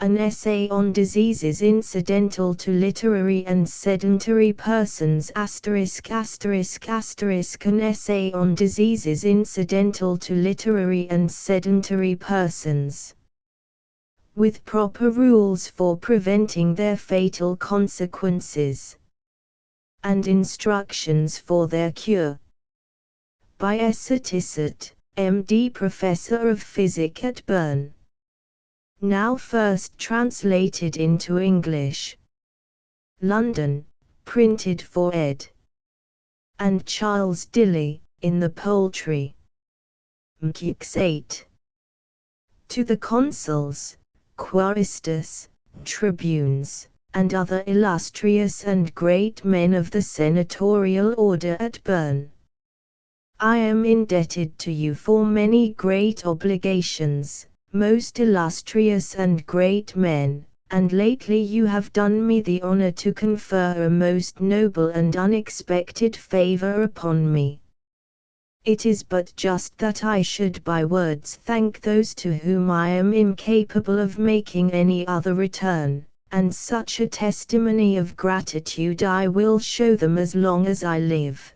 An essay on diseases incidental to literary and sedentary persons ******. An essay on diseases incidental to literary and sedentary persons, with proper rules for preventing their fatal consequences, and instructions for their cure. By Tissot, M.D. Professor of Physics at Bern. Now first translated into English. London, printed for ed. And Charles Dilly, in the Poultry. Mkix 8. To the consuls, quaestors, tribunes, and other illustrious and great men of the senatorial order at Bern. I am indebted to you for many great obligations, most illustrious and great men, and lately you have done me the honor to confer a most noble and unexpected favor upon me. It is but just that I should by words thank those to whom I am incapable of making any other return, and such a testimony of gratitude I will show them as long as I live.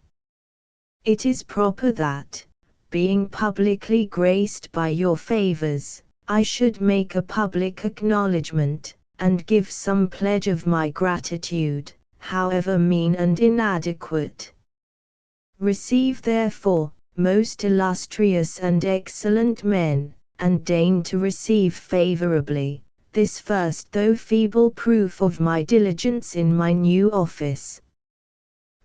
It is proper that, being publicly graced by your favors, I should make a public acknowledgment, and give some pledge of my gratitude, however mean and inadequate. Receive therefore, most illustrious and excellent men, and deign to receive favorably, this first though feeble proof of my diligence in my new office.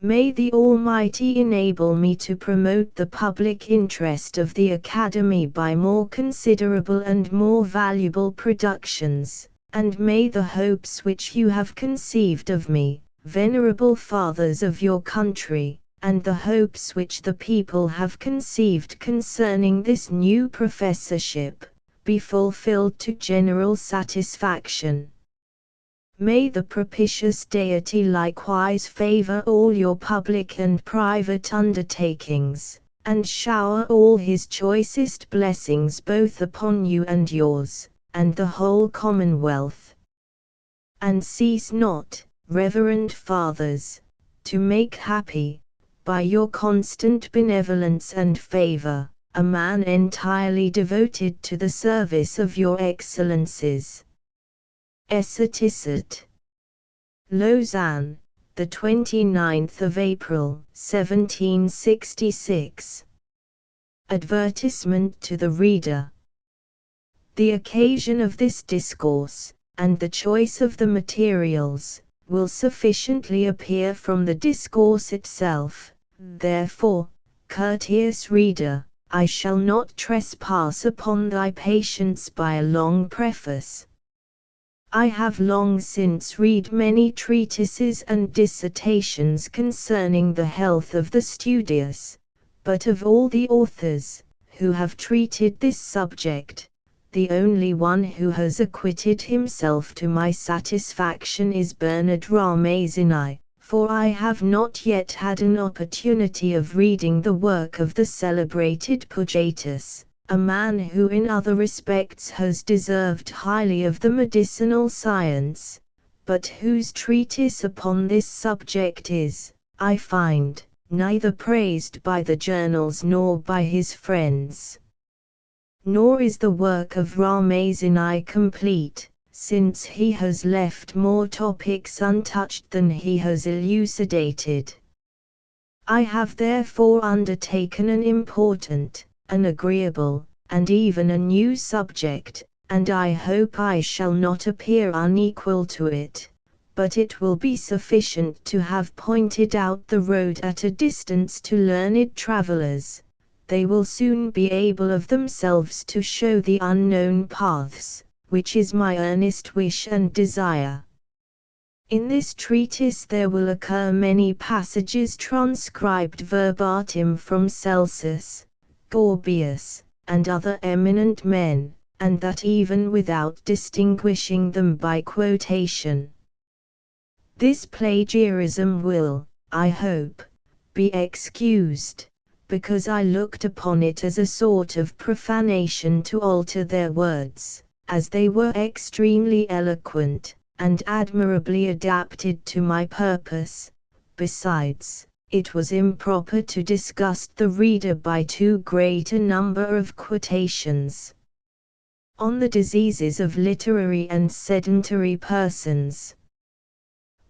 May the Almighty enable me to promote the public interest of the Academy by more considerable and more valuable productions, and may the hopes which you have conceived of me, venerable fathers of your country, and the hopes which the people have conceived concerning this new professorship, be fulfilled to general satisfaction. May the propitious deity likewise favor all your public and private undertakings, and shower all his choicest blessings both upon you and yours, and the whole Commonwealth. And cease not, reverend fathers, to make happy, by your constant benevolence and favor, a man entirely devoted to the service of your excellencies. Tissot. Lausanne, the 29th of April, 1766. Advertisement to the reader. The occasion of this discourse, and the choice of the materials, will sufficiently appear from the discourse itself, therefore, courteous reader, I shall not trespass upon thy patience by a long preface. I have long since read many treatises and dissertations concerning the health of the studious, but of all the authors, who have treated this subject, the only one who has acquitted himself to my satisfaction is Bernard Ramazzini, for I have not yet had an opportunity of reading the work of the celebrated Pujatus, a man who in other respects has deserved highly of the medicinal science, but whose treatise upon this subject is, I find, neither praised by the journals nor by his friends. Nor is the work of Ramazzini complete, since he has left more topics untouched than he has elucidated. I have therefore undertaken an important, an agreeable, and even a new subject, and I hope I shall not appear unequal to it, but it will be sufficient to have pointed out the road at a distance to learned travellers. They will soon be able of themselves to show the unknown paths, which is my earnest wish and desire. In this treatise there will occur many passages transcribed verbatim from Celsus, Gorbius, and other eminent men, and that even without distinguishing them by quotation. This plagiarism will, I hope, be excused, because I looked upon it as a sort of profanation to alter their words, as they were extremely eloquent, and admirably adapted to my purpose. Besides, it was improper to disgust the reader by too great a number of quotations. On the diseases of literary and sedentary persons.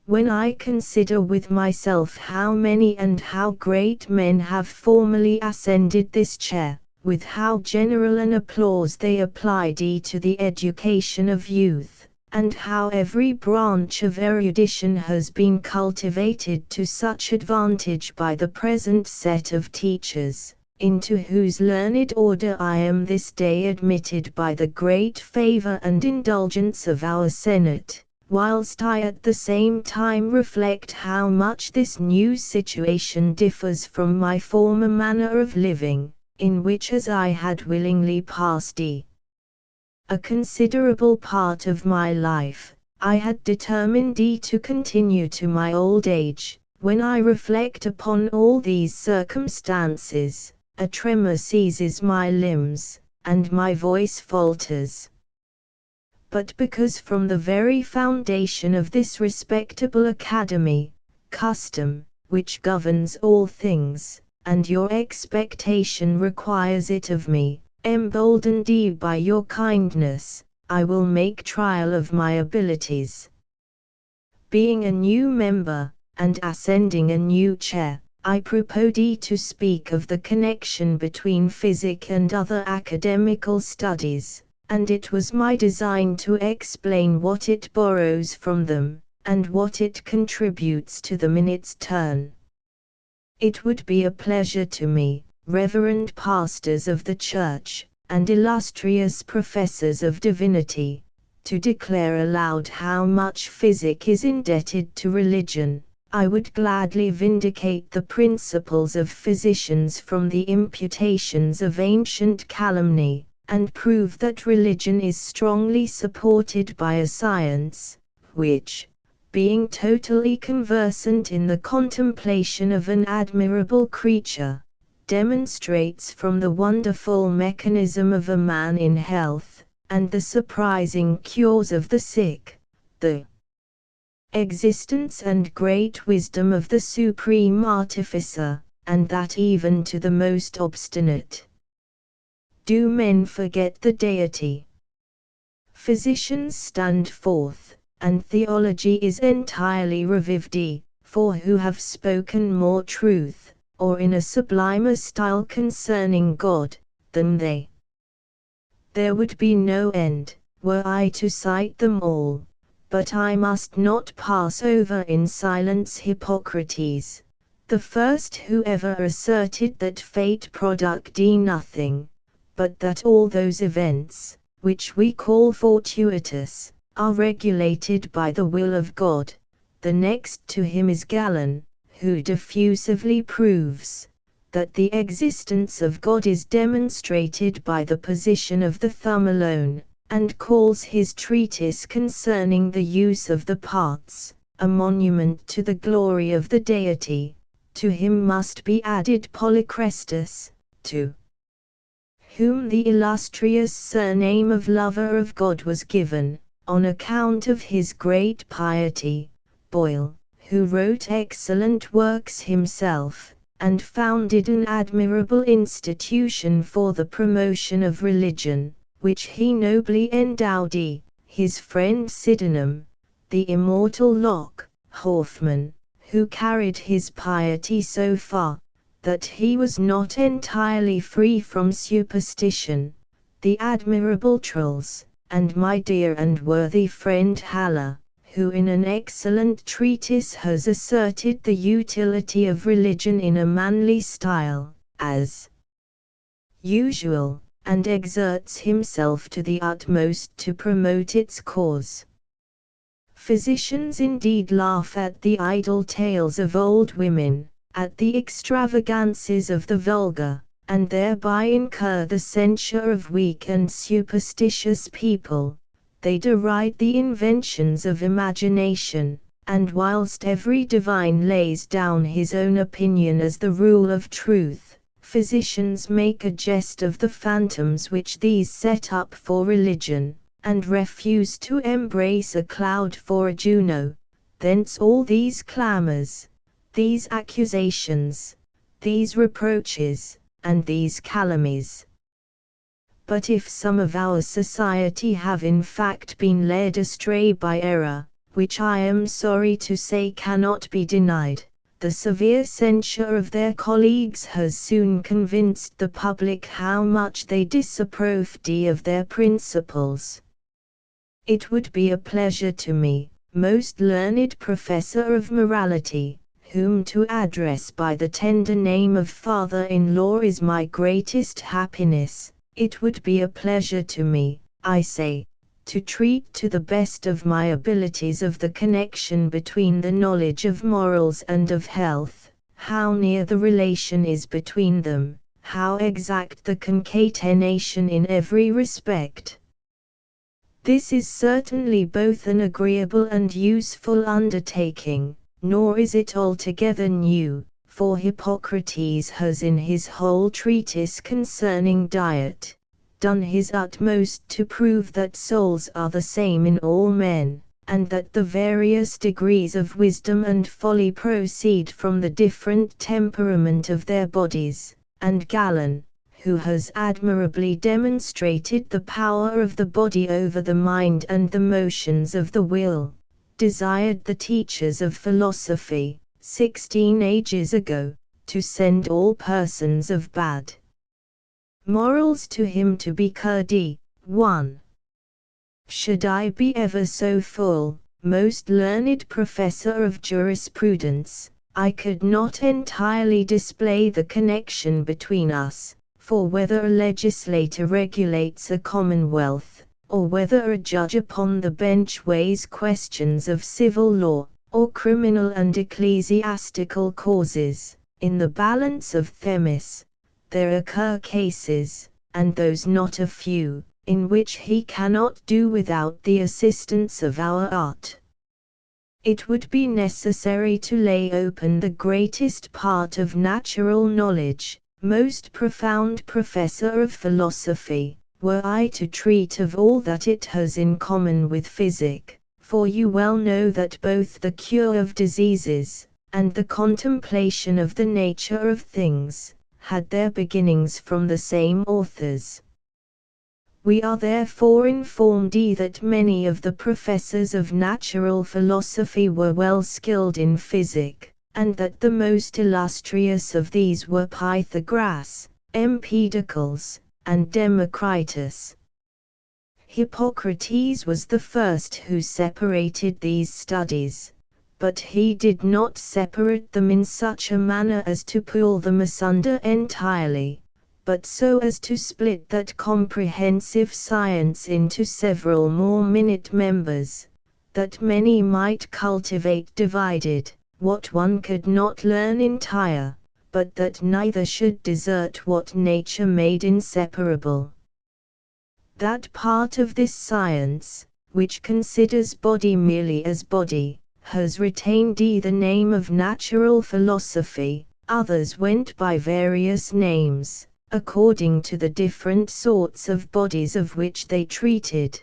When I consider with myself how many and how great men have formerly ascended this chair, with how general an applause they applied to the education of youth, and how every branch of erudition has been cultivated to such advantage by the present set of teachers, into whose learned order I am this day admitted by the great favor and indulgence of our Senate, whilst I at the same time reflect how much this new situation differs from my former manner of living, in which as I had willingly passed a considerable part of my life, I had determined to continue to my old age. When I reflect upon all these circumstances, a tremor seizes my limbs, and my voice falters. But because from the very foundation of this respectable academy, custom, which governs all things, and your expectation requires it of me, emboldened by your kindness, I will make trial of my abilities. Being a new member, and ascending a new chair, I propose to speak of the connection between physic and other academical studies, and it was my design to explain what it borrows from them, and what it contributes to them in its turn. It would be a pleasure to me, reverend pastors of the Church, and illustrious professors of divinity, to declare aloud how much physic is indebted to religion. I would gladly vindicate the principles of physicians from the imputations of ancient calumny, and prove that religion is strongly supported by a science, which, being totally conversant in the contemplation of an admirable creature, demonstrates from the wonderful mechanism of a man in health, and the surprising cures of the sick, the existence and great wisdom of the Supreme Artificer, and that even to the most obstinate. Do men forget the deity? Physicians stand forth, and theology is entirely revived, for who have spoken more truth, or in a sublimer style concerning God, than they? There would be no end, were I to cite them all. But I must not pass over in silence Hippocrates, the first who ever asserted that fate product nothing, but that all those events, which we call fortuitous, are regulated by the will of God. The next to him is Galen, who diffusively proves that the existence of God is demonstrated by the position of the thumb alone, and calls his treatise concerning the use of the parts, a monument to the glory of the deity. To him must be added Polycrestus, to whom the illustrious surname of lover of God was given, on account of his great piety. Boyle, who wrote excellent works himself, and founded an admirable institution for the promotion of religion, which he nobly endowed. His friend Sydenham, the immortal Locke, Hoffman, who carried his piety so far, that he was not entirely free from superstition, the admirable Trulls, and my dear and worthy friend Haller, who in an excellent treatise has asserted the utility of religion in a manly style, as usual, and exerts himself to the utmost to promote its cause. Physicians indeed laugh at the idle tales of old women, at the extravagances of the vulgar, and thereby incur the censure of weak and superstitious people. They deride the inventions of imagination, and whilst every divine lays down his own opinion as the rule of truth, physicians make a jest of the phantoms which these set up for religion. and refuse to embrace a cloud for a Juno, thence all these clamours, these accusations, these reproaches, and these calumnies. But if some of our society have in fact been led astray by error, which I am sorry to say cannot be denied, the severe censure of their colleagues has soon convinced the public how much they disapproved of their principles. It would be a pleasure to me, most learned professor of morality, whom to address by the tender name of father-in-law is my greatest happiness, it would be a pleasure to me, I say, to treat to the best of my abilities of the connection between the knowledge of morals and of health, how near the relation is between them, how exact the concatenation in every respect. This is certainly both an agreeable and useful undertaking, nor is it altogether new, for Hippocrates has in his whole treatise concerning diet, done his utmost to prove that souls are the same in all men, and that the various degrees of wisdom and folly proceed from the different temperament of their bodies, and Galen, who has admirably demonstrated the power of the body over the mind and the motions of the will, desired the teachers of philosophy, 16 ages ago, to send all persons of bad morals to him to be cured. 1. Should I be ever so full, most learned professor of jurisprudence, I could not entirely display the connection between us, for whether a legislator regulates a commonwealth, or whether a judge upon the bench weighs questions of civil law, or criminal and ecclesiastical causes, in the balance of Themis, there occur cases, and those not a few, in which he cannot do without the assistance of our art. It would be necessary to lay open the greatest part of natural knowledge, most profound professor of philosophy, were I to treat of all that it has in common with physic, for you well know that both the cure of diseases, and the contemplation of the nature of things, had their beginnings from the same authors. We are therefore informed that many of the professors of natural philosophy were well skilled in physic, and that the most illustrious of these were Pythagoras, Empedocles, and Democritus. Hippocrates was the first who separated these studies, but he did not separate them in such a manner as to pull them asunder entirely, but so as to split that comprehensive science into several more minute members, that many might cultivate divided, what one could not learn entire, but that neither should desert what nature made inseparable. That part of this science, which considers body merely as body, has retained the name of natural philosophy, others went by various names, according to the different sorts of bodies of which they treated.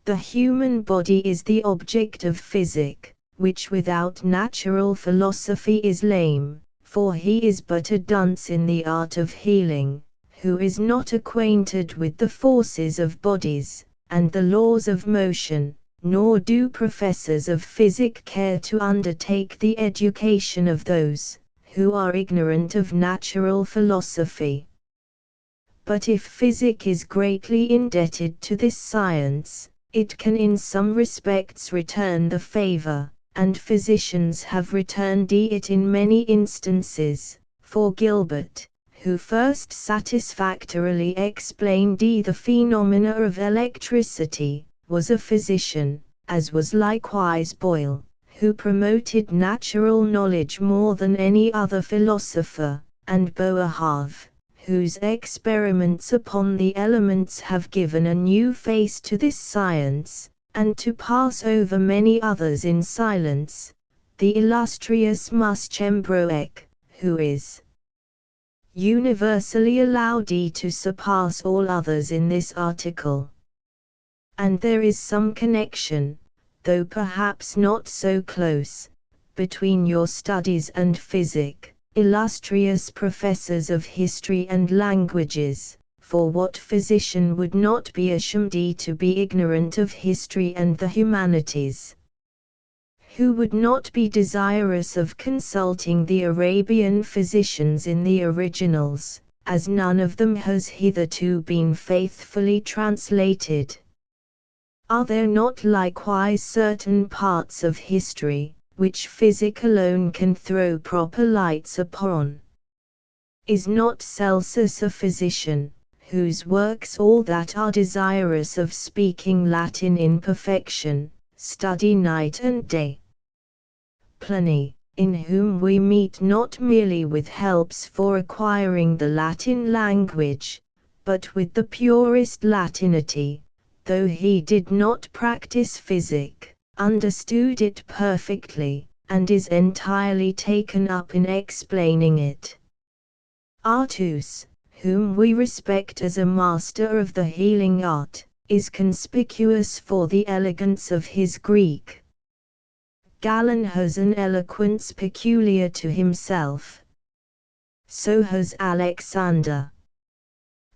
The human body is the object of physic, which without natural philosophy is lame, for he is but a dunce in the art of healing, who is not acquainted with the forces of bodies, and the laws of motion, nor do professors of physic care to undertake the education of those who are ignorant of natural philosophy. But if physic is greatly indebted to this science, it can in some respects return the favor, and physicians have returned it in many instances, for Gilbert, who first satisfactorily explained the phenomena of electricity, was a physician, as was likewise Boyle, who promoted natural knowledge more than any other philosopher, and Boerhaave, whose experiments upon the elements have given a new face to this science, and to pass over many others in silence, the illustrious Muschembroek, who is universally allowed to surpass all others in this article. And there is some connection, though perhaps not so close, between your studies and physic, illustrious professors of history and languages. For what physician would not be ashamed to be ignorant of history and the humanities? Who would not be desirous of consulting the Arabian physicians in the originals, as none of them has hitherto been faithfully translated? Are there not likewise certain parts of history, which physic alone can throw proper lights upon? Is not Celsus a physician, whose works all that are desirous of speaking Latin in perfection, study night and day? Pliny, in whom we meet not merely with helps for acquiring the Latin language, but with the purest Latinity, though he did not practice physic, understood it perfectly, and is entirely taken up in explaining it. Artus, whom we respect as a master of the healing art, is conspicuous for the elegance of his Greek. Galen has an eloquence peculiar to himself. So has Alexander.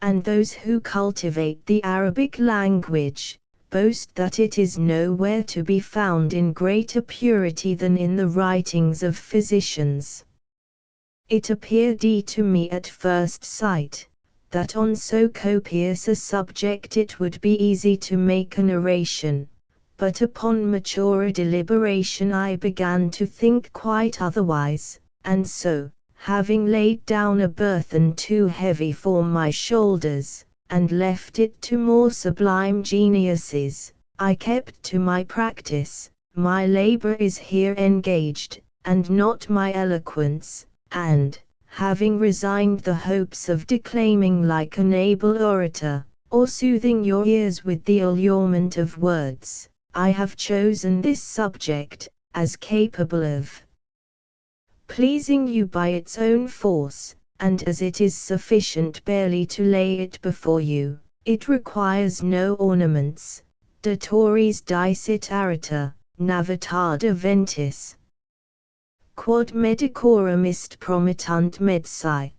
And those who cultivate the Arabic language, boast that it is nowhere to be found in greater purity than in the writings of physicians. It appeared to me at first sight, that on so copious a subject it would be easy to make an oration, but upon maturer deliberation I began to think quite otherwise, and so, having laid down a burthen too heavy for my shoulders, and left it to more sublime geniuses, I kept to my practice. My labor is here engaged, and not my eloquence, and, having resigned the hopes of declaiming like an able orator, or soothing your ears with the allurement of words, I have chosen this subject, as capable of pleasing you by its own force, and as it is sufficient barely to lay it before you, it requires no ornaments. Datoris dicit arita, navitada ventis. Quod medicorum ist promittunt medsae.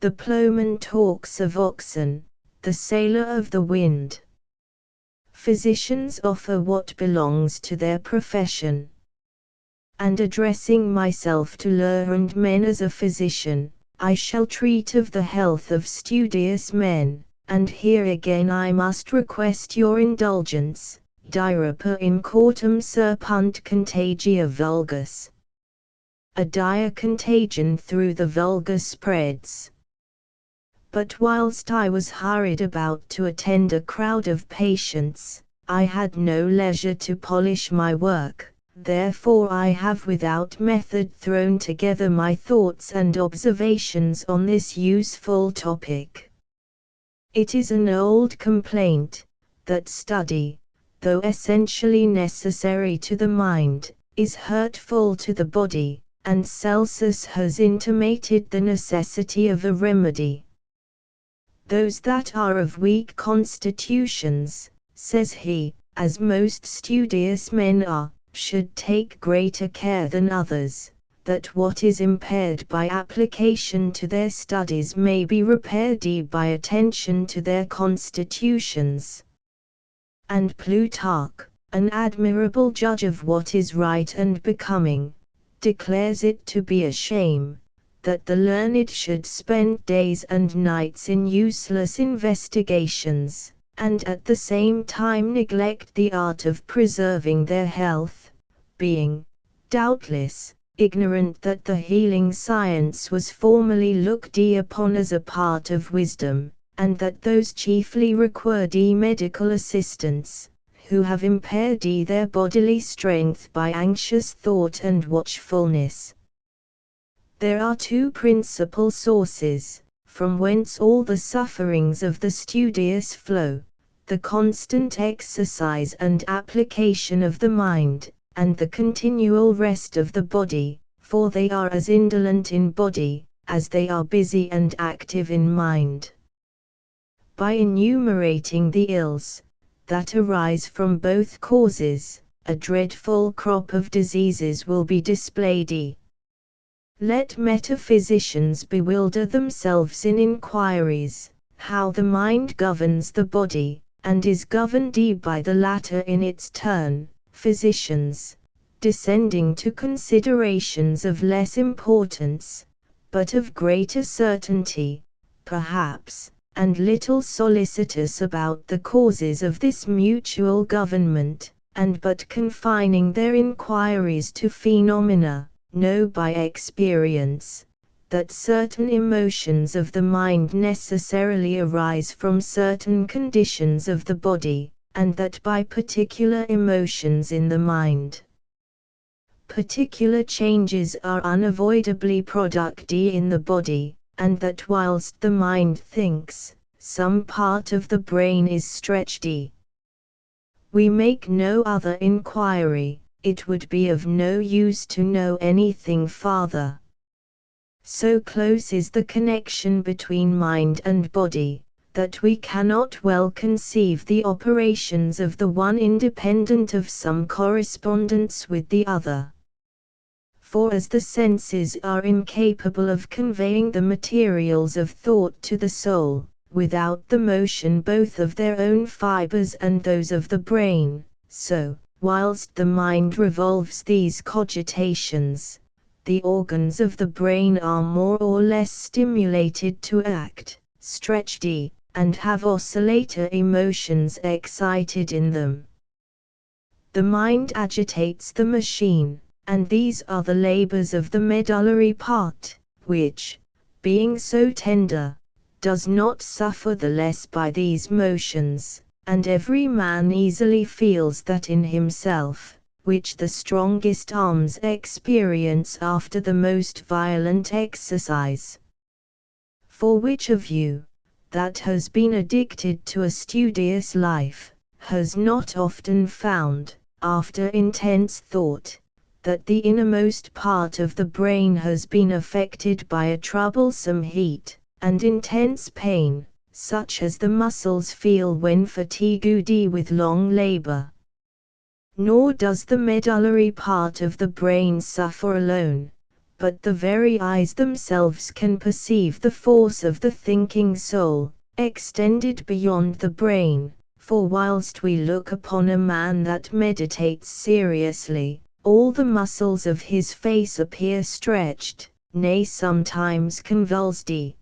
The ploughman talks of oxen, the sailor of the wind. Physicians offer what belongs to their profession. And addressing myself to learned men as a physician, I shall treat of the health of studious men, and here again I must request your indulgence. Direpa in cortum serpunt contagia vulgus. A dire contagion through the vulgar spreads. But whilst I was hurried about to attend a crowd of patients, I had no leisure to polish my work, therefore I have without method thrown together my thoughts and observations on this useful topic. It is an old complaint, that study, though essentially necessary to the mind, is hurtful to the body, and Celsus has intimated the necessity of a remedy. Those that are of weak constitutions, says he, as most studious men are, should take greater care than others, that what is impaired by application to their studies may be repaired by attention to their constitutions. And Plutarch, an admirable judge of what is right and becoming, declares it to be a shame, that the learned should spend days and nights in useless investigations, and at the same time neglect the art of preserving their health, being, doubtless, ignorant that the healing science was formerly looked upon as a part of wisdom, and that those chiefly required medical assistance, who have impaired their bodily strength by anxious thought and watchfulness. There are two principal sources, from whence all the sufferings of the studious flow: the constant exercise and application of the mind, and the continual rest of the body, for they are as indolent in body, as they are busy and active in mind. By enumerating the ills, that arise from both causes, a dreadful crop of diseases will be displayed. Let metaphysicians bewilder themselves in inquiries, how the mind governs the body, and is governed by the latter in its turn. Physicians, descending to considerations of less importance, but of greater certainty, perhaps, and little solicitous about the causes of this mutual government, and but confining their inquiries to phenomena, know by experience, that certain emotions of the mind necessarily arise from certain conditions of the body, and that by particular emotions in the mind, particular changes are unavoidably produced in the body, and that whilst the mind thinks, some part of the brain is stretched. We make no other inquiry, it would be of no use to know anything farther. So close is the connection between mind and body, that we cannot well conceive the operations of the one independent of some correspondence with the other. For as the senses are incapable of conveying the materials of thought to the soul, without the motion both of their own fibers and those of the brain, so, whilst the mind revolves these cogitations, the organs of the brain are more or less stimulated to act, stretched, and have oscillator emotions excited in them. The mind agitates the machine, and these are the labors of the medullary part, which, being so tender, does not suffer the less by these motions, and every man easily feels that in himself, which the strongest arms experience after the most violent exercise. For which of you, that has been addicted to a studious life, has not often found, after intense thought, that the innermost part of the brain has been affected by a troublesome heat, and intense pain, such as the muscles feel when fatigued with long labor? Nor does the medullary part of the brain suffer alone, but the very eyes themselves can perceive the force of the thinking soul, extended beyond the brain, for whilst we look upon a man that meditates seriously, all the muscles of his face appear stretched, nay sometimes convulsed.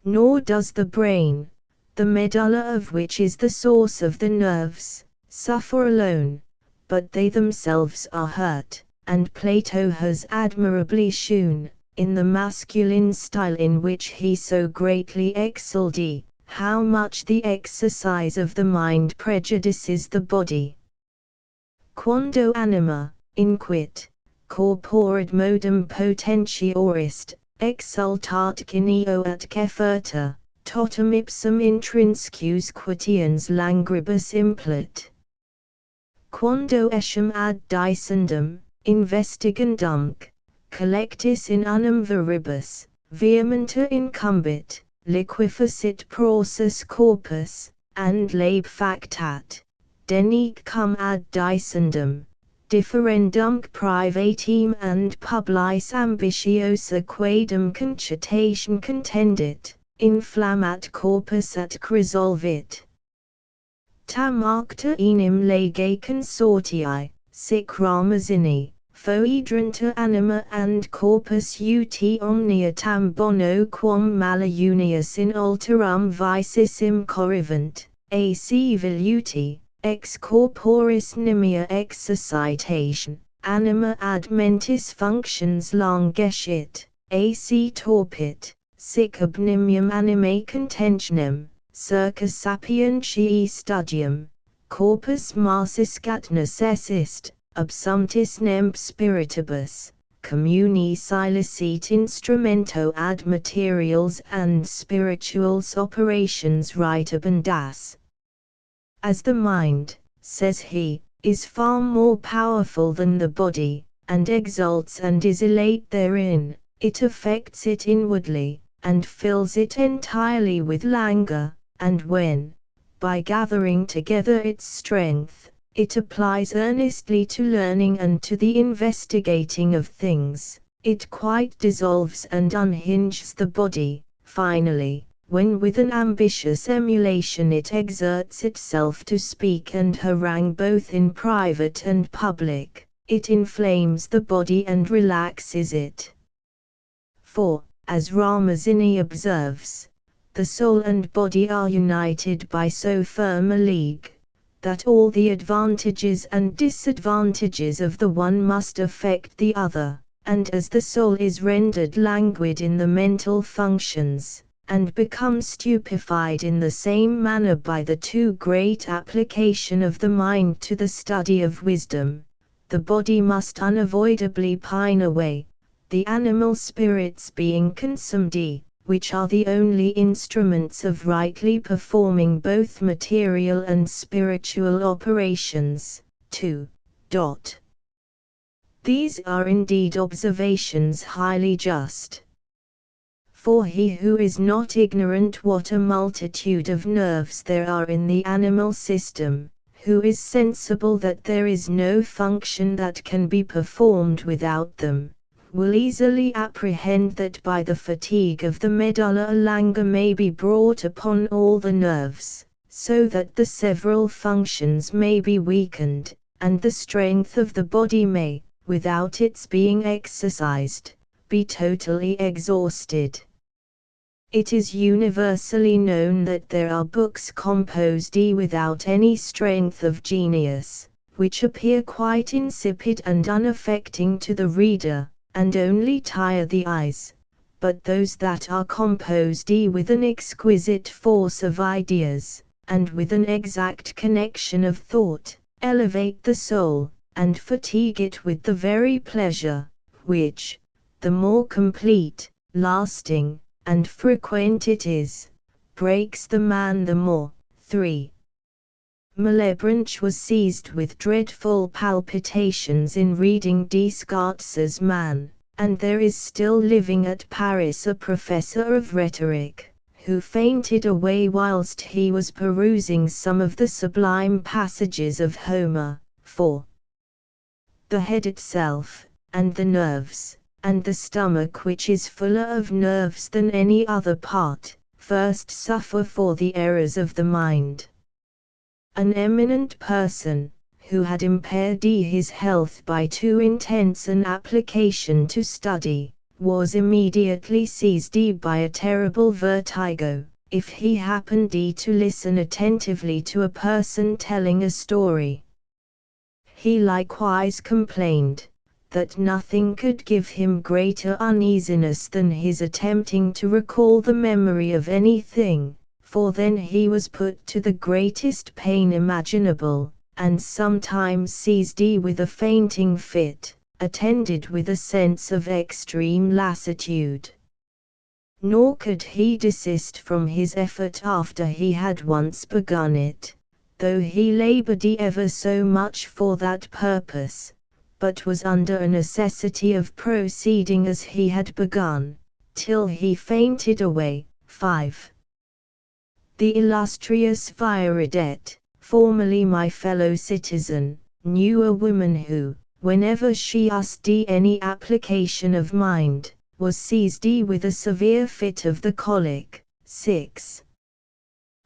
Nor does the brain, the medulla of which is the source of the nerves, suffer alone, but they themselves are hurt, and Plato has admirably shewn, in the masculine style in which he so greatly excelled, how much the exercise of the mind prejudices the body. Quando anima, inquit, corporid modum potentiorist, exultat cineo at ceferta, totum ipsum intrinsecus quotiens languibus implet. Quando etiam ad dicendum, investigandumque, collectis in unum veribus, vehementer incumbit, liquefacit process corpus, and lab factat, denique cum ad dicendum, differendumque privatim and publis ambitiosa quaedam concitation contendit, inflammat corpus at crisolvit. Tam acta enim lege consortii, sic Ramazini, foedrant anima and corpus ut omnia tam bono quam mala unius in alteram vicissim corrivent, ac veluti, ex corporis nimia exercitation, anima ad mentis functions langescit, ac torpit, sic ab nimium animae contentionem, circa sapientiae studium, corpus marciscat necessist, absumptis nem spiritibus, communi silicet instrumento ad materials and spirituals operations ritabandas. As the mind, says he, is far more powerful than the body, and exalts and is elate therein, it affects it inwardly, and fills it entirely with languor, and when, by gathering together its strength, it applies earnestly to learning and to the investigating of things. It quite dissolves and unhinges the body. Finally, when with an ambitious emulation it exerts itself to speak and harangue both in private and public, it inflames the body and relaxes it. For, as Ramazini observes, the soul and body are united by so firm a league, that all the advantages and disadvantages of the one must affect the other, and as the soul is rendered languid in the mental functions, and becomes stupefied in the same manner by the too great application of the mind to the study of wisdom, the body must unavoidably pine away, the animal spirits being consumed, which are the only instruments of rightly performing both material and spiritual operations. 2. These are indeed observations highly just. For he who is not ignorant what a multitude of nerves there are in the animal system, who is sensible that there is no function that can be performed without them, will easily apprehend that by the fatigue of the medulla a languor may be brought upon all the nerves, so that the several functions may be weakened, and the strength of the body may, without its being exercised, be totally exhausted. It is universally known that there are books composed without any strength of genius, which appear quite insipid and unaffecting to the reader, and only tire the eyes, but those that are composed with an exquisite force of ideas, and with an exact connection of thought, elevate the soul, and fatigue it with the very pleasure, which, the more complete, lasting, and frequent it is, breaks the man the more. 3. Malebranche was seized with dreadful palpitations in reading Descartes's Man, and there is still living at Paris a professor of rhetoric, who fainted away whilst he was perusing some of the sublime passages of Homer. 4. The head itself, and the nerves, and the stomach which is fuller of nerves than any other part, first suffer for the errors of the mind. An eminent person, who had impaired his health by too intense an application to study, was immediately seized by a terrible vertigo, if he happened to listen attentively to a person telling a story. He likewise complained, that nothing could give him greater uneasiness than his attempting to recall the memory of anything, for then he was put to the greatest pain imaginable, and sometimes seized with a fainting fit, attended with a sense of extreme lassitude. Nor could he desist from his effort after he had once begun it, though he labored ever so much for that purpose, but was under a necessity of proceeding as he had begun, till he fainted away. 5. The illustrious Viridette, formerly my fellow citizen, knew a woman who, whenever she used any application of mind, was seized with a severe fit of the colic. 6.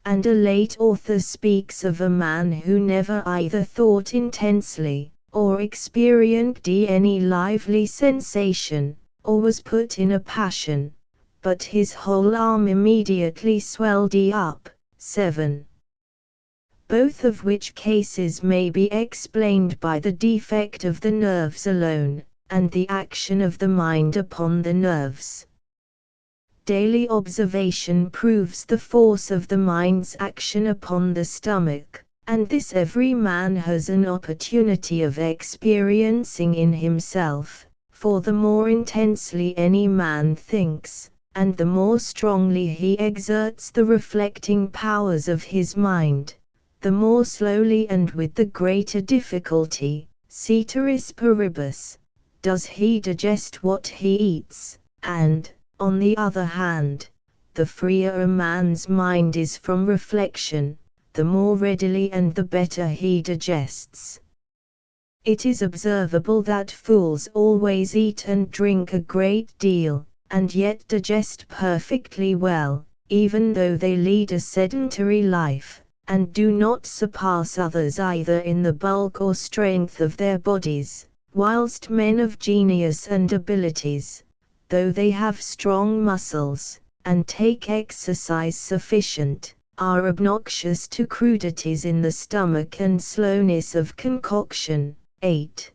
And a late author speaks of a man who never either thought intensely, or experienced any lively sensation, or was put in a passion, but his whole arm immediately swelled up. 7. Both of which cases may be explained by the defect of the nerves alone, and the action of the mind upon the nerves. Daily observation proves the force of the mind's action upon the stomach, and this every man has an opportunity of experiencing in himself, for the more intensely any man thinks, and the more strongly he exerts the reflecting powers of his mind, the more slowly and with the greater difficulty, ceteris paribus, does he digest what he eats, and, on the other hand, the freer a man's mind is from reflection, the more readily and the better he digests. It is observable that fools always eat and drink a great deal, and yet digest perfectly well, even though they lead a sedentary life, and do not surpass others either in the bulk or strength of their bodies, whilst men of genius and abilities, though they have strong muscles, and take exercise sufficient, are obnoxious to crudities in the stomach and slowness of concoction. 8.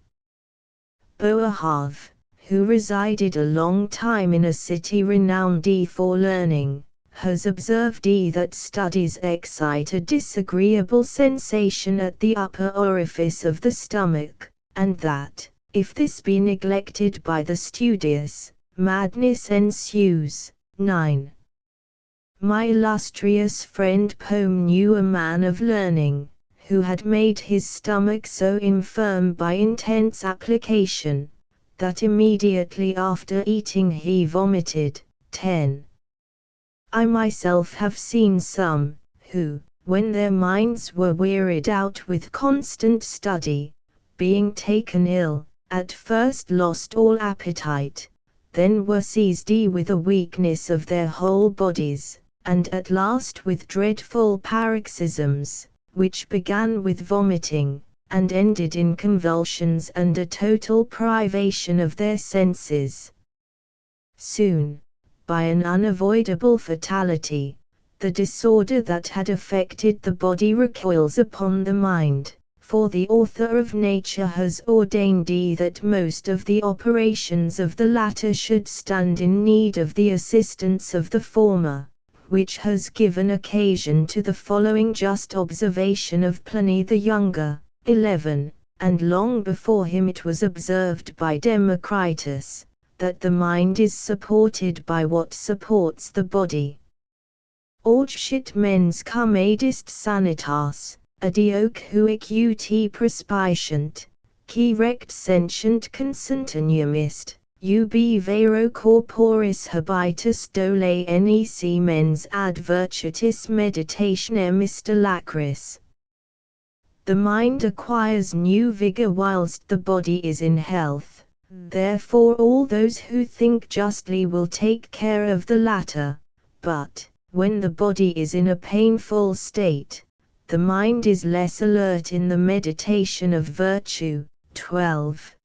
Boerhaave, who resided a long time in a city renowned for learning, has observed that studies excite a disagreeable sensation at the upper orifice of the stomach, and that, if this be neglected by the studious, madness ensues. 9. My illustrious friend Poem knew a man of learning, who had made his stomach so infirm by intense application, that immediately after eating he vomited. 10. I myself have seen some, who, when their minds were wearied out with constant study, being taken ill, at first lost all appetite, then were seized with a weakness of their whole bodies, and at last with dreadful paroxysms, which began with vomiting, and ended in convulsions and a total privation of their senses. Soon, by an unavoidable fatality, the disorder that had affected the body recoils upon the mind, for the author of nature has ordained that most of the operations of the latter should stand in need of the assistance of the former, which has given occasion to the following just observation of Pliny the Younger. 11. And long before him it was observed by Democritus, that the mind is supported by what supports the body. Aucit mens cum adist sanitas, adioque huic ut prospicient, qui rect sentient consentium est. Ubi vero corporis habitus dole nec mens ad virtutis meditationem lacris. The mind acquires new vigor whilst the body is in health, therefore all those who think justly will take care of the latter, but, when the body is in a painful state, the mind is less alert in the meditation of virtue. 12.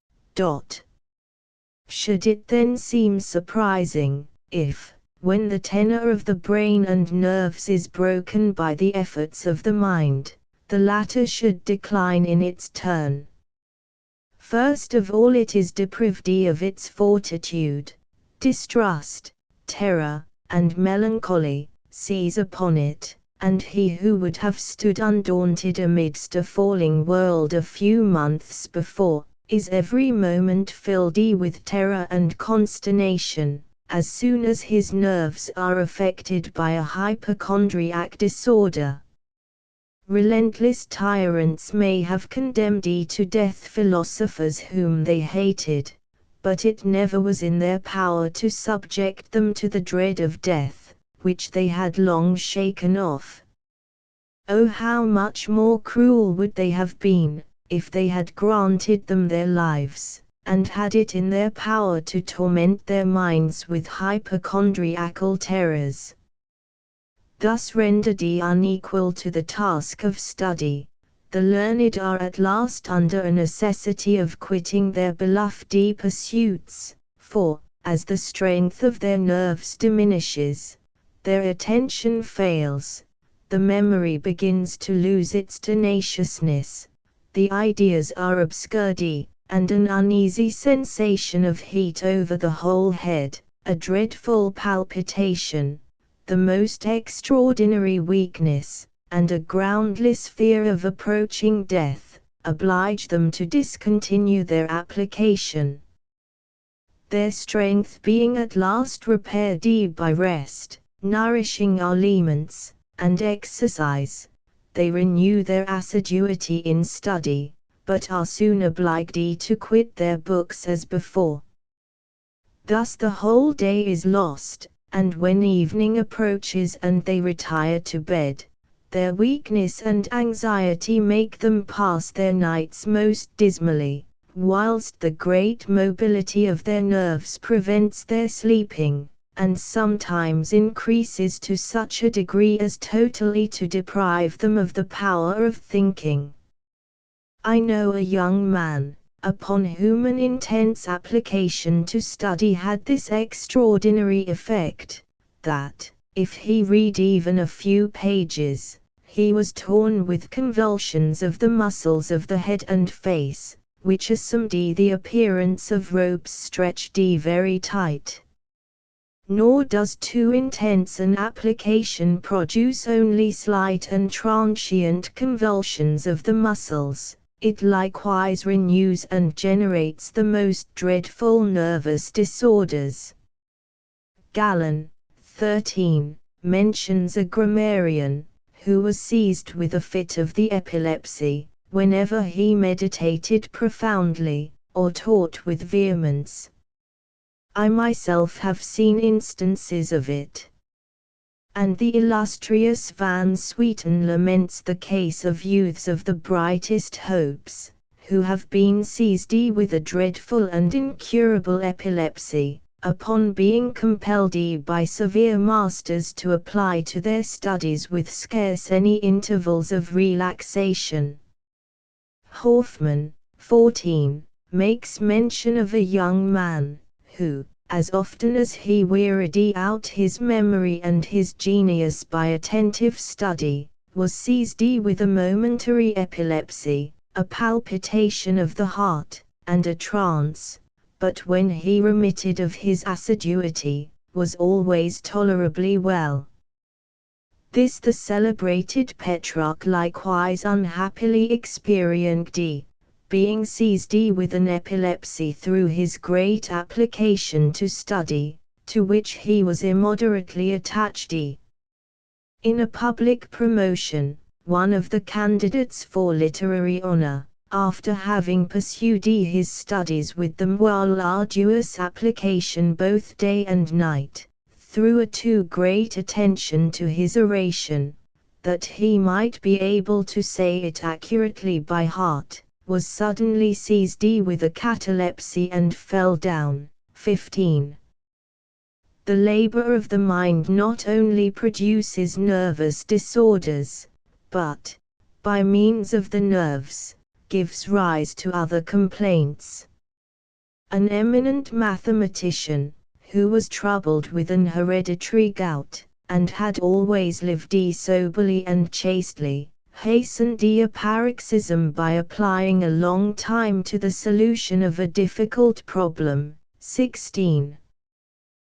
Should it then seem surprising, if, when the tenor of the brain and nerves is broken by the efforts of the mind, the latter should decline in its turn? First of all it is deprived of its fortitude, distrust, terror, and melancholy, seize upon it, and he who would have stood undaunted amidst a falling world a few months before, is every moment filled with terror and consternation, as soon as his nerves are affected by a hypochondriac disorder. Relentless tyrants may have condemned to death philosophers whom they hated, but it never was in their power to subject them to the dread of death, which they had long shaken off. Oh, how much more cruel would they have been, if they had granted them their lives, and had it in their power to torment their minds with hypochondriacal terrors. Thus rendered unequal to the task of study, the learned are at last under a necessity of quitting their beloved pursuits, for, as the strength of their nerves diminishes, their attention fails, the memory begins to lose its tenaciousness, the ideas are obscured, and an uneasy sensation of heat over the whole head, a dreadful palpitation, the most extraordinary weakness, and a groundless fear of approaching death, oblige them to discontinue their application. Their strength being at last repaired by rest, nourishing aliments, and exercise, they renew their assiduity in study, but are soon obliged to quit their books as before. Thus the whole day is lost, and when evening approaches and they retire to bed, Their weakness and anxiety make them pass their nights most dismally, whilst the great mobility of their nerves prevents their sleeping, and sometimes increases to such a degree as totally to deprive them of the power of thinking. I know a young man, upon whom an intense application to study had this extraordinary effect, that, if he read even a few pages, he was torn with convulsions of the muscles of the head and face, which assumed the appearance of ropes stretched very tight. Nor does too intense an application produce only slight and transient convulsions of the muscles, it likewise renews and generates the most dreadful nervous disorders. Galen, 13, mentions a grammarian, who was seized with a fit of the epilepsy, whenever he meditated profoundly, or taught with vehemence. I myself have seen instances of it. And the illustrious Van Swieten laments the case of youths of the brightest hopes, who have been seized with a dreadful and incurable epilepsy, upon being compelled by severe masters to apply to their studies with scarce any intervals of relaxation. Hoffmann, 14, makes mention of a young man, who, as often as he wearied out his memory and his genius by attentive study, was seized with a momentary epilepsy, a palpitation of the heart, and a trance, but when he remitted of his assiduity, was always tolerably well. This the celebrated Petrarch likewise unhappily experienced, being seized with an epilepsy through his great application to study, to which he was immoderately attached. In a public promotion, one of the candidates for literary honor, after having pursued his studies with them while arduous application both day and night, threw a too great attention to his oration, that he might be able to say it accurately by heart, was suddenly seized with a catalepsy and fell down. 15. The labor of the mind not only produces nervous disorders, but, by means of the nerves, gives rise to other complaints. An eminent mathematician, who was troubled with an hereditary gout, and had always lived soberly and chastely, hastened a paroxysm by applying a long time to the solution of a difficult problem. 16.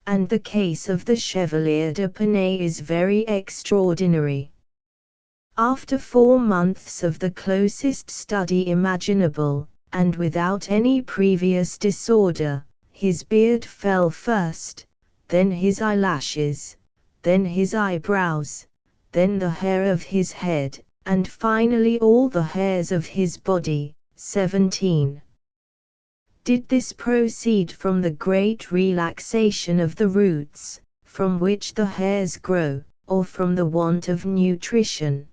And the case of the Chevalier de Penay is very extraordinary. After 4 months of the closest study imaginable, and without any previous disorder, his beard fell first, then his eyelashes, then his eyebrows, then the hair of his head, and finally all the hairs of his body. 17. Did this proceed from the great relaxation of the roots, from which the hairs grow, or from the want of nutrition?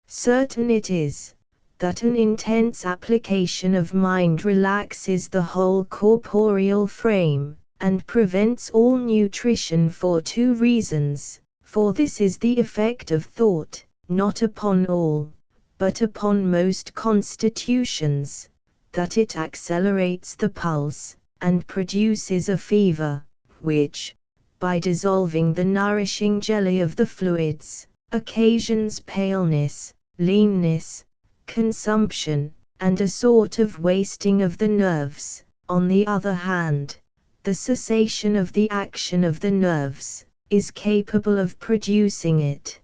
Certain it is, that an intense application of mind relaxes the whole corporeal frame, and prevents all nutrition for 2 reasons, for this is the effect of thought, not upon all, but upon most constitutions, that it accelerates the pulse, and produces a fever, which, by dissolving the nourishing jelly of the fluids, occasions paleness, leanness, consumption, and a sort of wasting of the nerves. On the other hand, the cessation of the action of the nerves is capable of producing it.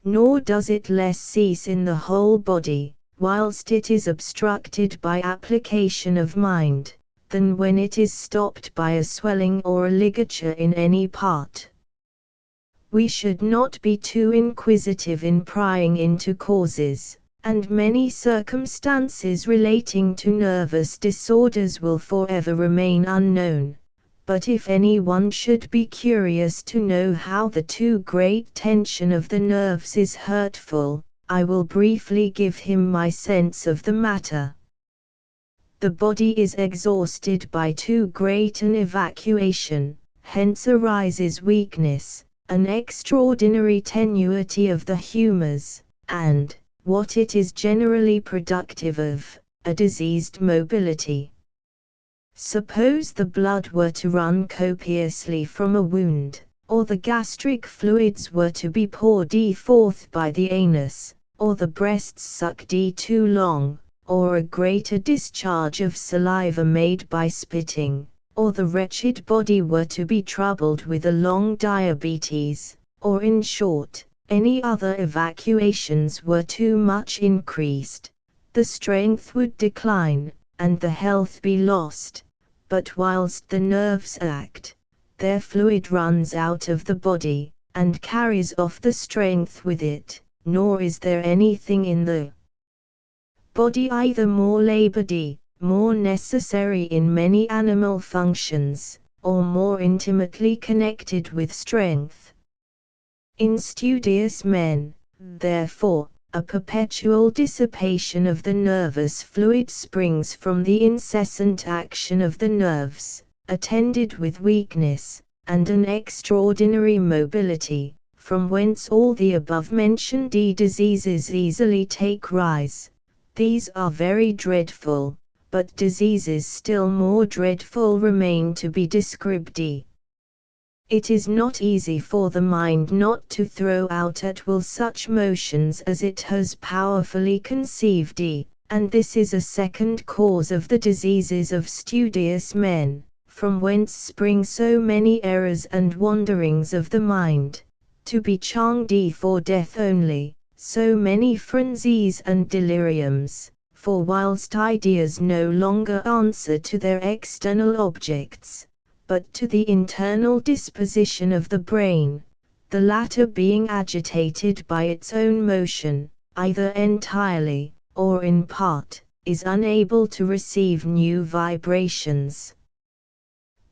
Nor does it less cease in the whole body, whilst it is obstructed by application of mind, than when it is stopped by a swelling or a ligature in any part. We should not be too inquisitive in prying into causes, and many circumstances relating to nervous disorders will forever remain unknown, But if anyone should be curious to know how the too great tension of the nerves is hurtful, I will briefly give him my sense of the matter. The body is exhausted by too great an evacuation, hence arises weakness, an extraordinary tenuity of the humours, and, what it is generally productive of, a diseased mobility. Suppose the blood were to run copiously from a wound, or the gastric fluids were to be poured forth by the anus, or the breasts sucked too long, or a greater discharge of saliva made by spitting, or the wretched body were to be troubled with a long diabetes, or in short, any other evacuations were too much increased, the strength would decline, and the health be lost. But whilst the nerves act, their fluid runs out of the body, and carries off the strength with it, nor is there anything in the body either more labored, more necessary in many animal functions, or more intimately connected with strength. In studious men, therefore, a perpetual dissipation of the nervous fluid springs from the incessant action of the nerves, attended with weakness, and an extraordinary mobility, from whence all the above-mentioned diseases easily take rise. These are very dreadful, but diseases still more dreadful remain to be described. It is not easy for the mind not to throw out at will such motions as it has powerfully conceived, and this is a second cause of the diseases of studious men, from whence spring so many errors and wanderings of the mind, to be charmed for death only, so many frenzies and deliriums, for whilst ideas no longer answer to their external objects, but to the internal disposition of the brain, the latter being agitated by its own motion, either entirely, or in part, is unable to receive new vibrations,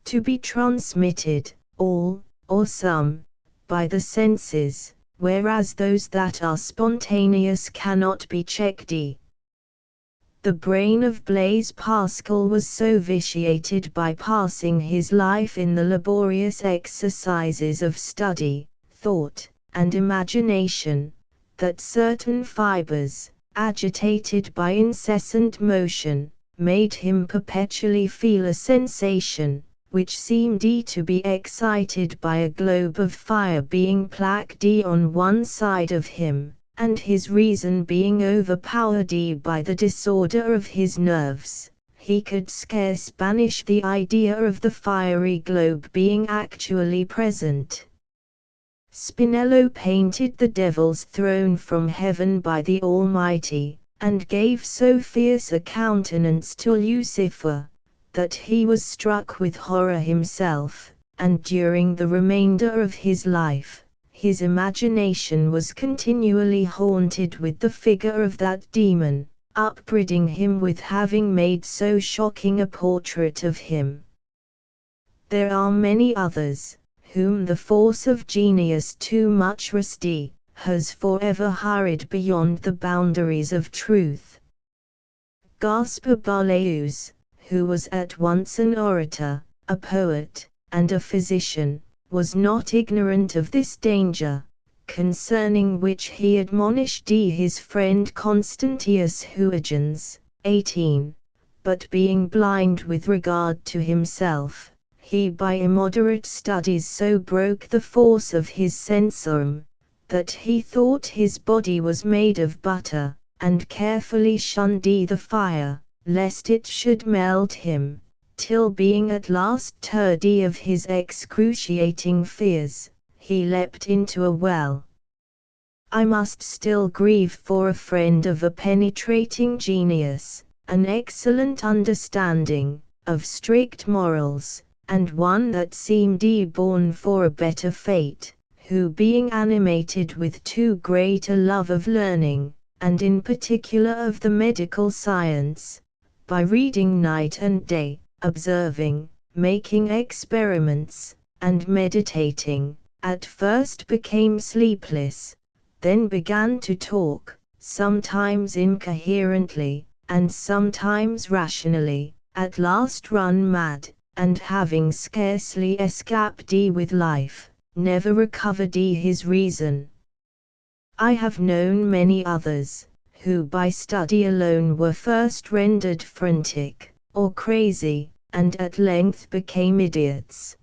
to be transmitted, all, or some, by the senses, whereas those that are spontaneous cannot be checked. The brain of Blaise Pascal was so vitiated by passing his life in the laborious exercises of study, thought, and imagination, that certain fibers, agitated by incessant motion, made him perpetually feel a sensation, which seemed to be excited by a globe of fire being placed on one side of him, and his reason being overpowered by the disorder of his nerves, he could scarce banish the idea of the fiery globe being actually present. Spinello painted the devil's throne from heaven by the Almighty, and gave so fierce a countenance to Lucifer, that he was struck with horror himself, and during the remainder of his life, his imagination was continually haunted with the figure of that demon, upbraiding him with having made so shocking a portrait of him. There are many others, whom the force of genius too much rusty, has forever hurried beyond the boundaries of truth. Gaspar Barlaeus, who was at once an orator, a poet, and a physician, was not ignorant of this danger, concerning which he admonished his friend Constantius Huygens, 18, but being blind with regard to himself, he by immoderate studies so broke the force of his sensum, that he thought his body was made of butter, and carefully shunned the fire, lest it should melt him, till being at last tired of his excruciating fears, he leapt into a well. I must still grieve for a friend of a penetrating genius, an excellent understanding, of strict morals, and one that seemed born for a better fate, who being animated with too great a love of learning, and in particular of the medical science, by reading night and day, observing, making experiments, and meditating, at first became sleepless, then began to talk, sometimes incoherently, and sometimes rationally, at last run mad, and having scarcely escaped with life, never recovered his reason. I have known many others, who by study alone were first rendered frantic, or crazy, and at length became idiots.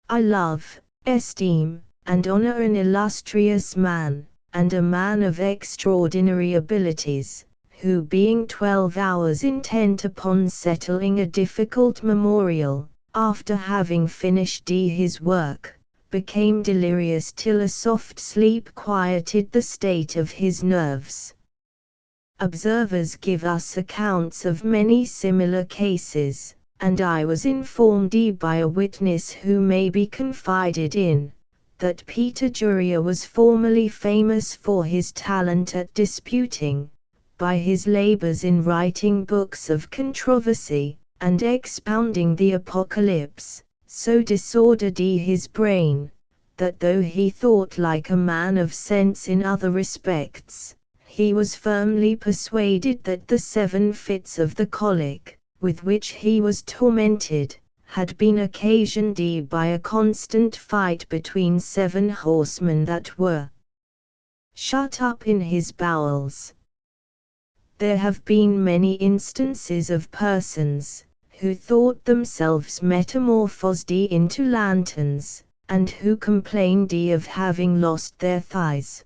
I love, esteem, and honor an illustrious man, and a man of extraordinary abilities, who being 12 hours intent upon settling a difficult memorial, after having finished his work, became delirious till a soft sleep quieted the state of his nerves. Observers give us accounts of many similar cases, and I was informed by a witness who may be confided in, that Peter Duria was formerly famous for his talent at disputing, by his labors in writing books of controversy, and expounding the Apocalypse, so disordered his brain, that though he thought like a man of sense in other respects, he was firmly persuaded that the 7 fits of the colic, with which he was tormented, had been occasioned by a constant fight between 7 horsemen that were shut up in his bowels. There have been many instances of persons, who thought themselves metamorphosed into lanterns, and who complained of having lost their thighs.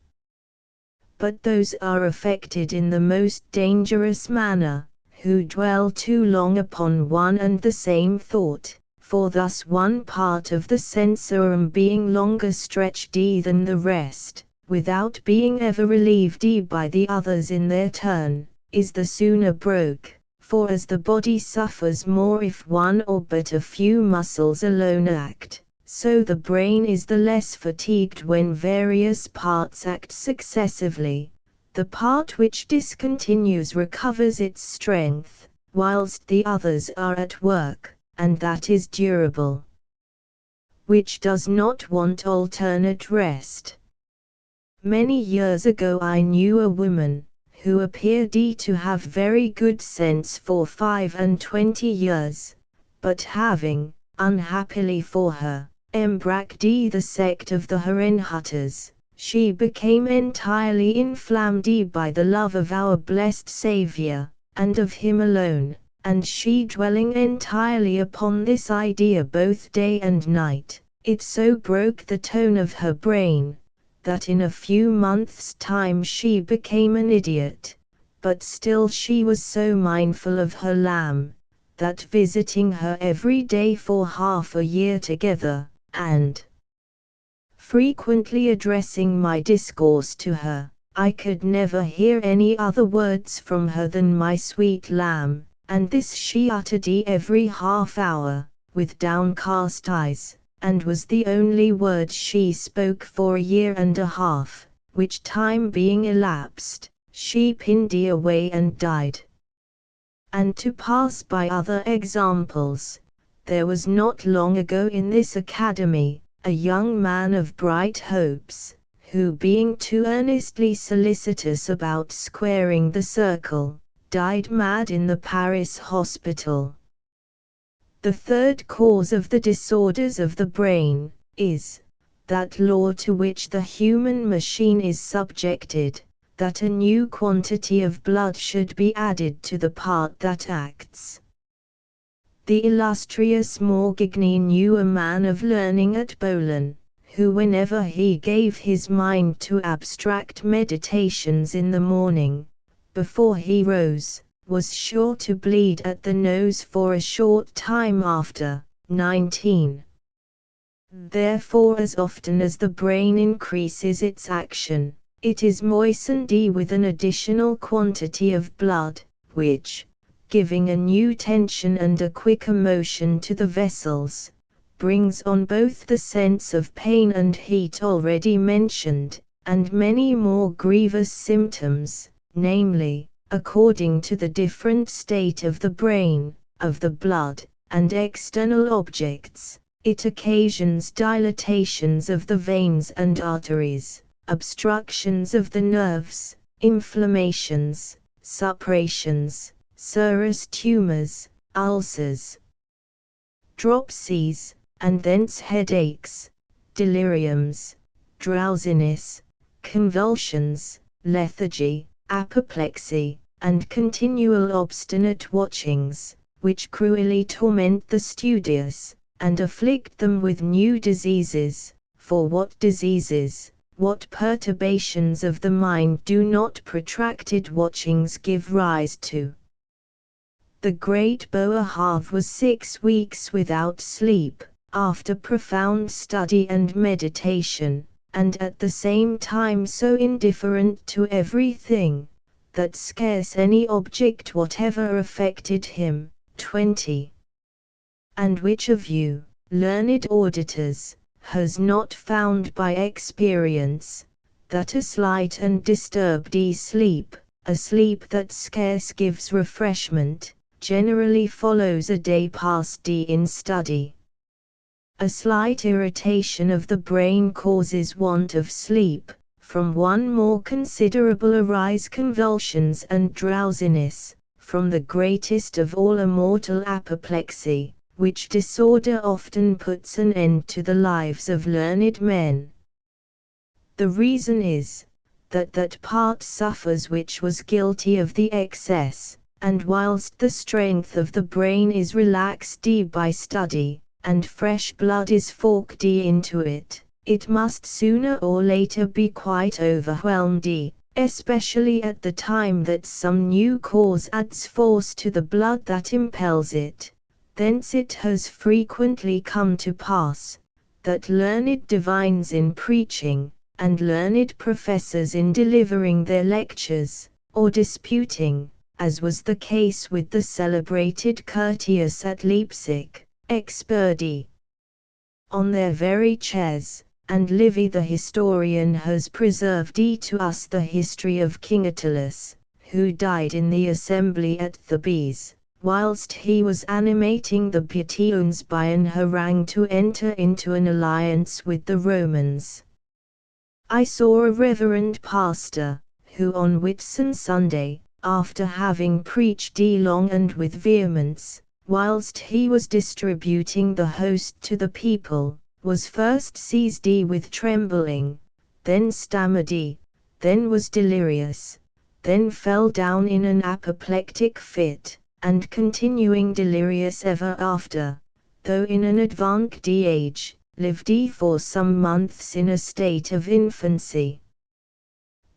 But those are affected in the most dangerous manner, who dwell too long upon one and the same thought, for thus one part of the sensorium being longer stretched than the rest, without being ever relieved by the others in their turn, is the sooner broke, for as the body suffers more if one or but a few muscles alone act, so the brain is the less fatigued when various parts act successively. The part which discontinues recovers its strength, whilst the others are at work, and that is durable, which does not want alternate rest. Many years ago I knew a woman, who appeared to have very good sense for 25 years, but having, unhappily for her, embraced the sect of the Herrenhutters, she became entirely inflamed by the love of our blessed Saviour, and of him alone, and she dwelling entirely upon this idea both day and night, it so broke the tone of her brain, that in a few months' time she became an idiot, but still she was so mindful of her lamb, that visiting her every day for half a year together, and frequently addressing my discourse to her, I could never hear any other words from her than my sweet lamb, and this she uttered every half hour, with downcast eyes, and was the only word she spoke for a year and a half, which time being elapsed, she pined away and died. And to pass by other examples, there was not long ago in this academy, a young man of bright hopes, who being too earnestly solicitous about squaring the circle, died mad in the Paris hospital. The third cause of the disorders of the brain, is, that law to which the human machine is subjected, that a new quantity of blood should be added to the part that acts. The illustrious Morgigny knew a man of learning at Bologna, who whenever he gave his mind to abstract meditations in the morning, before he rose, was sure to bleed at the nose for a short time after. 19. Therefore as often as the brain increases its action, it is moistened with an additional quantity of blood, which, giving a new tension and a quicker motion to the vessels, brings on both the sense of pain and heat already mentioned, and many more grievous symptoms, namely, according to the different state of the brain, of the blood, and external objects. It occasions dilatations of the veins and arteries, obstructions of the nerves, inflammations, supprations, serous tumors, ulcers, dropsies, and thence headaches, deliriums, drowsiness, convulsions, lethargy, apoplexy, and continual obstinate watchings, which cruelly torment the studious, and afflict them with new diseases. For what diseases, what perturbations of the mind do not protracted watchings give rise to? The great Boerhaave was 6 weeks without sleep, after profound study and meditation, and at the same time so indifferent to everything, that scarce any object whatever affected him. 20. And which of you, learned auditors, has not found by experience, that a slight and disturbed sleep, a sleep that scarce gives refreshment, generally follows a day passed in study? A slight irritation of the brain causes want of sleep. From one more considerable arise convulsions and drowsiness, from the greatest of all a mortal apoplexy, which disorder often puts an end to the lives of learned men. The reason is, that that part suffers which was guilty of the excess, and whilst the strength of the brain is relaxed by study, and fresh blood is forked into it, it must sooner or later be quite overwhelmed, especially at the time that some new cause adds force to the blood that impels it. Thence it has frequently come to pass, that learned divines in preaching, and learned professors in delivering their lectures, or disputing, as was the case with the celebrated Curtius at Leipzig, experdi on their very chairs, and Livy the historian has preserved to us the history of King Attalus, who died in the assembly at Thebes, whilst he was animating the Bataeans by an harangue to enter into an alliance with the Romans. I saw a reverend pastor, who on Whitsun Sunday, after having preached long and with vehemence, whilst he was distributing the host to the people, was first seized with trembling, then stammered, then was delirious, then fell down in an apoplectic fit, and continuing delirious ever after, though in an advanced age, lived for some months in a state of infancy.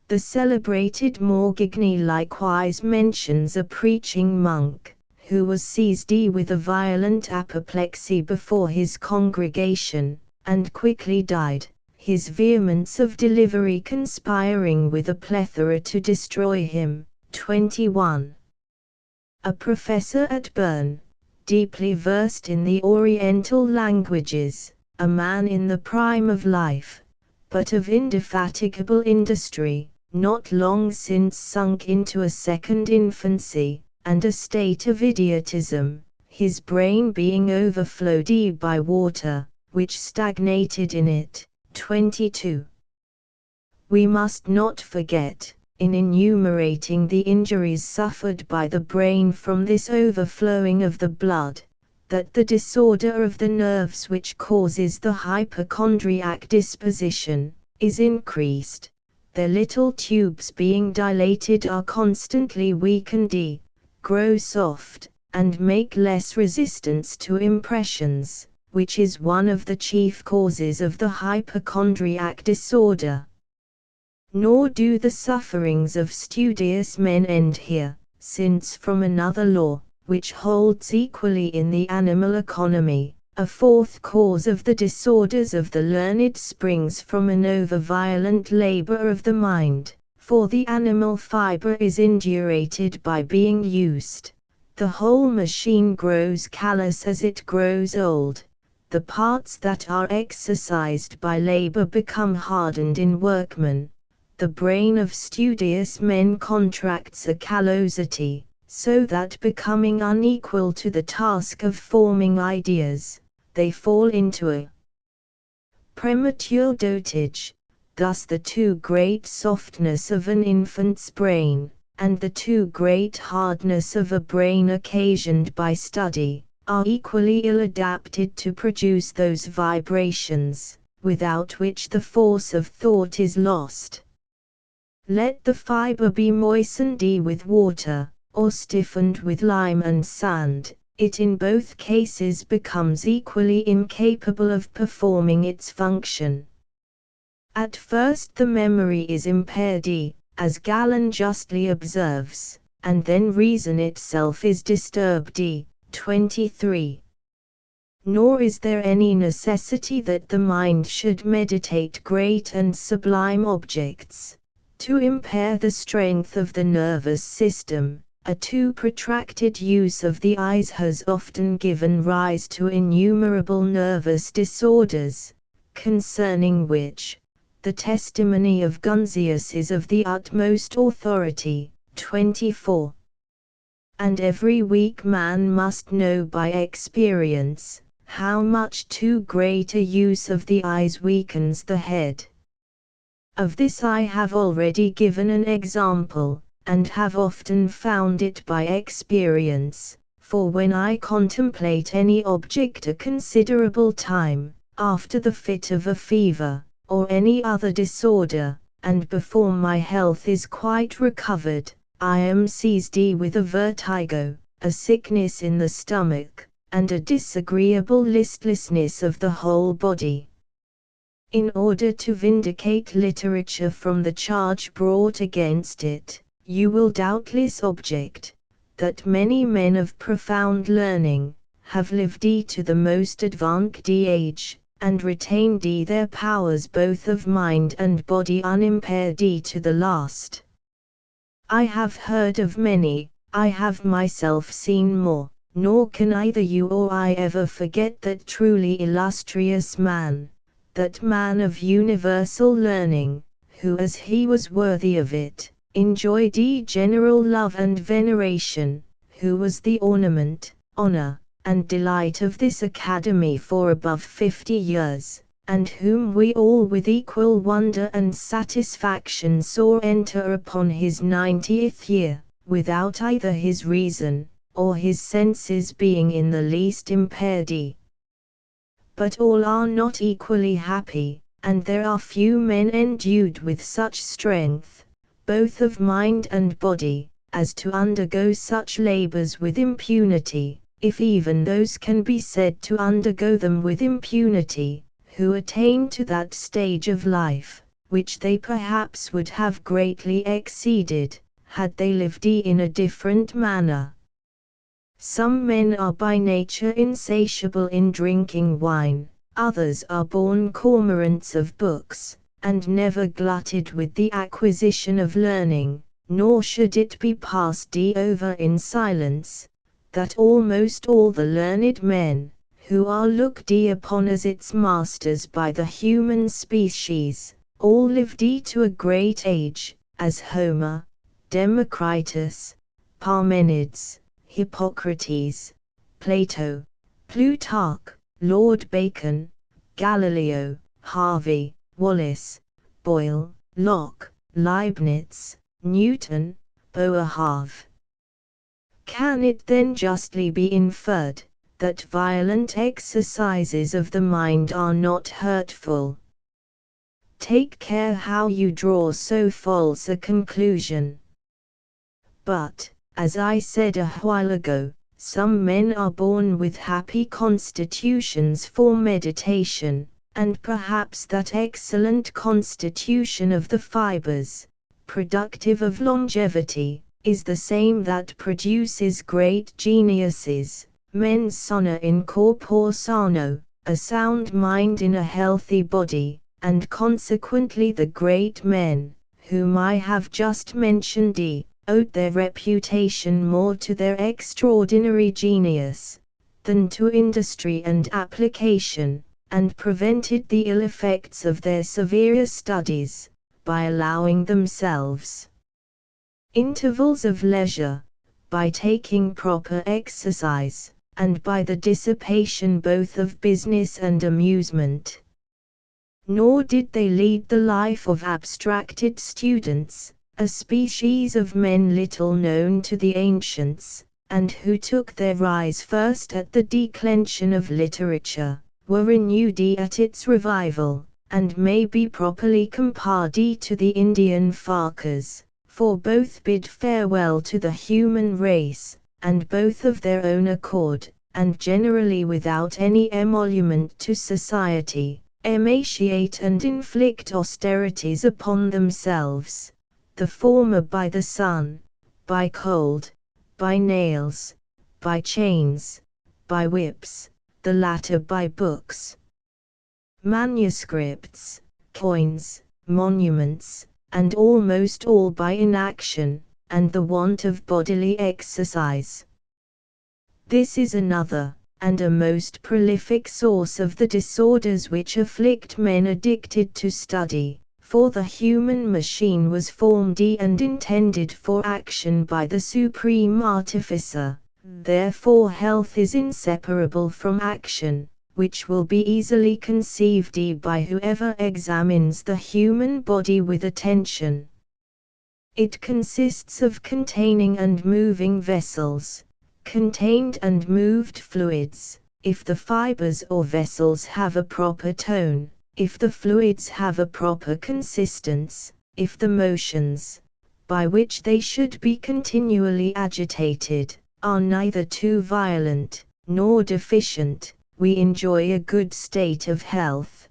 The celebrated Morgigny likewise mentions a preaching monk, who was seized with a violent apoplexy before his congregation, and quickly died, his vehemence of delivery conspiring with a plethora to destroy him. 21. A professor at Bern, deeply versed in the Oriental languages, a man in the prime of life, but of indefatigable industry, not long since sunk into a second infancy, and a state of idiotism, his brain being overflowed by water, which stagnated in it. 22. We must not forget, in enumerating the injuries suffered by the brain from this overflowing of the blood, that the disorder of the nerves which causes the hypochondriac disposition, is increased. Their little tubes being dilated are constantly weakened, grow soft, and make less resistance to impressions, which is one of the chief causes of the hypochondriac disorder. Nor do the sufferings of studious men end here, since from another law, which holds equally in the animal economy, a fourth cause of the disorders of the learned springs from an over-violent labor of the mind, for the animal fiber is indurated by being used. The whole machine grows callous as it grows old. The parts that are exercised by labor become hardened in workmen. The brain of studious men contracts a callosity, so that becoming unequal to the task of forming ideas, they fall into a premature dotage, thus the too great softness of an infant's brain, and the too great hardness of a brain occasioned by study, are equally ill adapted to produce those vibrations, without which the force of thought is lost. Let the fiber be moistened with water, or stiffened with lime and sand, it in both cases becomes equally incapable of performing its function. At first the memory is impaired, as Galen justly observes, and then reason itself is disturbed. 23. Nor is there any necessity that the mind should meditate great and sublime objects, to impair the strength of the nervous system. A too protracted use of the eyes has often given rise to innumerable nervous disorders, concerning which the testimony of Gunzius is of the utmost authority. 24. And every weak man must know by experience, how much too great a use of the eyes weakens the head. Of this I have already given an example, and have often found it by experience, for when I contemplate any object a considerable time, after the fit of a fever, or any other disorder, and before my health is quite recovered, I am seized with a vertigo, a sickness in the stomach, and a disagreeable listlessness of the whole body. In order to vindicate literature from the charge brought against it, you will doubtless object, that many men of profound learning, have lived to the most advanced age, and retained their powers both of mind and body unimpaired to the last. I have heard of many, I have myself seen more, nor can either you or I ever forget that truly illustrious man, that man of universal learning, who as he was worthy of it, enjoyed general love and veneration, who was the ornament, honor, and delight of this academy for above 50 years, and whom we all with equal wonder and satisfaction saw enter upon his 90th year, without either his reason, or his senses being in the least impaired. But all are not equally happy, and there are few men endued with such strength, both of mind and body, as to undergo such labors with impunity, if even those can be said to undergo them with impunity, who attain to that stage of life, which they perhaps would have greatly exceeded, had they lived in a different manner. Some men are by nature insatiable in drinking wine, others are born cormorants of books, and never glutted with the acquisition of learning, nor should it be passed over in silence, that almost all the learned men, who are looked upon as its masters by the human species, all lived to a great age, as Homer, Democritus, Parmenides, Hippocrates, Plato, Plutarch, Lord Bacon, Galileo, Harvey, Wallace, Boyle, Locke, Leibniz, Newton, Boerhaave. Can it then justly be inferred, that violent exercises of the mind are not hurtful? Take care how you draw so false a conclusion. But, as I said a while ago, some men are born with happy constitutions for meditation, and perhaps that excellent constitution of the fibers, productive of longevity, is the same that produces great geniuses, mens sana in corpore sano, a sound mind in a healthy body, and consequently the great men, whom I have just mentioned, owed their reputation more to their extraordinary genius, than to industry and application, and prevented the ill effects of their severe studies, by allowing themselves intervals of leisure, by taking proper exercise, and by the dissipation both of business and amusement. Nor did they lead the life of abstracted students, a species of men little known to the ancients, and who took their rise first at the declension of literature, were renewed at its revival, and may be properly compared to the Indian Farkers, for both bid farewell to the human race, and both of their own accord, and generally without any emolument to society, emaciate and inflict austerities upon themselves, the former by the sun, by cold, by nails, by chains, by whips, the latter by books, manuscripts, coins, monuments, and almost all by inaction, and the want of bodily exercise. This is another, and a most prolific source of the disorders which afflict men addicted to study, for the human machine was formed and intended for action by the Supreme Artificer, therefore health is inseparable from action, which will be easily conceived by whoever examines the human body with attention. It consists of containing and moving vessels, contained and moved fluids, if the fibers or vessels have a proper tone, if the fluids have a proper consistence, if the motions, by which they should be continually agitated, are neither too violent, nor deficient, we enjoy a good state of health.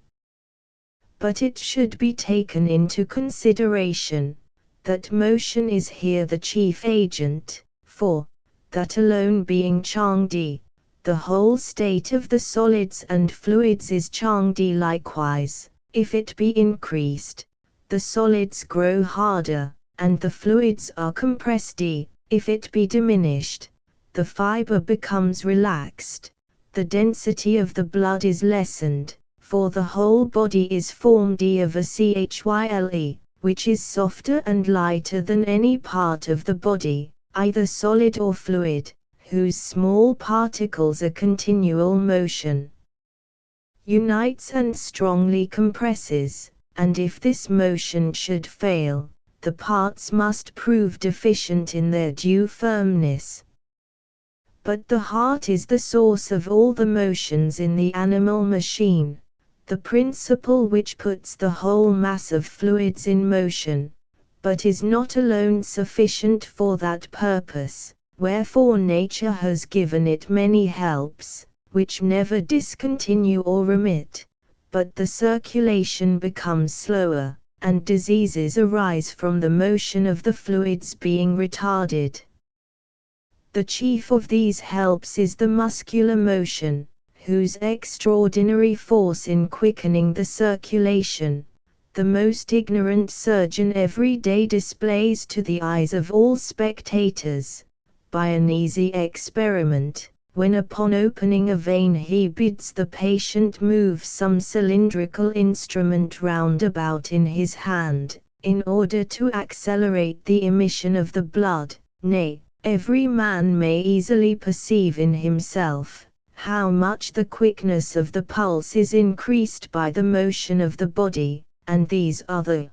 But it should be taken into consideration, that motion is here the chief agent, for, that alone being Changdi, the whole state of the solids and fluids is Changdi likewise. If it be increased, the solids grow harder, and the fluids are compressed. If it be diminished, the fiber becomes relaxed, the density of the blood is lessened, for the whole body is formed of a chle, which is softer and lighter than any part of the body, either solid or fluid, whose small particles a continual motion unites and strongly compresses, and if this motion should fail, the parts must prove deficient in their due firmness. But the heart is the source of all the motions in the animal machine, the principle which puts the whole mass of fluids in motion, but is not alone sufficient for that purpose, wherefore nature has given it many helps, which never discontinue or remit, but the circulation becomes slower, and diseases arise from the motion of the fluids being retarded. The chief of these helps is the muscular motion, whose extraordinary force in quickening the circulation, the most ignorant surgeon every day displays to the eyes of all spectators, by an easy experiment, when upon opening a vein he bids the patient move some cylindrical instrument round about in his hand, in order to accelerate the emission of the blood. Nay, every man may easily perceive in himself, how much the quickness of the pulse is increased by the motion of the body, and these are the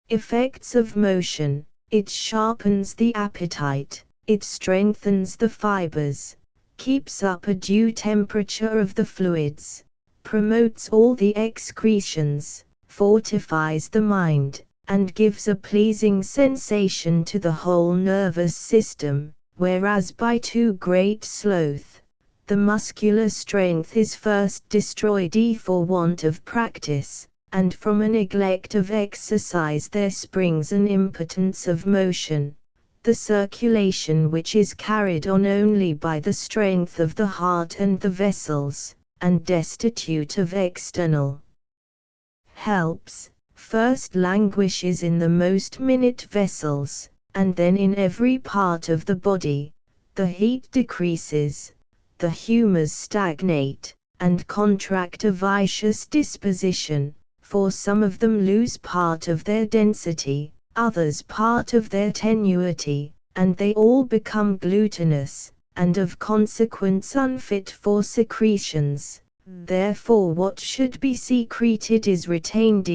effects of motion. It sharpens the appetite, it strengthens the fibers, keeps up a due temperature of the fluids, promotes all the excretions, fortifies the mind, and gives a pleasing sensation to the whole nervous system, whereas by too great sloth, the muscular strength is first destroyed for want of practice, and from a neglect of exercise there springs an impotence of motion, the circulation which is carried on only by the strength of the heart and the vessels, and destitute of external helps, first languishes in the most minute vessels, and then in every part of the body. The heat decreases, the humours stagnate, and contract a vicious disposition, for some of them lose part of their density, others part of their tenuity, and they all become glutinous, and of consequence unfit for secretions. Therefore what should be secreted is retained.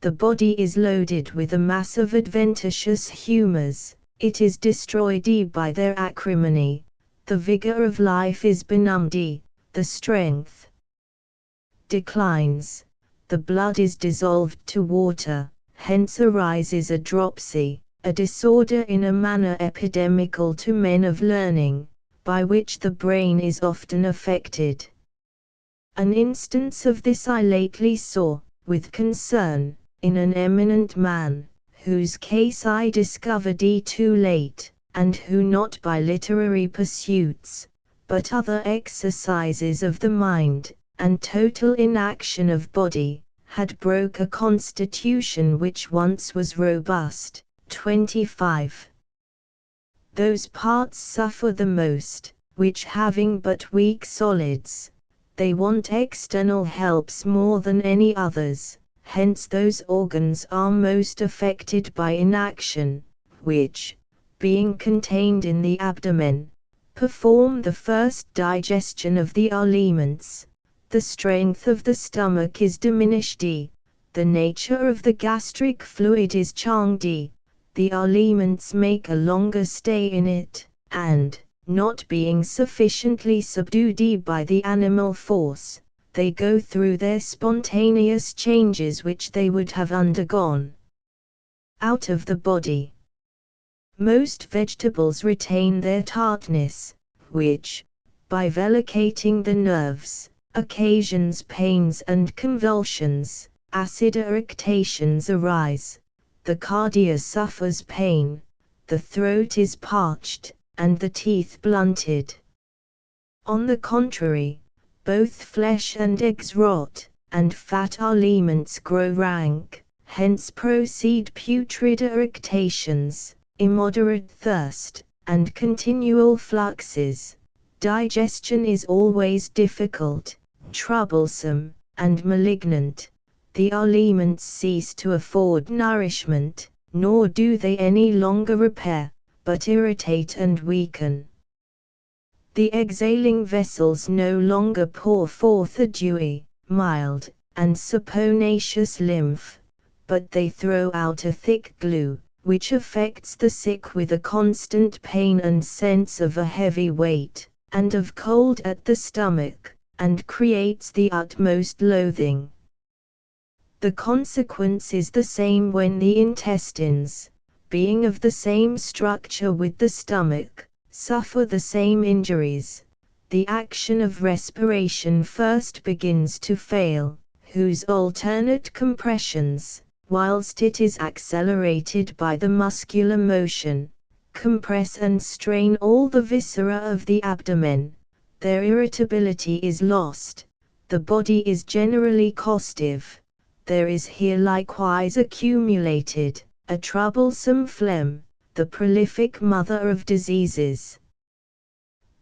The body is loaded with a mass of adventitious humours, it is destroyed by their acrimony, the vigour of life is benumbed, the strength declines, the blood is dissolved to water, hence arises a dropsy, a disorder in a manner epidemical to men of learning, by which the brain is often affected. An instance of this I lately saw, with concern, in an eminent man, whose case I discovered too late, and who not by literary pursuits, but other exercises of the mind, and total inaction of body, had broke a constitution which once was robust. 25. Those parts suffer the most, which having but weak solids, they want external helps more than any others, hence those organs are most affected by inaction, which, being contained in the abdomen, perform the first digestion of the aliments. The strength of the stomach is diminished, the nature of the gastric fluid is changed, the aliments make a longer stay in it, and, not being sufficiently subdued by the animal force, they go through their spontaneous changes which they would have undergone out of the body. Most vegetables retain their tartness, which, by vellicating the nerves, occasions pains and convulsions, acid eructations arise, the cardia suffers pain, the throat is parched, and the teeth blunted. On the contrary, both flesh and eggs rot, and fat aliments grow rank, hence proceed putrid eructations, immoderate thirst, and continual fluxes. Digestion is always difficult, troublesome, and malignant. The aliments cease to afford nourishment, nor do they any longer repair, but irritate and weaken. The exhaling vessels no longer pour forth a dewy, mild, and saponaceous lymph, but they throw out a thick glue, which affects the sick with a constant pain and sense of a heavy weight, and of cold at the stomach, and creates the utmost loathing. The consequence is the same when the intestines, being of the same structure with the stomach, suffer the same injuries. The action of respiration first begins to fail, whose alternate compressions, whilst it is accelerated by the muscular motion, compress and strain all the viscera of the abdomen. Their irritability is lost, the body is generally costive. There is here likewise accumulated a troublesome phlegm, the prolific mother of diseases.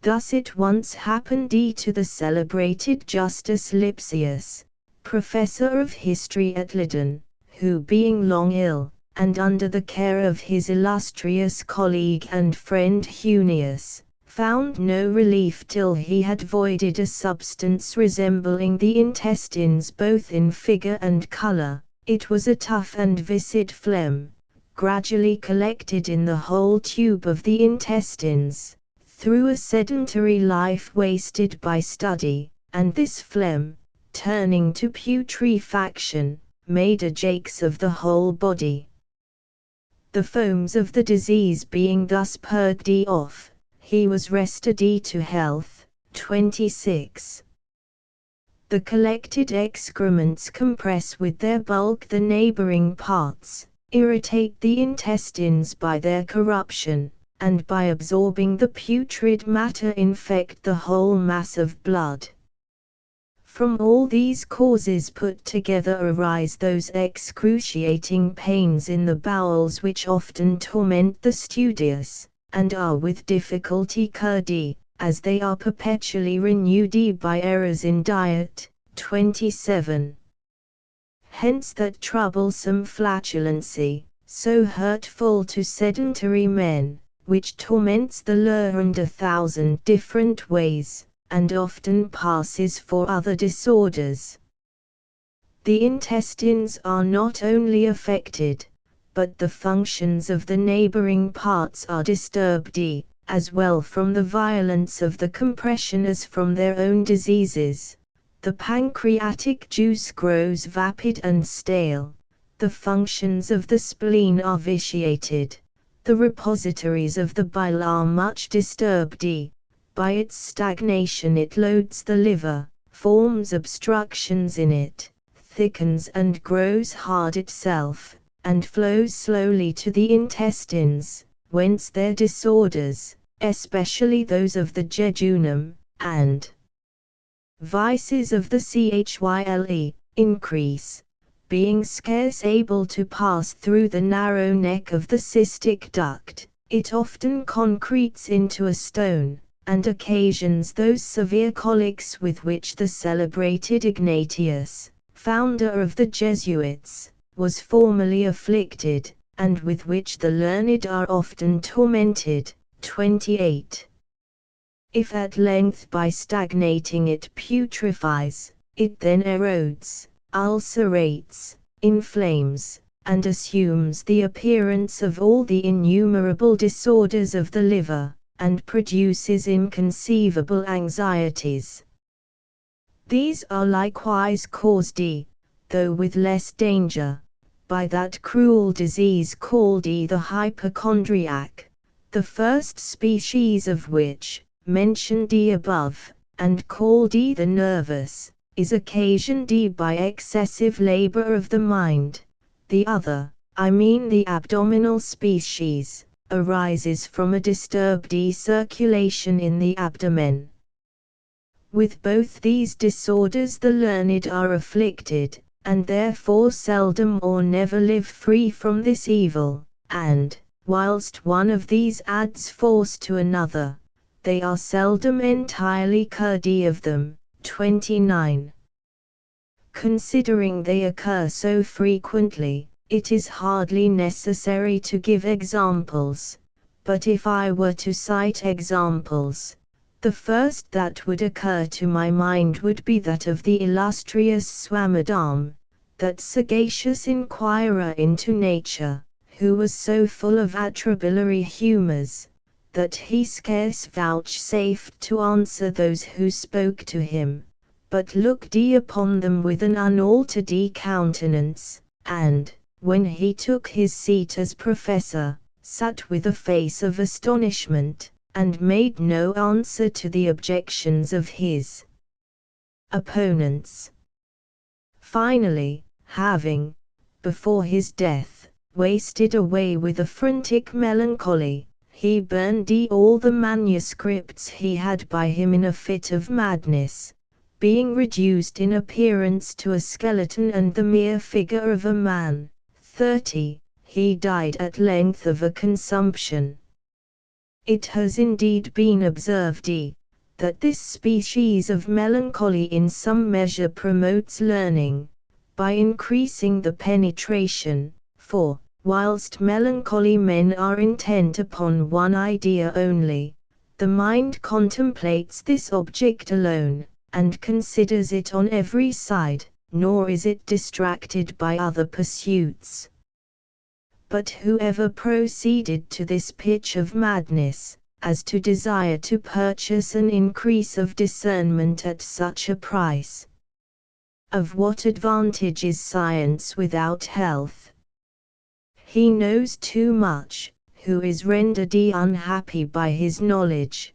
Thus it once happened to the celebrated Justus Lipsius, professor of history at Leyden, who being long ill, and under the care of his illustrious colleague and friend Hunius, found no relief till he had voided a substance resembling the intestines both in figure and colour. It was a tough and viscid phlegm, gradually collected in the whole tube of the intestines, through a sedentary life wasted by study, and this phlegm, turning to putrefaction, made Ajax of the whole body. The foams of the disease being thus purged off, he was restored to health. 26. The collected excrements compress with their bulk the neighboring parts, irritate the intestines by their corruption, and by absorbing the putrid matter infect the whole mass of blood. From all these causes put together arise those excruciating pains in the bowels which often torment the studious, and are with difficulty cured, as they are perpetually renewed by errors in diet. 27. Hence that troublesome flatulency, so hurtful to sedentary men, which torments the learned 1,000 different ways, and often passes for other disorders. The intestines are not only affected, but the functions of the neighboring parts are disturbed as well from the violence of the compression as from their own diseases. The pancreatic juice grows vapid and stale, the functions of the spleen are vitiated, the repositories of the bile are much disturbed. By its stagnation it loads the liver, forms obstructions in it, thickens and grows hard itself, and flows slowly to the intestines, whence their disorders, especially those of the jejunum, and vices of the chyle, increase, being scarce able to pass through the narrow neck of the cystic duct, it often concretes into a stone, and occasions those severe colics with which the celebrated Ignatius, founder of the Jesuits, was formerly afflicted, and with which the learned are often tormented. 28. If at length by stagnating it putrefies, it then erodes, ulcerates, inflames, and assumes the appearance of all the innumerable disorders of the liver, and produces inconceivable anxieties. These are likewise caused, though with less danger, by that cruel disease called the hypochondriac, the first species of which, mentioned above, and called the nervous, is occasioned by excessive labor of the mind. The other, I mean the abdominal species, arises from a disturbed circulation in the abdomen. With both these disorders the learned are afflicted, and therefore seldom or never live free from this evil, and, whilst one of these adds force to another, they are seldom entirely cured of them. 29. Considering they occur so frequently, it is hardly necessary to give examples, but if I were to cite examples, the first that would occur to my mind would be that of the illustrious Swammerdam, that sagacious inquirer into nature, who was so full of atrabiliary humours, that he scarce vouchsafed to answer those who spoke to him, but looked upon them with an unaltered countenance, and, when he took his seat as professor, sat with a face of astonishment, and made no answer to the objections of his opponents. Finally, having, before his death, wasted away with a frantic melancholy, he burned all the manuscripts he had by him in a fit of madness, being reduced in appearance to a skeleton and the mere figure of a man. 30. He died at length of a consumption. It has indeed been observed that this species of melancholy in some measure promotes learning, by increasing the penetration, for, whilst melancholy men are intent upon one idea only, the mind contemplates this object alone, and considers it on every side, nor is it distracted by other pursuits. But whoever proceeded to this pitch of madness, as to desire to purchase an increase of discernment at such a price, of what advantage is science without health? He knows too much, who is rendered unhappy by his knowledge.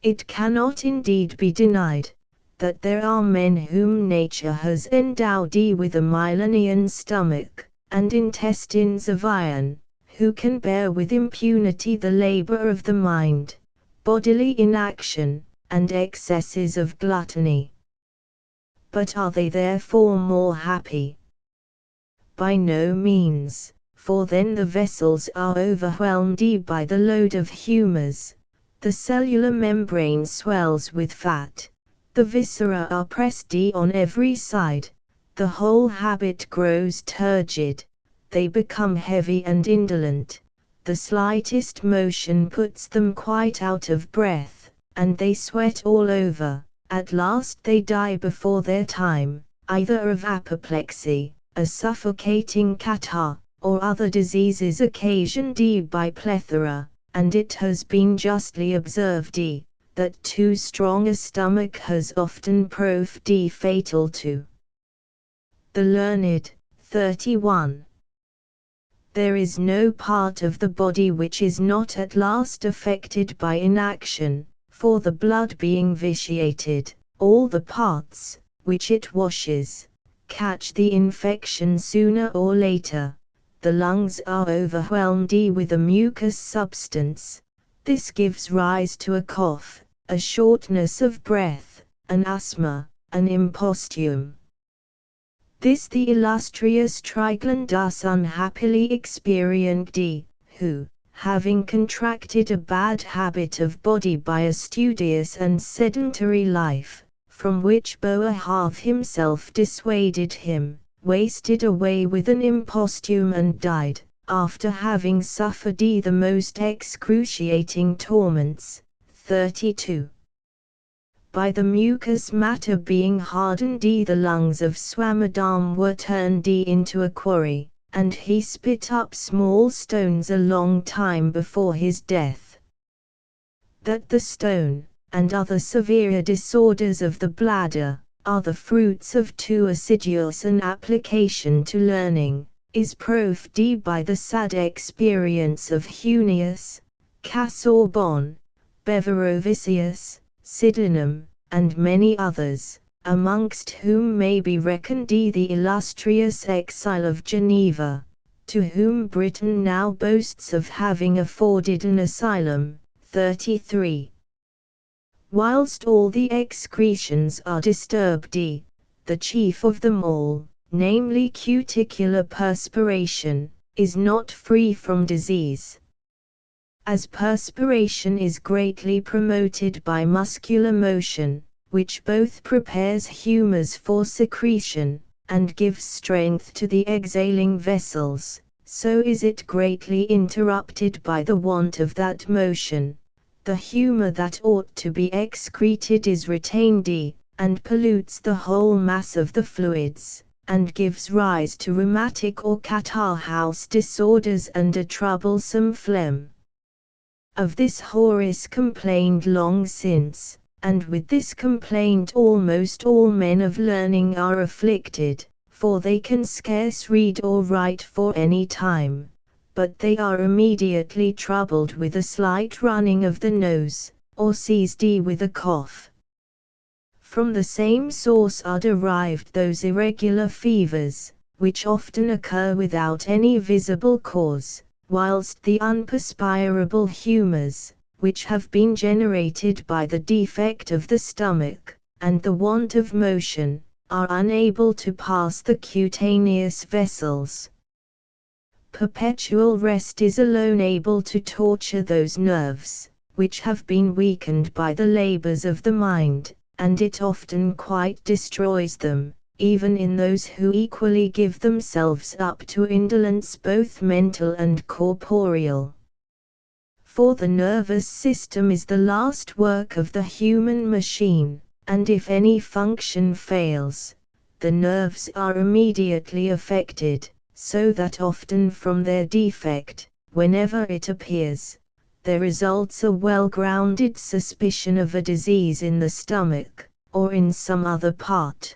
It cannot indeed be denied, that there are men whom nature has endowed with a Milenian stomach, and intestines of iron, who can bear with impunity the labor of the mind, bodily inaction, and excesses of gluttony. But are they therefore more happy? By no means, for then the vessels are overwhelmed by the load of humours, the cellular membrane swells with fat, the viscera are pressed on every side, the whole habit grows turgid, they become heavy and indolent, the slightest motion puts them quite out of breath, and they sweat all over. At last they die before their time, either of apoplexy, a suffocating catarrh, or other diseases occasioned by plethora, and it has been justly observed that too strong a stomach has often proved fatal to the learned. 31. There is no part of the body which is not at last affected by inaction, for the blood being vitiated, all the parts, which it washes, catch the infection sooner or later. The lungs are overwhelmed with a mucous substance. This gives rise to a cough, a shortness of breath, an asthma, an imposthume. This the illustrious Triglan thus unhappily experienced, who, having contracted a bad habit of body by a studious and sedentary life, from which Boerhaave himself dissuaded him, wasted away with an imposthume and died, after having suffered the most excruciating torments. 32. By the mucous matter being hardened, the lungs of Swammerdam were turned into a quarry, and he spit up small stones a long time before his death. That the stone, and other severe disorders of the bladder, are the fruits of too assiduous an application to learning, is proved by the sad experience of Hunius, Casaubon, Beverovicius, Sydenham, and many others, amongst whom may be reckoned the illustrious exile of Geneva, to whom Britain now boasts of having afforded an asylum. 33. Whilst all the excretions are disturbed, the chief of them all, namely cuticular perspiration, is not free from disease. As perspiration is greatly promoted by muscular motion, which both prepares humours for secretion, and gives strength to the exhaling vessels, so is it greatly interrupted by the want of that motion. The humour that ought to be excreted is retained, and pollutes the whole mass of the fluids, and gives rise to rheumatic or catarrh house disorders and a troublesome phlegm. Of this Horace complained long since, and with this complaint almost all men of learning are afflicted, for they can scarce read or write for any time, but they are immediately troubled with a slight running of the nose, or seized with a cough. From the same source are derived those irregular fevers, which often occur without any visible cause, whilst the unperspirable humours, which have been generated by the defect of the stomach, and the want of motion, are unable to pass the cutaneous vessels. Perpetual rest is alone able to torture those nerves, which have been weakened by the labours of the mind, and it often quite destroys them, even in those who equally give themselves up to indolence both mental and corporeal. For the nervous system is the last work of the human machine, and if any function fails, the nerves are immediately affected, so that often from their defect, whenever it appears, there results a well-grounded suspicion of a disease in the stomach, or in some other part.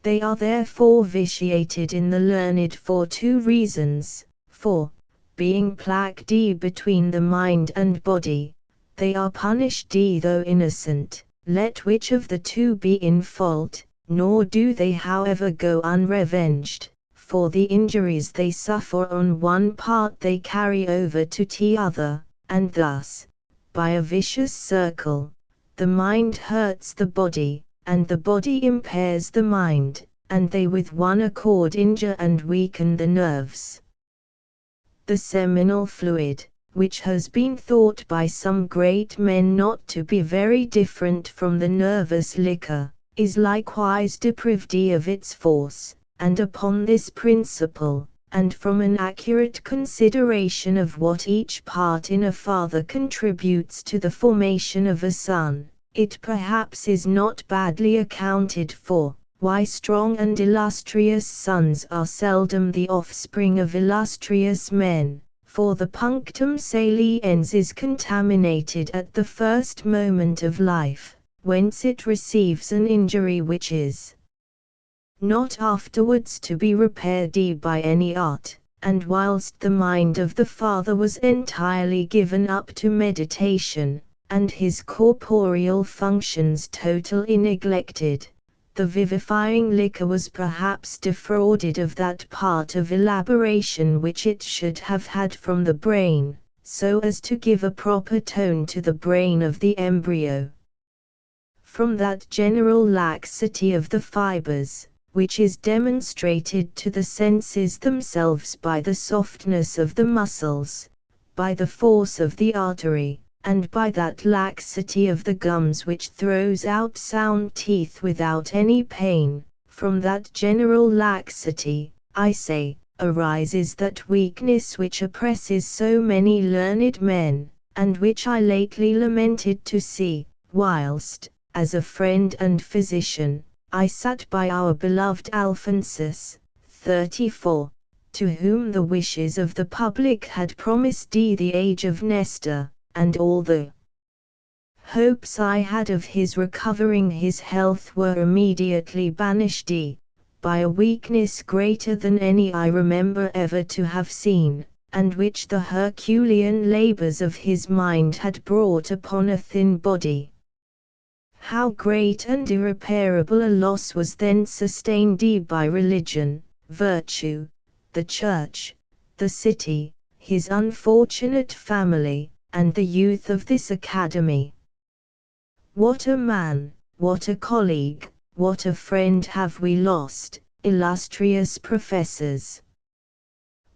They are therefore vitiated in the learned for two reasons, for, being plagued between the mind and body, they are punished though innocent, let which of the two be in fault, nor do they however go unrevenged, for the injuries they suffer on one part they carry over to the other, and thus, by a vicious circle, the mind hurts the body, and the body impairs the mind, and they with one accord injure and weaken the nerves. The seminal fluid, which has been thought by some great men not to be very different from the nervous liquor, is likewise deprived of its force, and upon this principle, and from an accurate consideration of what each part in a father contributes to the formation of a son, it perhaps is not badly accounted for, why strong and illustrious sons are seldom the offspring of illustrious men, for the punctum saliens is contaminated at the first moment of life, whence it receives an injury which is not afterwards to be repaired by any art. And whilst the mind of the father was entirely given up to meditation, and his corporeal functions totally neglected, the vivifying liquor was perhaps defrauded of that part of elaboration which it should have had from the brain, so as to give a proper tone to the brain of the embryo. From that general laxity of the fibers, which is demonstrated to the senses themselves by the softness of the muscles, by the force of the artery, and by that laxity of the gums which throws out sound teeth without any pain, from that general laxity, I say, arises that weakness which oppresses so many learned men, and which I lately lamented to see, whilst, as a friend and physician, I sat by our beloved Alphonsus, 34, to whom the wishes of the public had promised the age of Nestor, and all the hopes I had of his recovering his health were immediately banished by a weakness greater than any I remember ever to have seen, and which the Herculean labors of his mind had brought upon a thin body. How great and irreparable a loss was then sustained by religion, virtue, the church, the city, his unfortunate family, and the youth of this academy. What a man, what a colleague, what a friend have we lost, illustrious professors!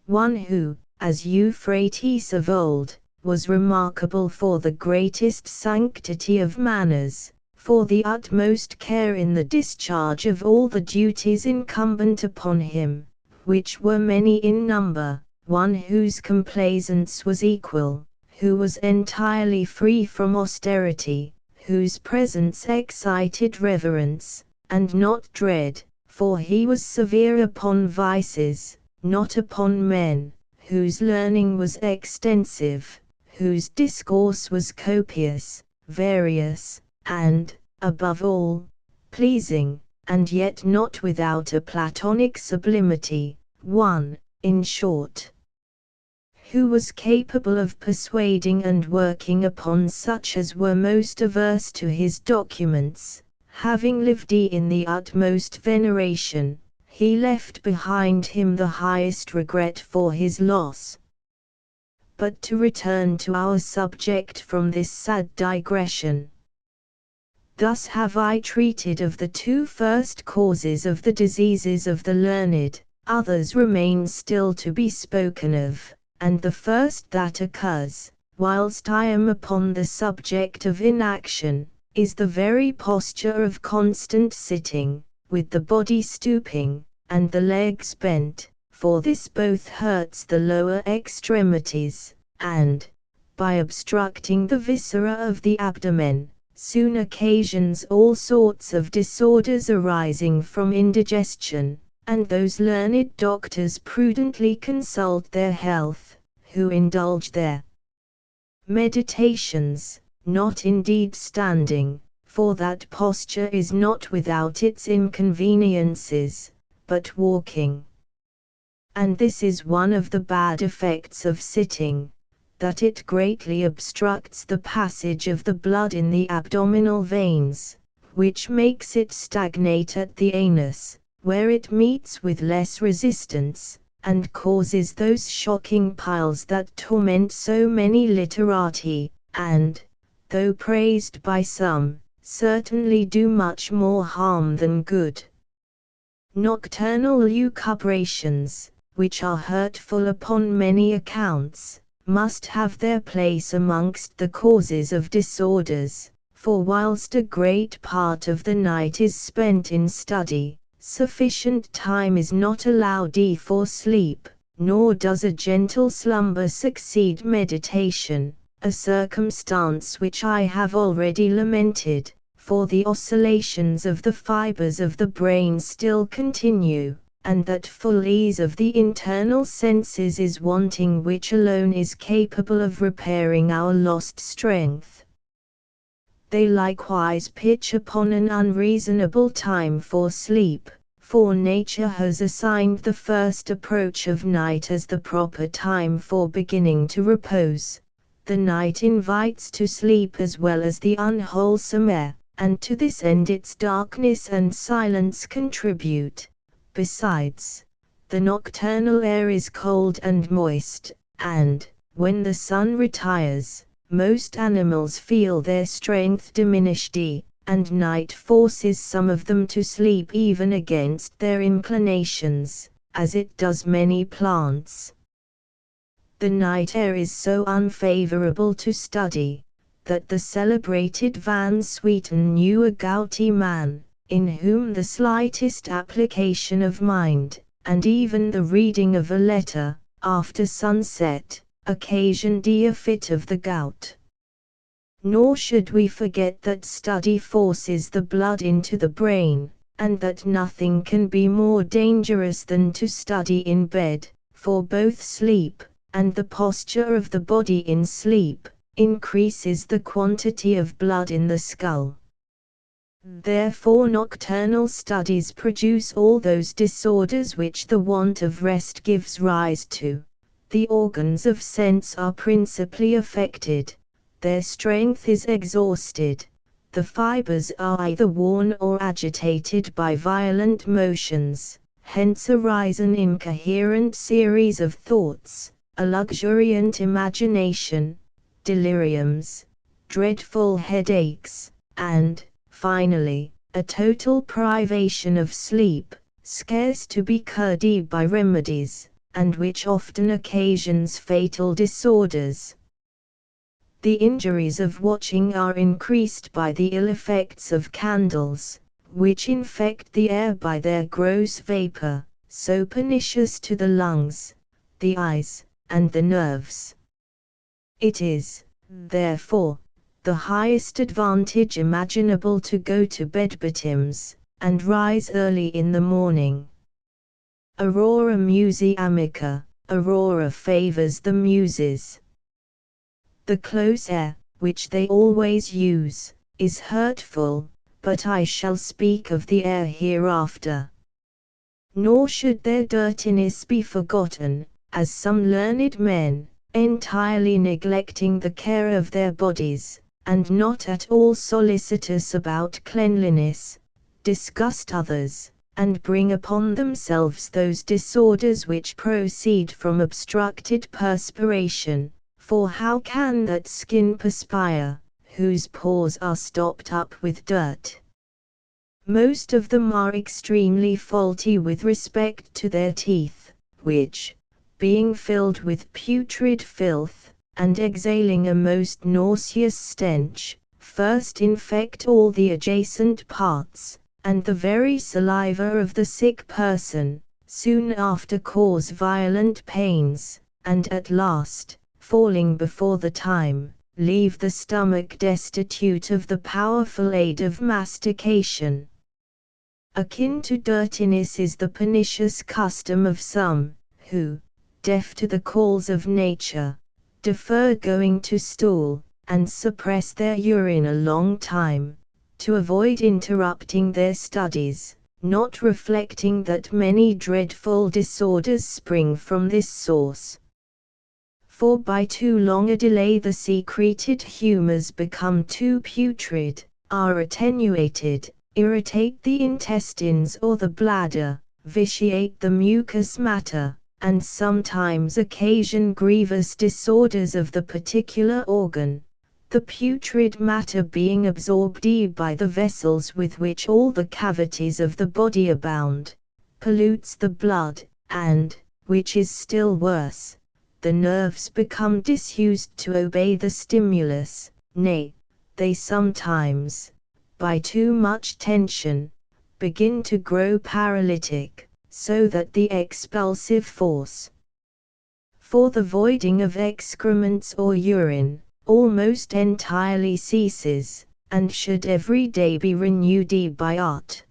One who, as Euphrates of old, was remarkable for the greatest sanctity of manners, for the utmost care in the discharge of all the duties incumbent upon him, which were many in number, one whose complaisance was equal, who was entirely free from austerity, whose presence excited reverence, and not dread, for he was severe upon vices, not upon men, whose learning was extensive, whose discourse was copious, various, and, above all, pleasing, and yet not without a Platonic sublimity, one, in short, who was capable of persuading and working upon such as were most averse to his documents. Having lived in the utmost veneration, he left behind him the highest regret for his loss. But to return to our subject from this sad digression. Thus have I treated of the two first causes of the diseases of the learned, others remain still to be spoken of. And the first that occurs, whilst I am upon the subject of inaction, is the very posture of constant sitting, with the body stooping, and the legs bent, for this both hurts the lower extremities, and, by obstructing the viscera of the abdomen, soon occasions all sorts of disorders arising from indigestion. And those learned doctors prudently consult their health, who indulge their meditations, not indeed standing, for that posture is not without its inconveniences, but walking. And this is one of the bad effects of sitting, that it greatly obstructs the passage of the blood in the abdominal veins, which makes it stagnate at the anus, where it meets with less resistance, and causes those shocking piles that torment so many literati, and, though praised by some, certainly do much more harm than good. Nocturnal lucubrations, which are hurtful upon many accounts, must have their place amongst the causes of disorders, for whilst a great part of the night is spent in study, sufficient time is not allowed for sleep, nor does a gentle slumber succeed meditation, a circumstance which I have already lamented, for the oscillations of the fibers of the brain still continue, and that full ease of the internal senses is wanting which alone is capable of repairing our lost strength. They likewise pitch upon an unreasonable time for sleep, for nature has assigned the first approach of night as the proper time for beginning to repose. The night invites to sleep as well as the unwholesome air, and to this end its darkness and silence contribute. Besides, the nocturnal air is cold and moist, and, when the sun retires, most animals feel their strength diminished, and night forces some of them to sleep even against their inclinations, as it does many plants. The night air is so unfavorable to study, that the celebrated Van Swieten knew a gouty man, in whom the slightest application of mind, and even the reading of a letter, after sunset, occasioned a fit of the gout. Nor should we forget that study forces the blood into the brain, and that nothing can be more dangerous than to study in bed, for both sleep, and the posture of the body in sleep, increases the quantity of blood in the skull. Therefore nocturnal studies produce all those disorders which the want of rest gives rise to. The organs of sense are principally affected, their strength is exhausted, the fibers are either worn or agitated by violent motions, hence arise an incoherent series of thoughts, a luxuriant imagination, deliriums, dreadful headaches, and, finally, a total privation of sleep, scarce to be cured by remedies, and which often occasions fatal disorders. The injuries of watching are increased by the ill effects of candles, which infect the air by their gross vapor, so pernicious to the lungs, the eyes, and the nerves. It is, therefore, the highest advantage imaginable to go to bed betimes, and rise early in the morning. Aurora musi amica, Aurora favors the muses. The close air, which they always use, is hurtful, but I shall speak of the air hereafter. Nor should their dirtiness be forgotten, as some learned men, entirely neglecting the care of their bodies, and not at all solicitous about cleanliness, disgust others, and bring upon themselves those disorders which proceed from obstructed perspiration. For how can that skin perspire, whose pores are stopped up with dirt? Most of them are extremely faulty with respect to their teeth, which, being filled with putrid filth, and exhaling a most nauseous stench, first infect all the adjacent parts, and the very saliva of the sick person, soon after cause violent pains, and at last, falling before the time, leave the stomach destitute of the powerful aid of mastication. Akin to dirtiness is the pernicious custom of some, who, deaf to the calls of nature, defer going to stool, and suppress their urine a long time, to avoid interrupting their studies, not reflecting that many dreadful disorders spring from this source. For by too long a delay the secreted humours become too putrid, are attenuated, irritate the intestines or the bladder, vitiate the mucous matter, and sometimes occasion grievous disorders of the particular organ. The putrid matter being absorbed by the vessels with which all the cavities of the body abound, pollutes the blood, and, which is still worse, the nerves become disused to obey the stimulus, nay, they sometimes, by too much tension, begin to grow paralytic, so that the expulsive force, For the voiding of excrements or urine almost entirely ceases, and should every day be renewed by art.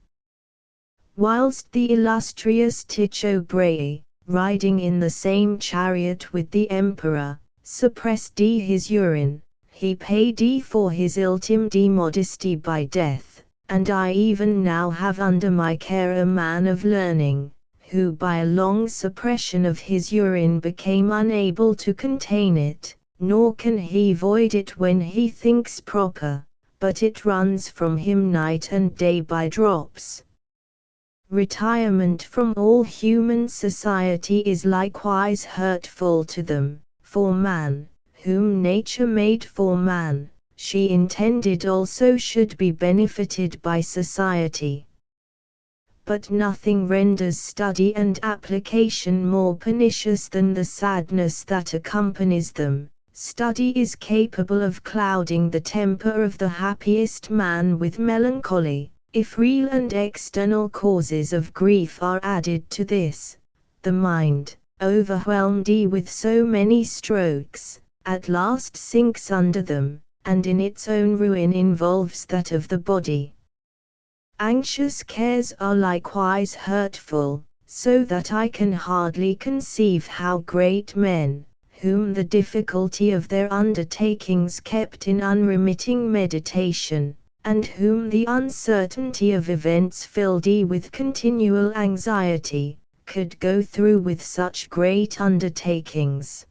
Whilst the illustrious Tissot, riding in the same chariot with the emperor, suppressed his urine, he paid for his ultim modesty by death, and I even now have under my care a man of learning, who by a long suppression of his urine became unable to contain it, nor can he void it when he thinks proper, but it runs from him night and day by drops. Retirement from all human society is likewise hurtful to them, for man, whom nature made for man, she intended also should be benefited by society. But nothing renders study and application more pernicious than the sadness that accompanies them. Study is capable of clouding the temper of the happiest man with melancholy. If real and external causes of grief are added to this, the mind, overwhelmed with so many strokes, at last sinks under them, and in its own ruin involves that of the body. Anxious cares are likewise hurtful, so that I can hardly conceive how great men, whom the difficulty of their undertakings kept in unremitting meditation, and whom the uncertainty of events filled with continual anxiety, could go through with such great undertakings.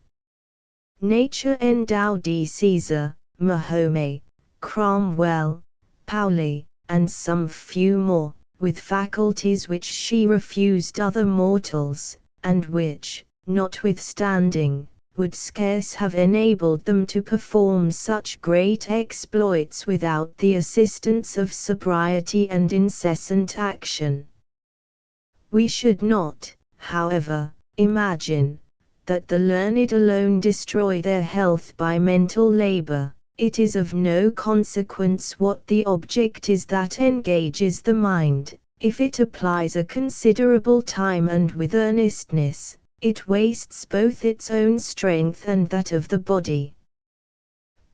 Nature endowed Caesar, Mahomet, Cromwell, Pauli, and some few more, with faculties which she refused other mortals, and which, notwithstanding, would scarce have enabled them to perform such great exploits without the assistance of sobriety and incessant action. We should not, however, imagine that the learned alone destroy their health by mental labor. It is of no consequence what the object is that engages the mind. If it applies a considerable time and with earnestness, it wastes both its own strength and that of the body.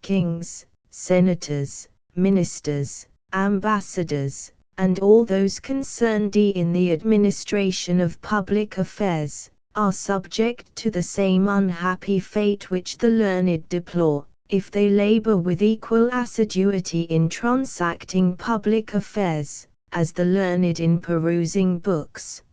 Kings, senators, ministers, ambassadors, and all those concerned in the administration of public affairs, are subject to the same unhappy fate which the learned deplore, if they labor with equal assiduity in transacting public affairs, as the learned in perusing books.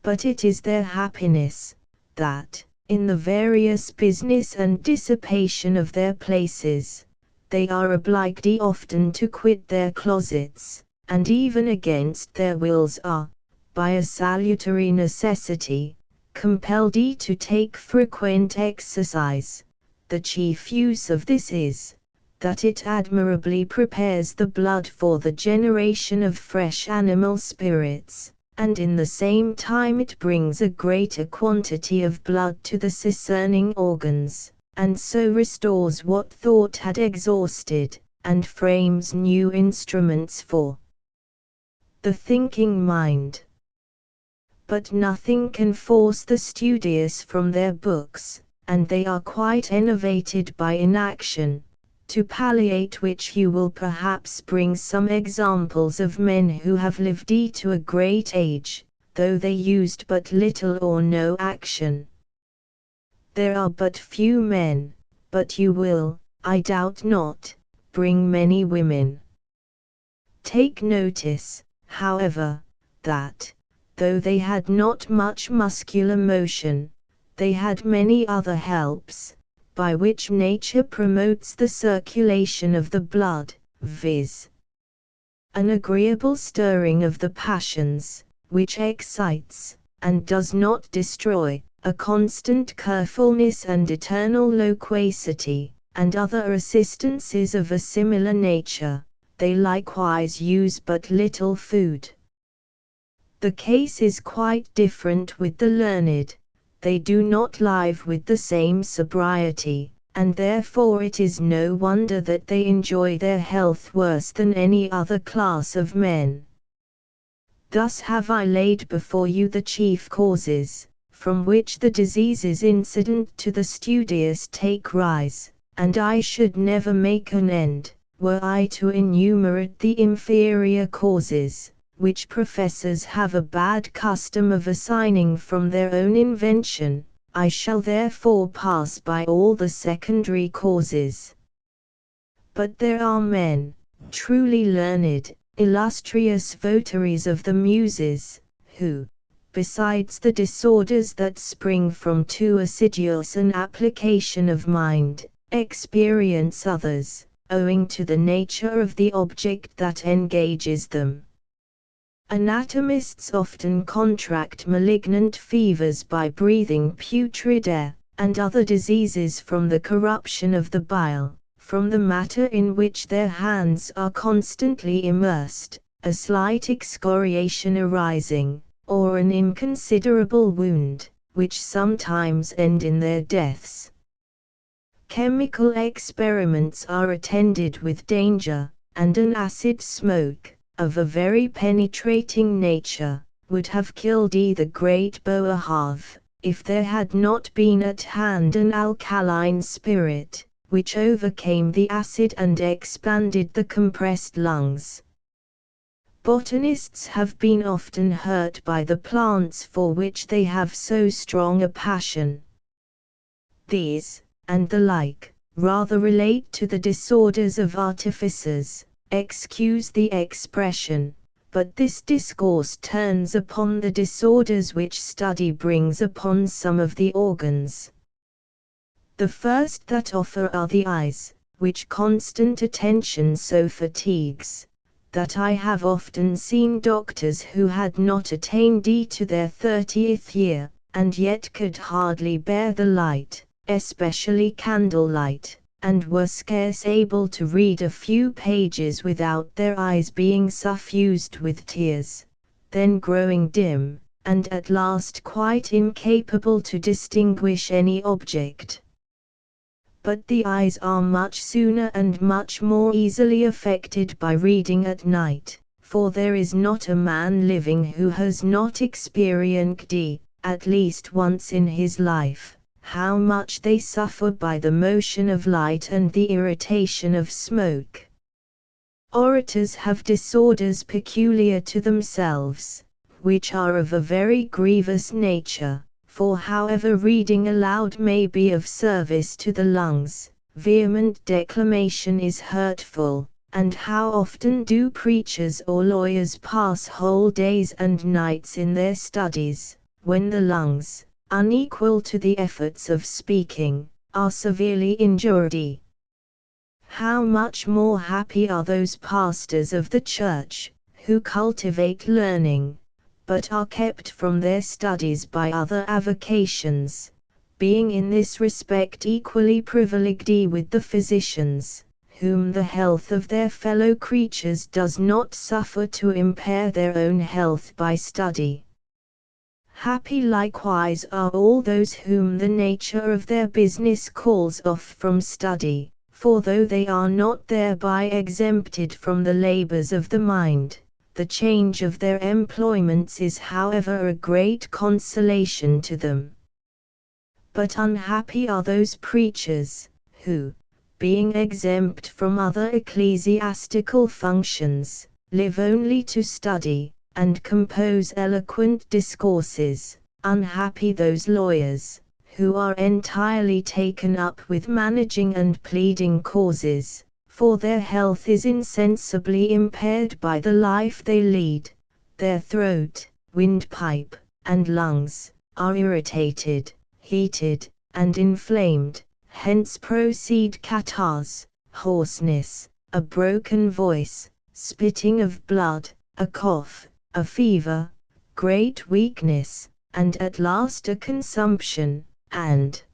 But it is their happiness, that, in the various business and dissipation of their places, they are obliged often to quit their closets, and even against their wills are, by a salutary necessity, compelled to take frequent exercise. The chief use of this is, that it admirably prepares the blood for the generation of fresh animal spirits, and in the same time it brings a greater quantity of blood to the discerning organs, and so restores what thought had exhausted, and frames new instruments for the thinking mind. But nothing can force the studious from their books, and they are quite enervated by inaction, to palliate which you will perhaps bring some examples of men who have lived to a great age, though they used but little or no action. There are but few men, but you will, I doubt not, bring many women. Take notice, however, that, though they had not much muscular motion, they had many other helps, by which nature promotes the circulation of the blood, viz. An agreeable stirring of the passions, which excites, and does not destroy, a constant carefulness and eternal loquacity, and other assistances of a similar nature. They likewise use but little food. The case is quite different with the learned. They do not live with the same sobriety, and therefore it is no wonder that they enjoy their health worse than any other class of men. Thus have I laid before you the chief causes, from which the diseases incident to the studious take rise, and I should never make an end, were I to enumerate the inferior causes, which professors have a bad custom of assigning from their own invention. I shall therefore pass by all the secondary causes. But there are men, truly learned, illustrious votaries of the Muses, who, besides the disorders that spring from too assiduous an application of mind, experience others, owing to the nature of the object that engages them. Anatomists often contract malignant fevers by breathing putrid air, and other diseases from the corruption of the bile, from the matter in which their hands are constantly immersed, a slight excoriation arising, or an inconsiderable wound, which sometimes end in their deaths. Chemical experiments are attended with danger, and an acid smoke, of a very penetrating nature, would have killed the great Boerhaave, if there had not been at hand an alkaline spirit, which overcame the acid and expanded the compressed lungs. Botanists have been often hurt by the plants for which they have so strong a passion. These, and the like, rather relate to the disorders of artificers. Excuse the expression, but this discourse turns upon the disorders which study brings upon some of the organs. The first that offer are the eyes, which constant attention so fatigues, that I have often seen doctors who had not attained to their 30th year, and yet could hardly bear the light, especially candlelight, and were scarce able to read a few pages without their eyes being suffused with tears, then growing dim, and at last quite incapable to distinguish any object. But the eyes are much sooner and much more easily affected by reading at night, for there is not a man living who has not experienced, at least once in his life, how much they suffer by the motion of light and the irritation of smoke. Orators have disorders peculiar to themselves, which are of a very grievous nature, for however reading aloud may be of service to the lungs, vehement declamation is hurtful, and how often do preachers or lawyers pass whole days and nights in their studies, when the lungs, unequal to the efforts of speaking, are severely injured. How much more happy are those pastors of the Church, who cultivate learning, but are kept from their studies by other avocations, being in this respect equally privileged with the physicians, whom the health of their fellow creatures does not suffer to impair their own health by study. Happy likewise are all those whom the nature of their business calls off from study, for though they are not thereby exempted from the labors of the mind, the change of their employments is however a great consolation to them. But unhappy are those preachers, who, being exempt from other ecclesiastical functions, live only to study, and compose eloquent discourses. Unhappy those lawyers, who are entirely taken up with managing and pleading causes, for their health is insensibly impaired by the life they lead. Their throat, windpipe, and lungs, are irritated, heated, and inflamed, hence proceed catarrhs, hoarseness, a broken voice, spitting of blood, a cough, a fever, great weakness, and at last a consumption, and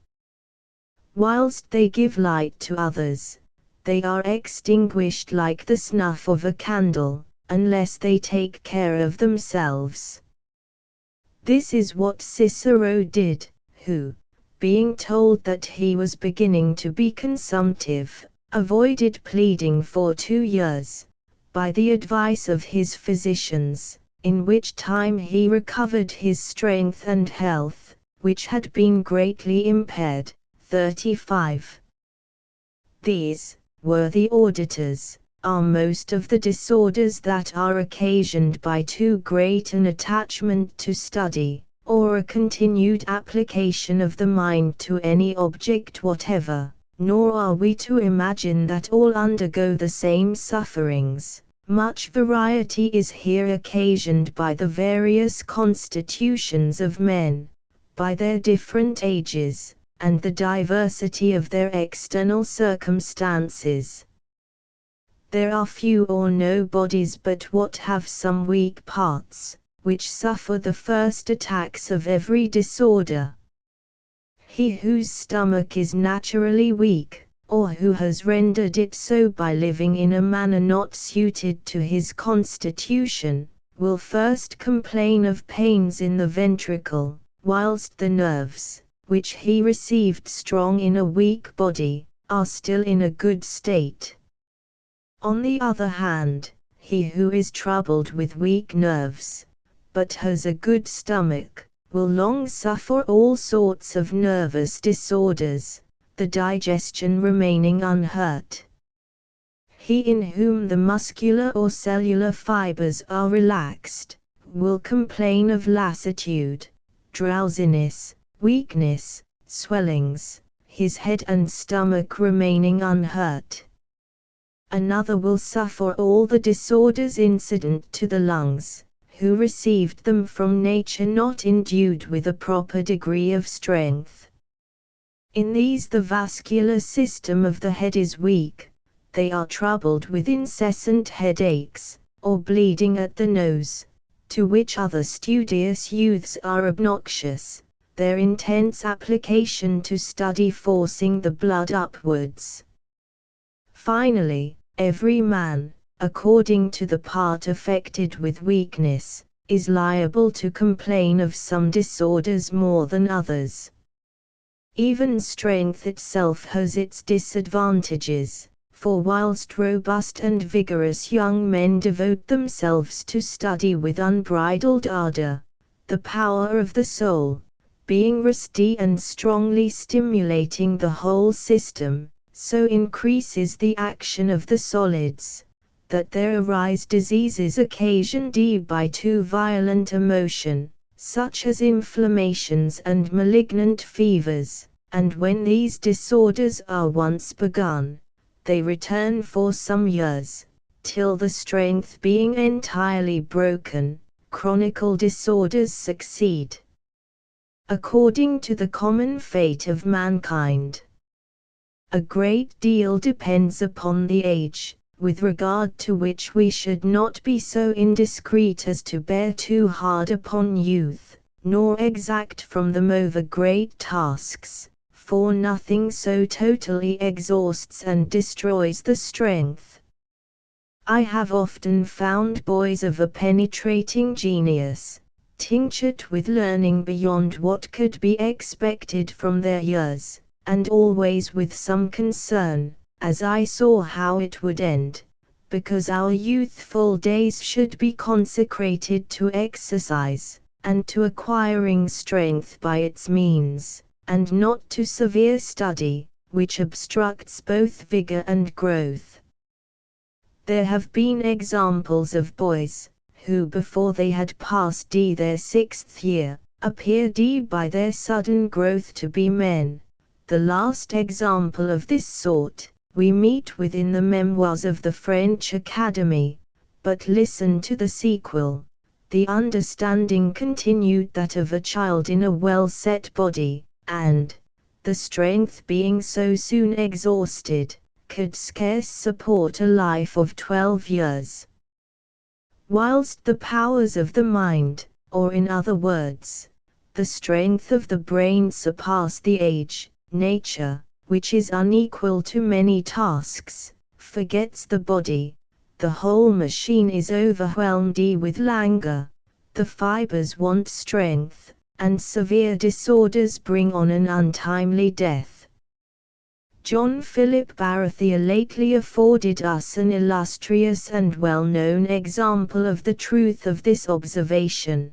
whilst they give light to others, they are extinguished like the snuff of a candle, unless they take care of themselves. This is what Cicero did, who, being told that he was beginning to be consumptive, avoided pleading for 2 years, by the advice of his physicians, in which time he recovered his strength and health, which had been greatly impaired. 35. These, worthy auditors, are most of the disorders that are occasioned by too great an attachment to study, or a continued application of the mind to any object whatever, nor are we to imagine that all undergo the same sufferings. Much variety is here occasioned by the various constitutions of men, by their different ages, and the diversity of their external circumstances. There are few or no bodies but what have some weak parts, which suffer the first attacks of every disorder. He whose stomach is naturally weak, or who has rendered it so by living in a manner not suited to his constitution, will first complain of pains in the ventricle, whilst the nerves, which he received strong in a weak body, are still in a good state. On the other hand, he who is troubled with weak nerves, but has a good stomach, will long suffer all sorts of nervous disorders, the digestion remaining unhurt. He in whom the muscular or cellular fibers are relaxed, will complain of lassitude, drowsiness, weakness, swellings, his head and stomach remaining unhurt. Another will suffer all the disorders incident to the lungs, who received them from nature not endued with a proper degree of strength. In these the vascular system of the head is weak, they are troubled with incessant headaches, or bleeding at the nose, to which other studious youths are obnoxious, their intense application to study forcing the blood upwards. Finally, every man, according to the part affected with weakness, is liable to complain of some disorders more than others. Even strength itself has its disadvantages, for whilst robust and vigorous young men devote themselves to study with unbridled ardor, the power of the soul, being rusty and strongly stimulating the whole system, so increases the action of the solids, that there arise diseases occasioned by too violent a motion, such as inflammations and malignant fevers, and when these disorders are once begun, they return for some years, till the strength being entirely broken, chronical disorders succeed. According to the common fate of mankind, a great deal depends upon the age, with regard to which we should not be so indiscreet as to bear too hard upon youth, nor exact from them over great tasks, for nothing so totally exhausts and destroys the strength. I have often found boys of a penetrating genius, tinctured with learning beyond what could be expected from their years, and always with some concern, as I saw how it would end, because our youthful days should be consecrated to exercise, and to acquiring strength by its means, and not to severe study, which obstructs both vigor and growth. There have been examples of boys, who before they had passed their 6th year, appeared by their sudden growth to be men. The last example of this sort, we meet with in the memoirs of the French Academy, but listen to the sequel. The understanding continued that of a child in a well-set body, and, the strength being so soon exhausted, could scarce support a life of 12 years. Whilst the powers of the mind, or in other words, the strength of the brain surpass the age, nature, which is unequal to many tasks, forgets the body, the whole machine is overwhelmed with languor, the fibers want strength, and severe disorders bring on an untimely death. John Philip Baratheer lately afforded us an illustrious and well-known example of the truth of this observation.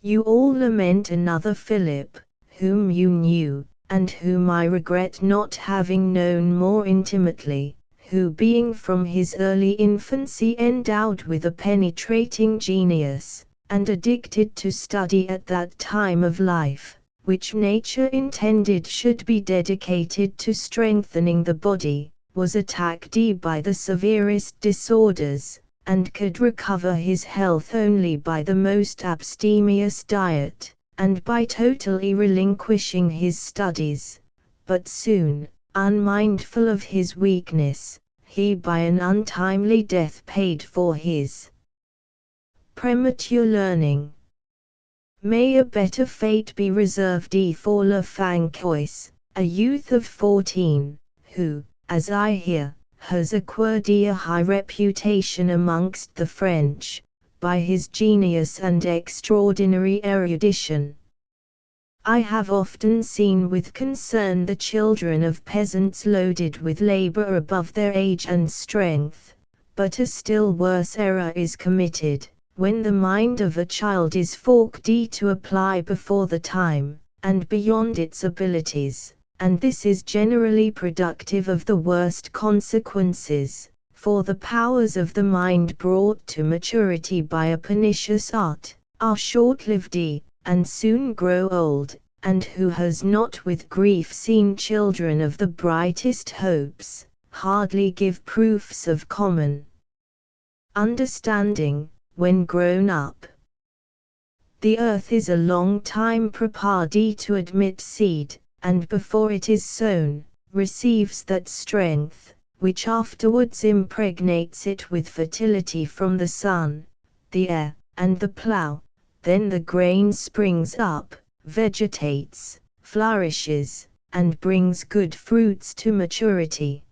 You all lament another Philip, whom you knew, and whom I regret not having known more intimately, who being from his early infancy endowed with a penetrating genius, and addicted to study at that time of life, which nature intended should be dedicated to strengthening the body, was attacked by the severest disorders, and could recover his health only by the most abstemious diet, and by totally relinquishing his studies. But soon, unmindful of his weakness, he by an untimely death paid for his premature learning. May a better fate be reserved for Le Fancois, a youth of 14, who, as I hear, has acquired a high reputation amongst the French, by his genius and extraordinary erudition. I have often seen with concern the children of peasants loaded with labor above their age and strength, but a still worse error is committed, when the mind of a child is forked to apply before the time, and beyond its abilities, and this is generally productive of the worst consequences, for the powers of the mind brought to maturity by a pernicious art, are short-lived, and soon grow old, and who has not with grief seen children of the brightest hopes, hardly give proofs of common understanding, when grown up. The earth is a long time prepared to admit seed, and before it is sown, receives that strength, which afterwards impregnates it with fertility from the sun, the air, and the plough. Then the grain springs up, vegetates, flourishes, and brings good fruits to maturity.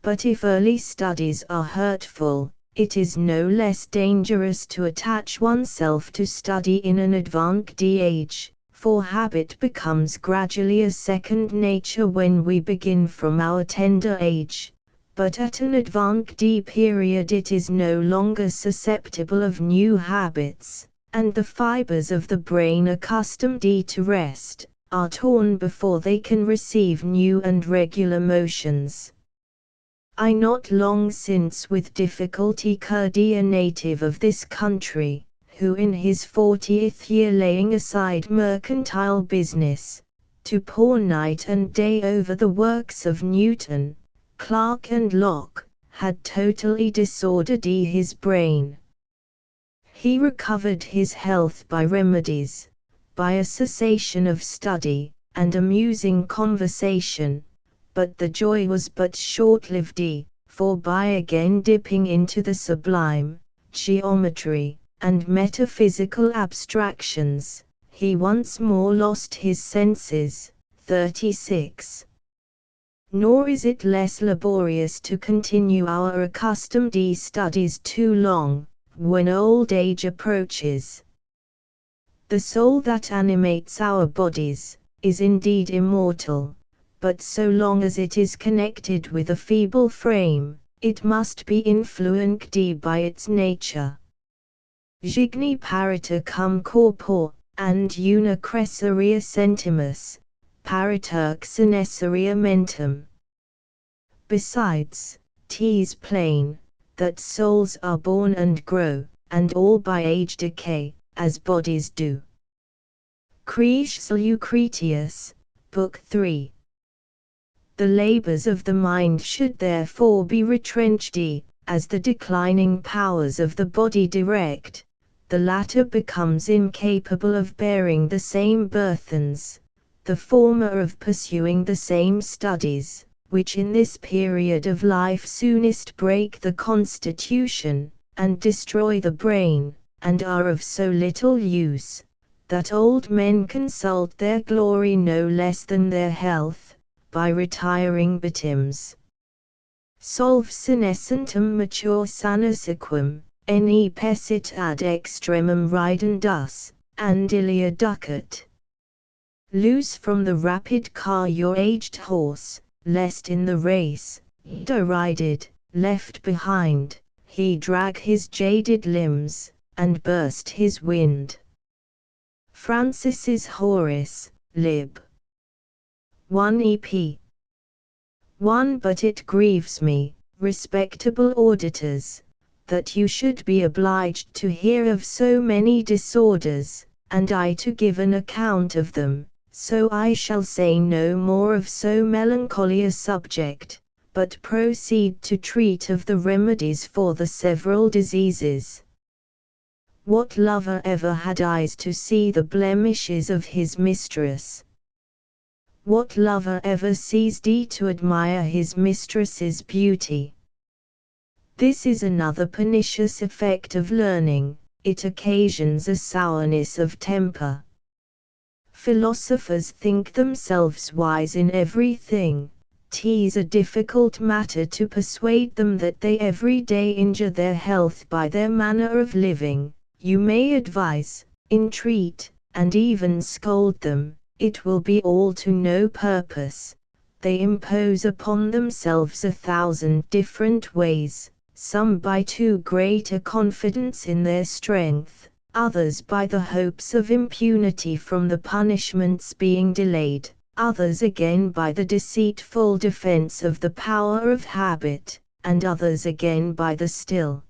But if early studies are hurtful, it is no less dangerous to attach oneself to study in an advanced age, for habit becomes gradually a second nature when we begin from our tender age, but at an advanced period it is no longer susceptible of new habits, and the fibers of the brain accustomed to rest, are torn before they can receive new and regular motions. I not long since with difficulty cured a native of this country, who in his 40th year laying aside mercantile business, to pore night and day over the works of Newton, Clarke and Locke, had totally disordered his brain. He recovered his health by remedies, by a cessation of study, and amusing conversation, but the joy was but short-lived, for by again dipping into the sublime, geometry, and metaphysical abstractions, he once more lost his senses. 36. Nor is it less laborious to continue our accustomed studies too long, when old age approaches. The soul that animates our bodies, is indeed immortal, but so long as it is connected with a feeble frame, it must be influenced by its nature. Gigni parita cum corpore, and una cresceria sentimus, pariter senesceria mentum. Besides, 'tis plain, that souls are born and grow, and all by age decay, as bodies do. Creus Lucretius, Book 3. The labors of the mind should therefore be retrenched, as the declining powers of the body direct, the latter becomes incapable of bearing the same burthens, the former of pursuing the same studies, which in this period of life soonest break the constitution, and destroy the brain, and are of so little use, that old men consult their glory no less than their health, by retiring betimes. Solve senescentem mature sana sequem, ne pessit ad extremum ridendus, and ilia ducat. Loose from the rapid car your aged horse, lest in the race, derided, left behind, he drag his jaded limbs, and burst his wind. Francis's Horace, Lib. 1 ep. 1. But it grieves me, respectable auditors, that you should be obliged to hear of so many disorders, and I to give an account of them, so I shall say no more of so melancholy a subject, but proceed to treat of the remedies for the several diseases. What lover ever had eyes to see the blemishes of his mistress? What lover ever ceased to admire his mistress's beauty? This is another pernicious effect of learning, it occasions a sourness of temper. Philosophers think themselves wise in everything. 'Tis a difficult matter to persuade them that they every day injure their health by their manner of living. You may advise, entreat, and even scold them, it will be all to no purpose. They impose upon themselves 1,000 different ways, some by too great a confidence in their strength, others by the hopes of impunity from the punishments being delayed, others again by the deceitful defense of the power of habit, and others again by the still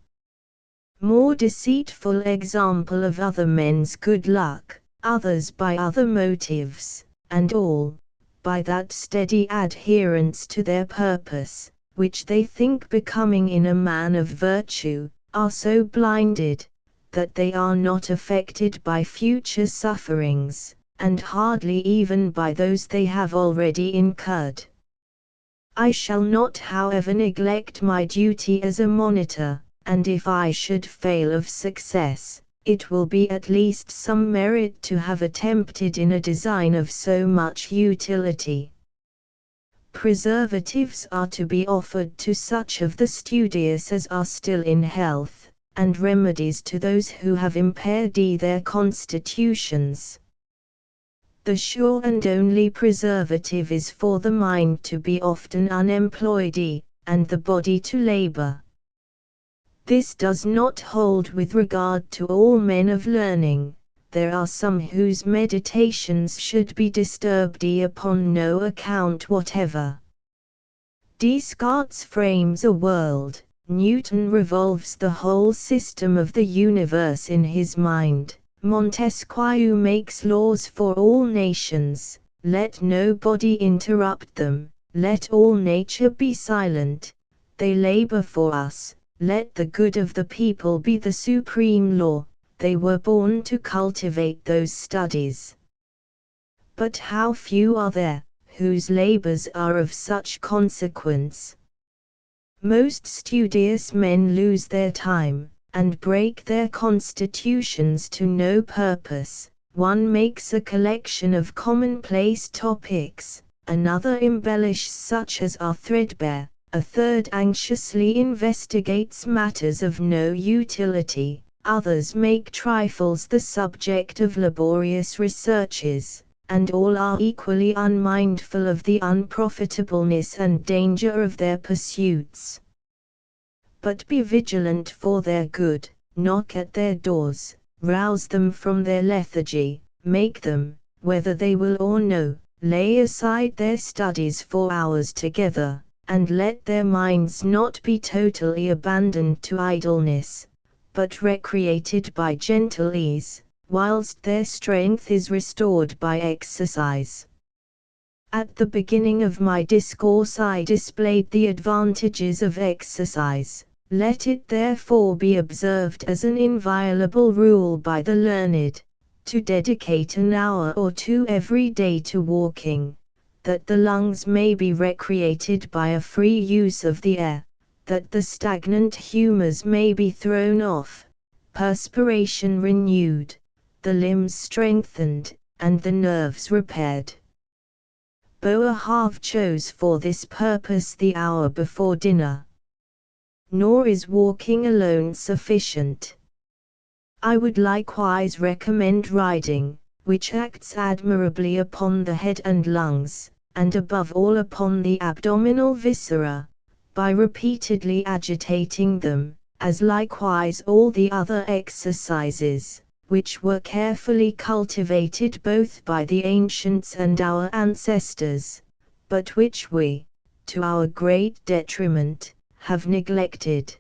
more deceitful example of other men's good luck, others by other motives, and all, by that steady adherence to their purpose, which they think becoming in a man of virtue, are so blinded, that they are not affected by future sufferings, and hardly even by those they have already incurred. I shall not however neglect my duty as a monitor, and if I should fail of success, it will be at least some merit to have attempted in a design of so much utility. Preservatives are to be offered to such of the studious as are still in health, and remedies to those who have impaired their constitutions. The sure and only preservative is for the mind to be often unemployed, and the body to labor. This does not hold with regard to all men of learning. There are some whose meditations should be disturbed upon no account whatever. Descartes frames a world, Newton revolves the whole system of the universe in his mind, Montesquieu makes laws for all nations, let no body interrupt them, let all nature be silent, they labor for us, let the good of the people be the supreme law. They were born to cultivate those studies. But how few are there, whose labors are of such consequence? Most studious men lose their time, and break their constitutions to no purpose. One makes a collection of commonplace topics, another embellishes such as are threadbare, a third anxiously investigates matters of no utility. Others make trifles the subject of laborious researches, and all are equally unmindful of the unprofitableness and danger of their pursuits. But be vigilant for their good, knock at their doors, rouse them from their lethargy, make them, whether they will or no, lay aside their studies for hours together, and let their minds not be totally abandoned to idleness, but recreated by gentle ease, whilst their strength is restored by exercise. At the beginning of my discourse I displayed the advantages of exercise. Let it therefore be observed as an inviolable rule by the learned, to dedicate an hour or two every day to walking, that the lungs may be recreated by a free use of the air, that the stagnant humours may be thrown off, perspiration renewed, the limbs strengthened, and the nerves repaired. Boerhaave chose for this purpose the hour before dinner. Nor is walking alone sufficient. I would likewise recommend riding, which acts admirably upon the head and lungs, and above all upon the abdominal viscera, by repeatedly agitating them, as likewise all the other exercises, which were carefully cultivated both by the ancients and our ancestors, but which we, to our great detriment, have neglected.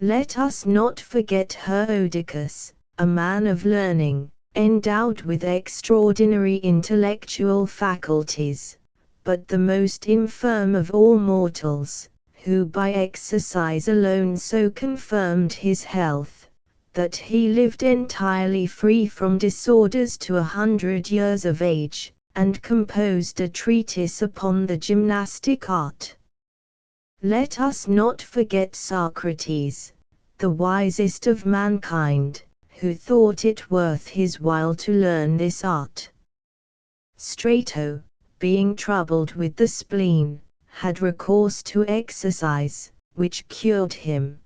Let us not forget Herodicus, a man of learning, endowed with extraordinary intellectual faculties, but the most infirm of all mortals, who by exercise alone so confirmed his health, that he lived entirely free from disorders to 100 years of age, and composed a treatise upon the gymnastic art. Let us not forget Socrates, the wisest of mankind, who thought it worth his while to learn this art. Strato, being troubled with the spleen, had recourse to exercise, which cured him.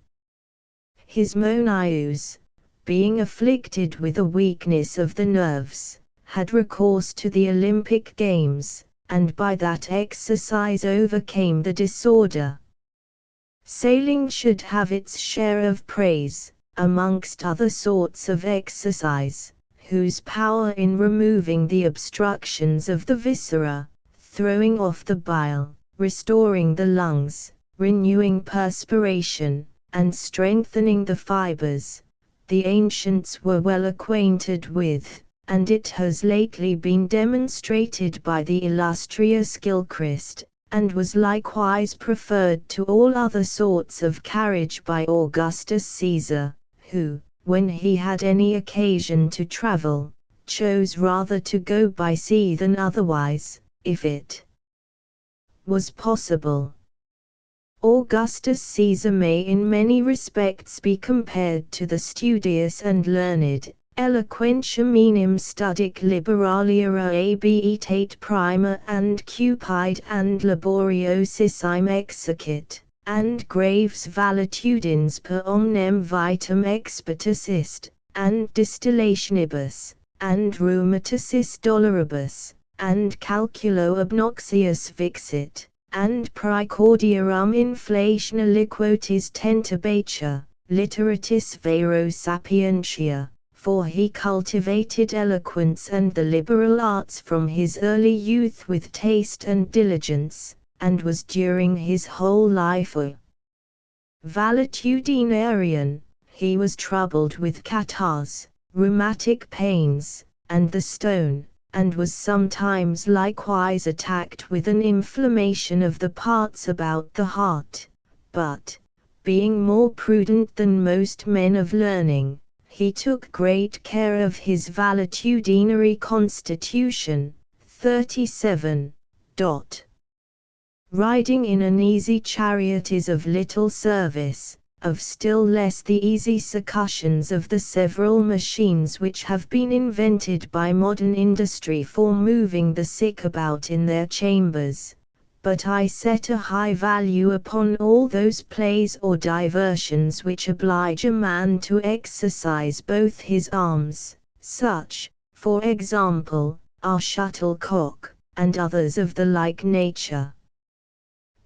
Hismonius, being afflicted with a weakness of the nerves, had recourse to the Olympic games, and by that exercise overcame the disorder. Sailing should have its share of praise, amongst other sorts of exercise, whose power in removing the obstructions of the viscera, throwing off the bile, restoring the lungs, renewing perspiration, and strengthening the fibers, the ancients were well acquainted with, and it has lately been demonstrated by the illustrious Gilchrist, and was likewise preferred to all other sorts of carriage by Augustus Caesar, who, when he had any occasion to travel, chose rather to go by sea than otherwise, if it was possible. Augustus Caesar may in many respects be compared to the studious and learned, eloquentium enim studic liberalia abetate prima and cupide and laboriosissime exercit, and graves valetudines per omnem vitam expertus ist, and distillationibus, and rheumaticis doloribus, and calculo obnoxious vixit, and praecordiarum inflationa liquotis tentabatur, literatis vero sapientia. For he cultivated eloquence and the liberal arts from his early youth with taste and diligence, and was during his whole life a valetudinarian. He was troubled with catarrhs, rheumatic pains, and the stone, and was sometimes likewise attacked with an inflammation of the parts about the heart, but, being more prudent than most men of learning, he took great care of his valetudinary constitution. 37. Riding in an easy chariot is of little service, of still less the easy succussions of the several machines which have been invented by modern industry for moving the sick about in their chambers. But I set a high value upon all those plays or diversions which oblige a man to exercise both his arms, such, for example, are shuttlecock, and others of the like nature.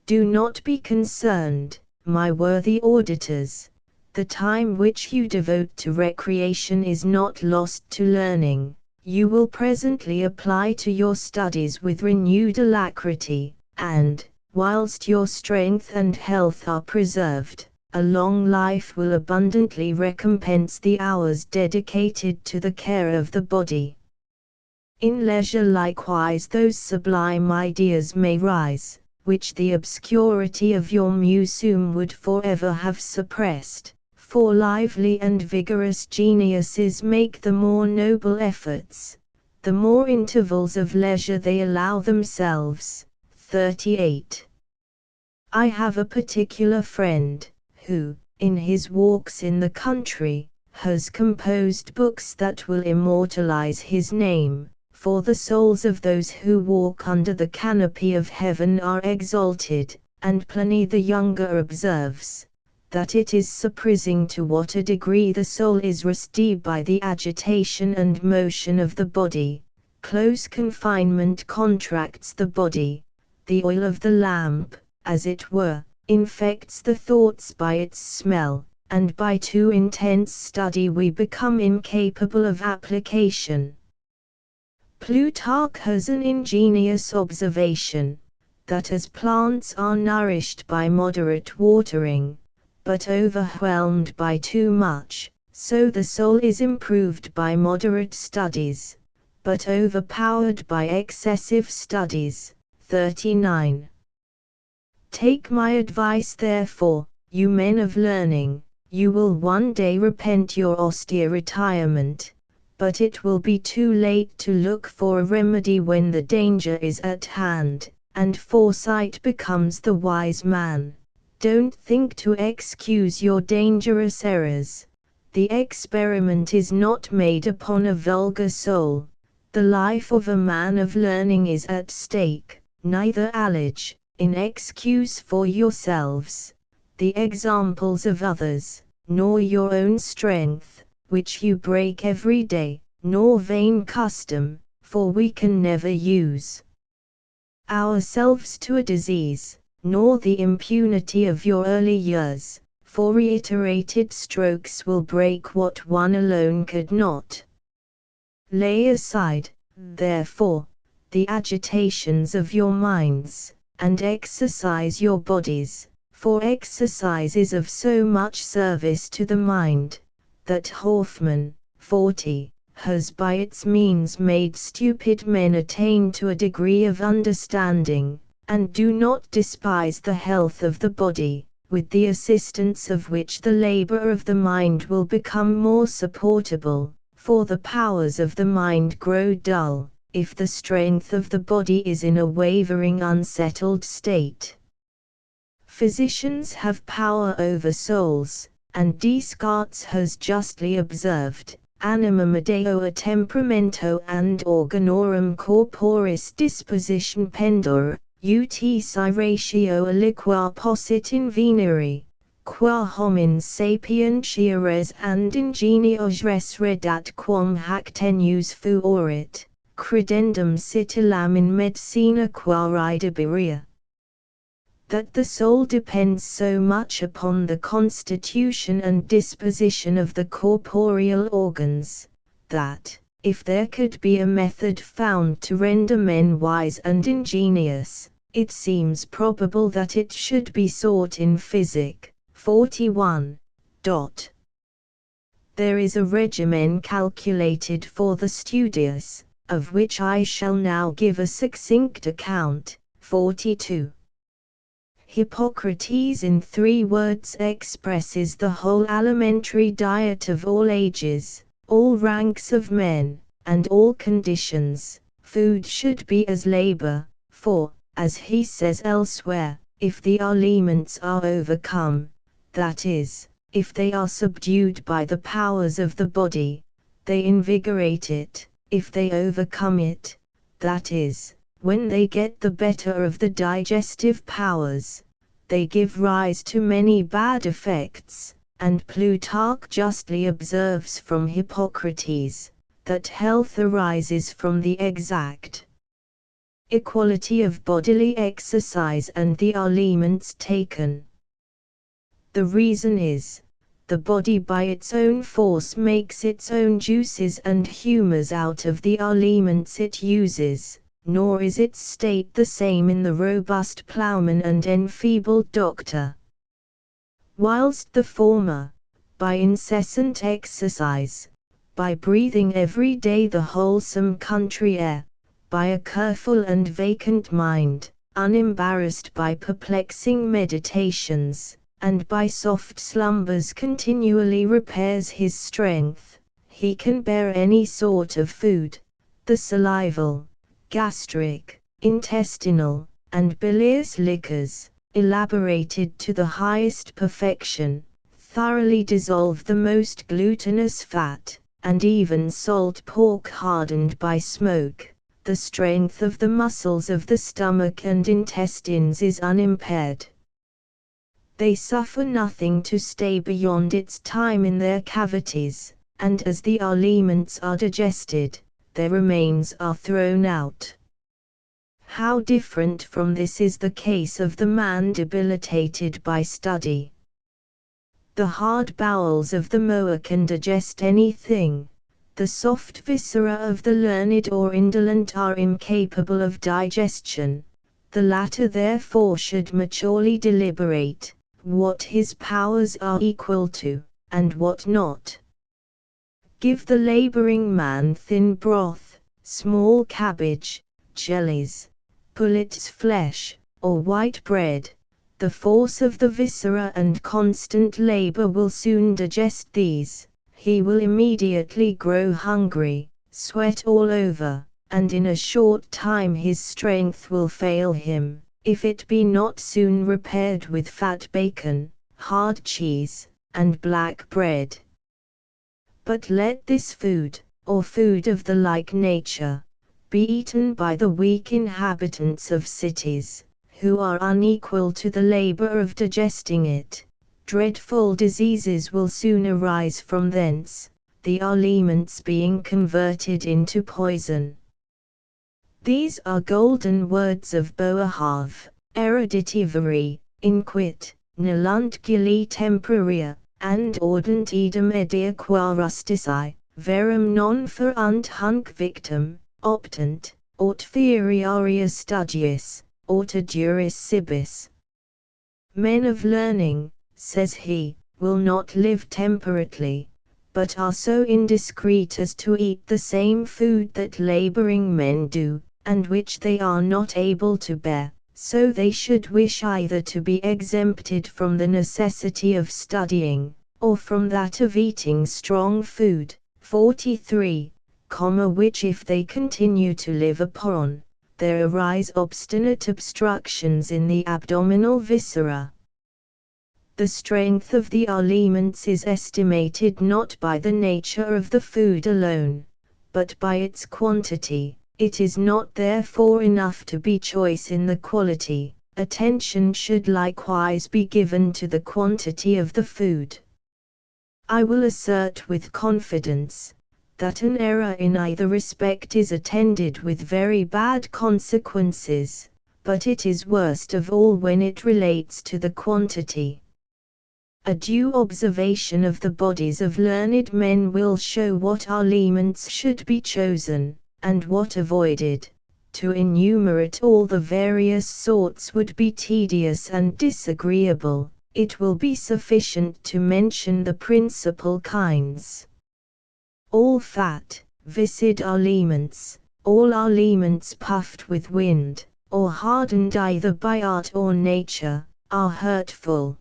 Do not be concerned, my worthy auditors, the time which you devote to recreation is not lost to learning. You will presently apply to your studies with renewed alacrity, and, whilst your strength and health are preserved, a long life will abundantly recompense the hours dedicated to the care of the body. In leisure likewise those sublime ideas may rise, which the obscurity of your museum would forever have suppressed, for lively and vigorous geniuses make the more noble efforts, the more intervals of leisure they allow themselves. 38. I have a particular friend, who, in his walks in the country, has composed books that will immortalize his name, for the souls of those who walk under the canopy of heaven are exalted, and Pliny the Younger observes, that it is surprising to what a degree the soul is restive by the agitation and motion of the body. Close confinement contracts the body. The oil of the lamp, as it were, infects the thoughts by its smell, and by too intense study we become incapable of application. Plutarch has an ingenious observation, that as plants are nourished by moderate watering, but overwhelmed by too much, so the soul is improved by moderate studies, but overpowered by excessive studies. 39. Take my advice therefore, you men of learning, you will one day repent your austere retirement, but it will be too late to look for a remedy when the danger is at hand, and foresight becomes the wise man. Don't think to excuse your dangerous errors. The experiment is not made upon a vulgar soul. The life of a man of learning is at stake. Neither allege, in excuse for yourselves, the examples of others, nor your own strength, which you break every day, nor vain custom, for we can never use ourselves to a disease, nor the impunity of your early years, for reiterated strokes will break what one alone could not. Lay aside, therefore, the agitations of your minds, and exercise your bodies, for exercise is of so much service to the mind, that Hoffmann, 40, has by its means made stupid men attain to a degree of understanding, and do not despise the health of the body, with the assistance of which the labor of the mind will become more supportable, for the powers of the mind grow dull, if the strength of the body is in a wavering unsettled state. Physicians have power over souls, and Descartes has justly observed, anima medeo a temperamento and organorum corporis disposition pendor, ut si ratio aliqua possit in venere, qua homines sapientia res and ingenios res redat quam hac tenus fuorit, credendum citilam in medicina qua ridebiria. That the soul depends so much upon the constitution and disposition of the corporeal organs, that, if there could be a method found to render men wise and ingenious, it seems probable that it should be sought in physic. 41. There is a regimen calculated for the studious, of which I shall now give a succinct account. 42. Hippocrates in 3 words expresses the whole alimentary diet of all ages, all ranks of men, and all conditions. Food should be as labor, for, as he says elsewhere, if the aliments are overcome, that is, if they are subdued by the powers of the body, they invigorate it; if they overcome it, that is, when they get the better of the digestive powers, they give rise to many bad effects, and Plutarch justly observes from Hippocrates, that health arises from the exact equality of bodily exercise and the aliments taken. The reason is, the body by its own force makes its own juices and humours out of the aliments it uses, nor is its state the same in the robust ploughman and enfeebled doctor. Whilst the former, by incessant exercise, by breathing every day the wholesome country air, by a careful and vacant mind, unembarrassed by perplexing meditations, and by soft slumbers continually repairs his strength, he can bear any sort of food, the salival, gastric, intestinal, and bilious liquors, elaborated to the highest perfection, thoroughly dissolve the most glutinous fat, and even salt pork hardened by smoke. The strength of the muscles of the stomach and intestines is unimpaired. They suffer nothing to stay beyond its time in their cavities, and as the aliments are digested, their remains are thrown out. How different from this is the case of the man debilitated by study. The hard bowels of the mower can digest anything. The soft viscera of the learned or indolent are incapable of digestion. The latter therefore should maturely deliberate what his powers are equal to, and what not. Give the laboring man thin broth, small cabbage, jellies, pullet's flesh, or white bread. The force of the viscera and constant labor will soon digest these. He will immediately grow hungry, sweat all over, and in a short time his strength will fail him, if it be not soon repaired with fat bacon, hard cheese, and black bread. But let this food, or food of the like nature, be eaten by the weak inhabitants of cities, who are unequal to the labor of digesting it. Dreadful diseases will soon arise from thence, the aliments being converted into poison. These are golden words of Boerhaave, eruditivari, inquit, nolunt gilli temporia, and audent idem edia qua rustici, verum non ferunt hunc victim, optant, aut feriaria studiis, aut aduris cibis. Men of learning, says he, will not live temperately, but are so indiscreet as to eat the same food that laboring men do, and which they are not able to bear, so they should wish either to be exempted from the necessity of studying, or from that of eating strong food. 43, which if they continue to live upon, there arise obstinate obstructions in the abdominal viscera. The strength of the aliments is estimated not by the nature of the food alone, but by its quantity. It is not therefore enough to be choice in the quality. Attention should likewise be given to the quantity of the food. I will assert with confidence that an error in either respect is attended with very bad consequences, but it is worst of all when it relates to the quantity. A due observation of the bodies of learned men will show what aliments should be chosen, and what avoided. To enumerate all the various sorts would be tedious and disagreeable. It will be sufficient to mention the principal kinds. All fat, viscid aliments, all aliments puffed with wind, or hardened either by art or nature, are hurtful.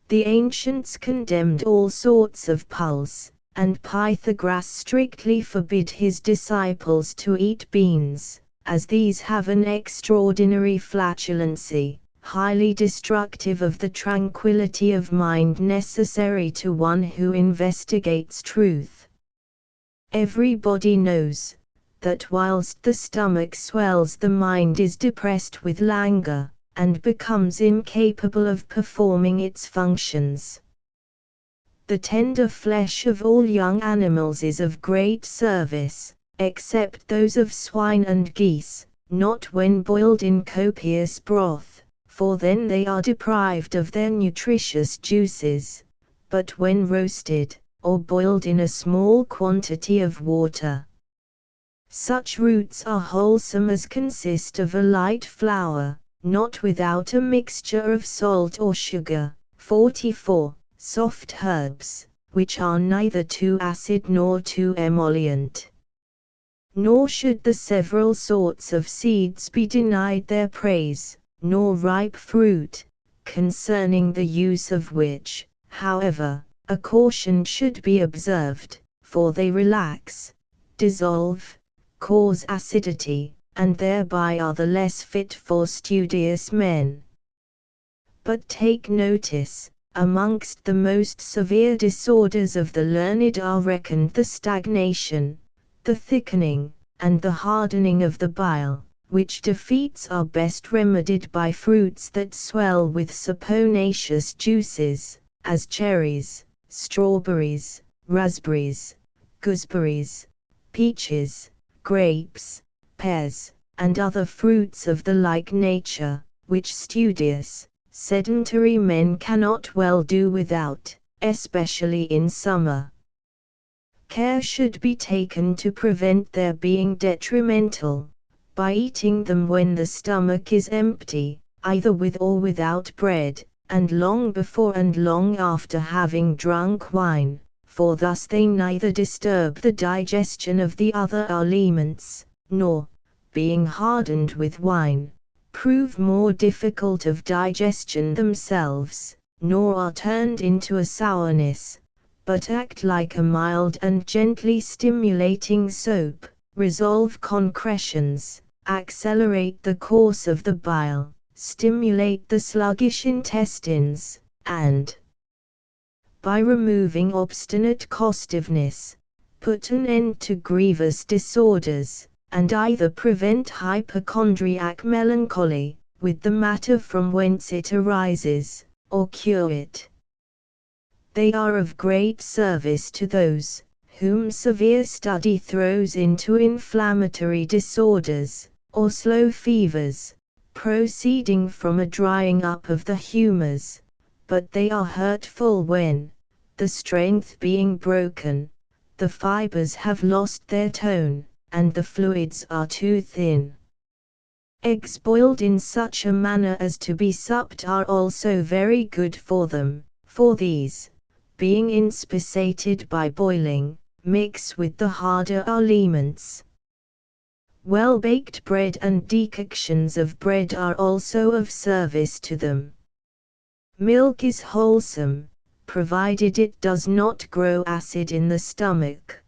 The ancients condemned all sorts of pulse, and Pythagoras strictly forbid his disciples to eat beans, as these have an extraordinary flatulency, highly destructive of the tranquility of mind necessary to one who investigates truth. Everybody knows that whilst the stomach swells, the mind is depressed with languor, and becomes incapable of performing its functions. The tender flesh of all young animals is of great service, except those of swine and geese, not when boiled in copious broth, for then they are deprived of their nutritious juices, but when roasted, or boiled in a small quantity of water. Such roots are wholesome as consist of a light flour, not without a mixture of salt or sugar. 44. Soft herbs, which are neither too acid nor too emollient. Nor should the several sorts of seeds be denied their praise, nor ripe fruit, concerning the use of which, however, a caution should be observed, for they relax, dissolve, cause acidity, and thereby are the less fit for studious men. But take notice, amongst the most severe disorders of the learned are reckoned the stagnation, the thickening, and the hardening of the bile, which defeats are best remedied by fruits that swell with saponaceous juices, as cherries, strawberries, raspberries, gooseberries, peaches, grapes, pears, and other fruits of the like nature, which studious, sedentary men cannot well do without, especially in summer. Care should be taken to prevent their being detrimental, by eating them when the stomach is empty, either with or without bread, and long before and long after having drunk wine, for thus they neither disturb the digestion of the other aliments, nor, being hardened with wine, prove more difficult of digestion themselves, nor are turned into a sourness, but act like a mild and gently stimulating soap, resolve concretions, accelerate the course of the bile, stimulate the sluggish intestines, and, by removing obstinate costiveness, put an end to grievous disorders, and either prevent hypochondriac melancholy, with the matter from whence it arises, or cure it. They are of great service to those, whom severe study throws into inflammatory disorders, or slow fevers, proceeding from a drying up of the humours, but they are hurtful when, the strength being broken, the fibres have lost their tone, and the fluids are too thin. Eggs boiled in such a manner as to be supped are also very good for them, for these, being inspissated by boiling, mix with the harder aliments. Well-baked bread and decoctions of bread are also of service to them. Milk is wholesome, provided it does not grow acid in the stomach.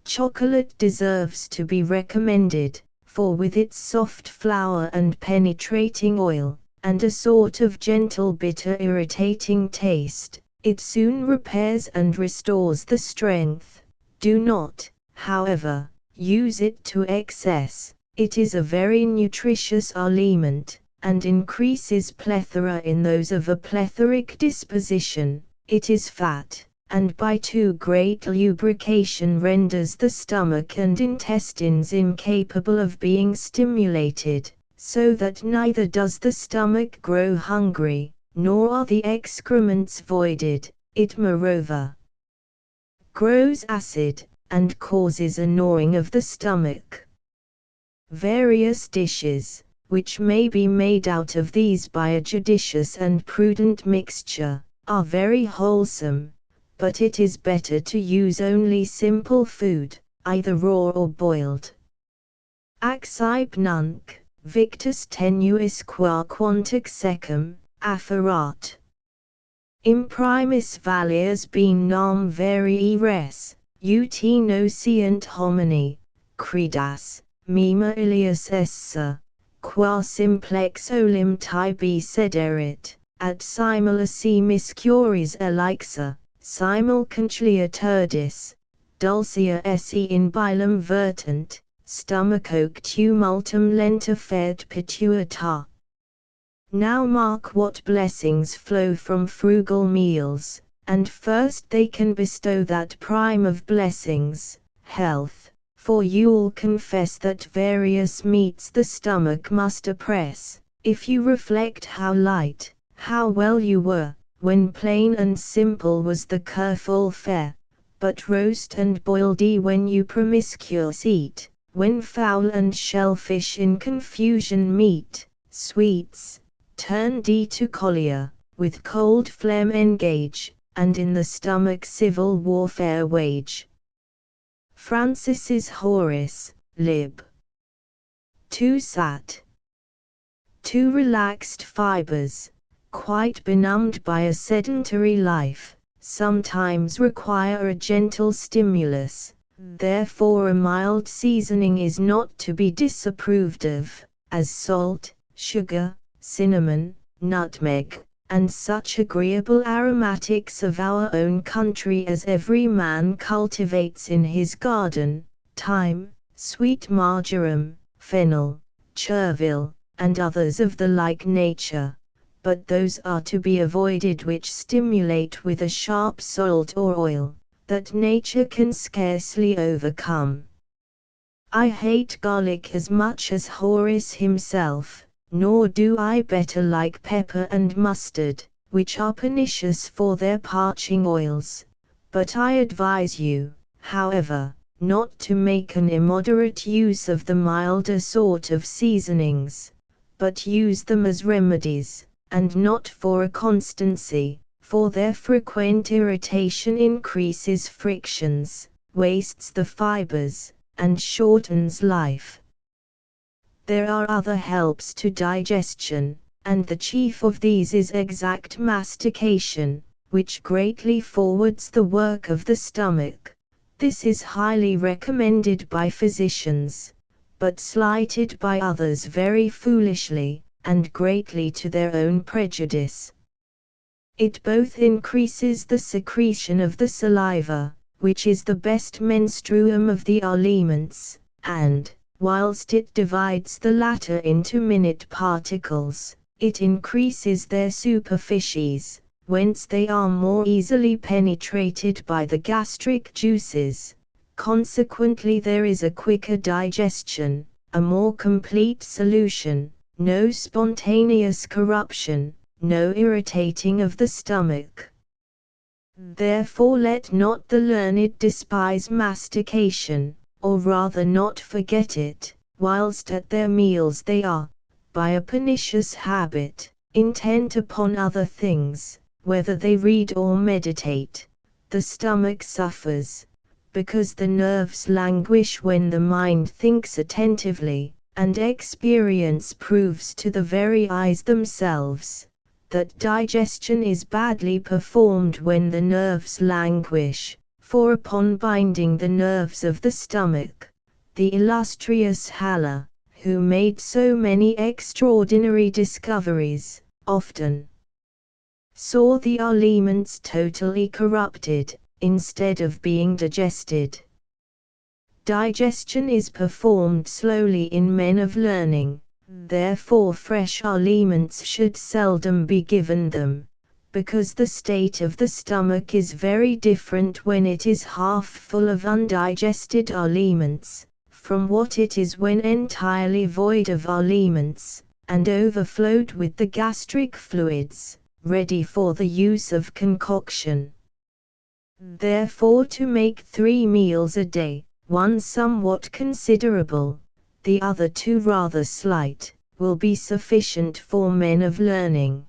Chocolate deserves to be recommended, for with its soft flour and penetrating oil, and a sort of gentle bitter irritating taste, it soon repairs and restores the strength. Do not, however, use it to excess. It is a very nutritious aliment, and increases plethora in those of a plethoric disposition. It is fat, and by too great lubrication renders the stomach and intestines incapable of being stimulated, so that neither does the stomach grow hungry, nor are the excrements voided. It moreover grows acid, and causes a gnawing of the stomach. Various dishes, which may be made out of these by a judicious and prudent mixture, are very wholesome, but it is better to use only simple food, either raw or boiled. Accipe nunc, victus tenuis qua quantic secum, afferat. Imprimis valias ben nam verii res, ut nocient homini, credas, mima ilias essa, qua simplex olim tibi sederit, at simulacimis curis elixa, simulcontlia turdis, dulcia esse in bilum vertent, stomachoque tumultum lenta fed pituita. Now mark what blessings flow from frugal meals, and first they can bestow that prime of blessings, health, for you'll confess that various meats the stomach must oppress, if you reflect how light, how well you were, when plain and simple was the careful fare, but roast and boiled when you promiscuous eat, when fowl and shellfish in confusion meet, sweets, turn to collier, with cold phlegm engage, and in the stomach civil warfare wage. Francis's Horace, lib. 2 Sat. 2 relaxed fibers, quite benumbed by a sedentary life, sometimes require a gentle stimulus, therefore a mild seasoning is not to be disapproved of, as salt, sugar, cinnamon, nutmeg, and such agreeable aromatics of our own country as every man cultivates in his garden, thyme, sweet marjoram, fennel, chervil, and others of the like nature, but those are to be avoided which stimulate with a sharp salt or oil, that nature can scarcely overcome. I hate garlic as much as Horace himself, nor do I better like pepper and mustard, which are pernicious for their parching oils. But I advise you, however, not to make an immoderate use of the milder sort of seasonings, but use them as remedies, and not for a constancy, for their frequent irritation increases frictions, wastes the fibers, and shortens life. There are other helps to digestion, and the chief of these is exact mastication, which greatly forwards the work of the stomach. This is highly recommended by physicians, but slighted by others very foolishly, and greatly to their own prejudice. It both increases the secretion of the saliva, which is the best menstruum of the aliments, and, whilst it divides the latter into minute particles, it increases their superficies, whence they are more easily penetrated by the gastric juices. Consequently there is a quicker digestion, a more complete solution, no spontaneous corruption, no irritating of the stomach. Therefore let not the learned despise mastication, or rather not forget it, whilst at their meals they are, by a pernicious habit, intent upon other things, whether they read or meditate. The stomach suffers, because the nerves languish when the mind thinks attentively, and experience proves to the very eyes themselves, that digestion is badly performed when the nerves languish, for upon binding the nerves of the stomach, the illustrious Haller, who made so many extraordinary discoveries, often saw the aliments totally corrupted, instead of being digested. Digestion is performed slowly in men of learning, therefore fresh aliments should seldom be given them, because the state of the stomach is very different when it is half full of undigested aliments, from what it is when entirely void of aliments, and overflowed with the gastric fluids, ready for the use of concoction. Therefore to make 3 meals a day, one somewhat considerable, the other 2 rather slight, will be sufficient for men of learning.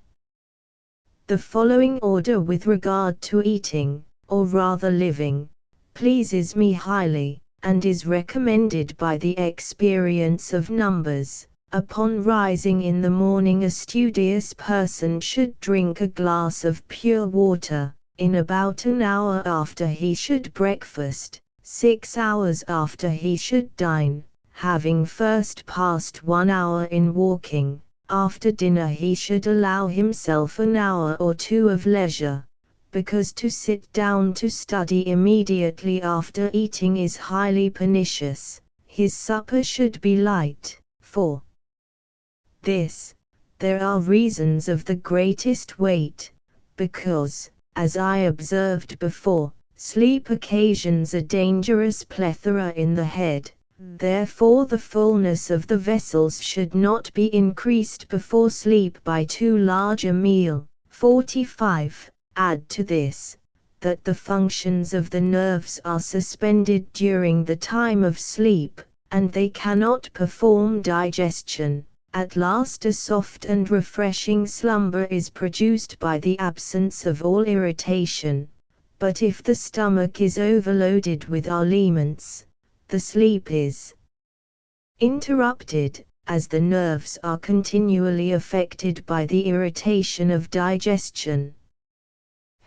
The following order with regard to eating, or rather living, pleases me highly, and is recommended by the experience of numbers. Upon rising in the morning a studious person should drink a glass of pure water, in about an hour after he should breakfast, 6 hours after he should dine, having first passed 1 hour in walking. After dinner he should allow himself an hour or 2 of leisure, because to sit down to study immediately after eating is highly pernicious. His supper should be light. For this, there are reasons of the greatest weight, because, as I observed before, sleep occasions a dangerous plethora in the head, therefore the fullness of the vessels should not be increased before sleep by too large a meal. 45. Add to this, that the functions of the nerves are suspended during the time of sleep, and they cannot perform digestion. At last a soft and refreshing slumber is produced by the absence of all irritation. But if the stomach is overloaded with aliments, the sleep is interrupted, as the nerves are continually affected by the irritation of digestion.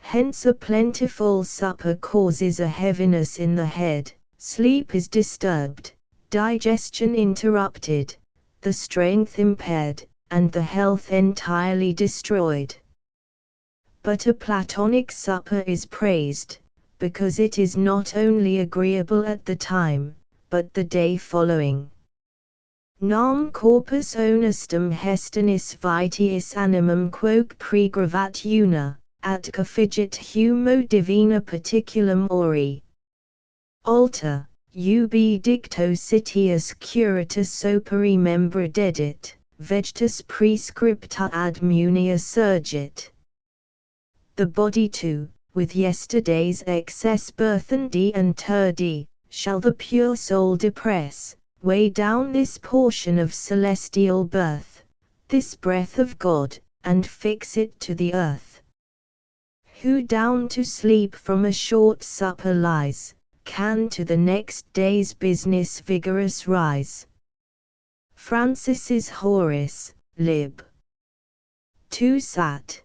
Hence a plentiful supper causes a heaviness in the head, sleep is disturbed, digestion interrupted, the strength impaired, and the health entirely destroyed. But a Platonic supper is praised, because it is not only agreeable at the time, but the day following. Nam corpus honestum hestenis vitiis animum quoque pregravat una, atque figit humo divina particulum ori. Alter, ubi dicto citius curatus operi membra dedit, vegetus prescripta ad munia surgit. The body too, with yesterday's excess burthened and turdy, shall the pure soul depress, weigh down this portion of celestial birth, this breath of God, and fix it to the earth. Who down to sleep from a short supper lies, can to the next day's business vigorous rise. Francis's Horace, Lib. 2 Sat.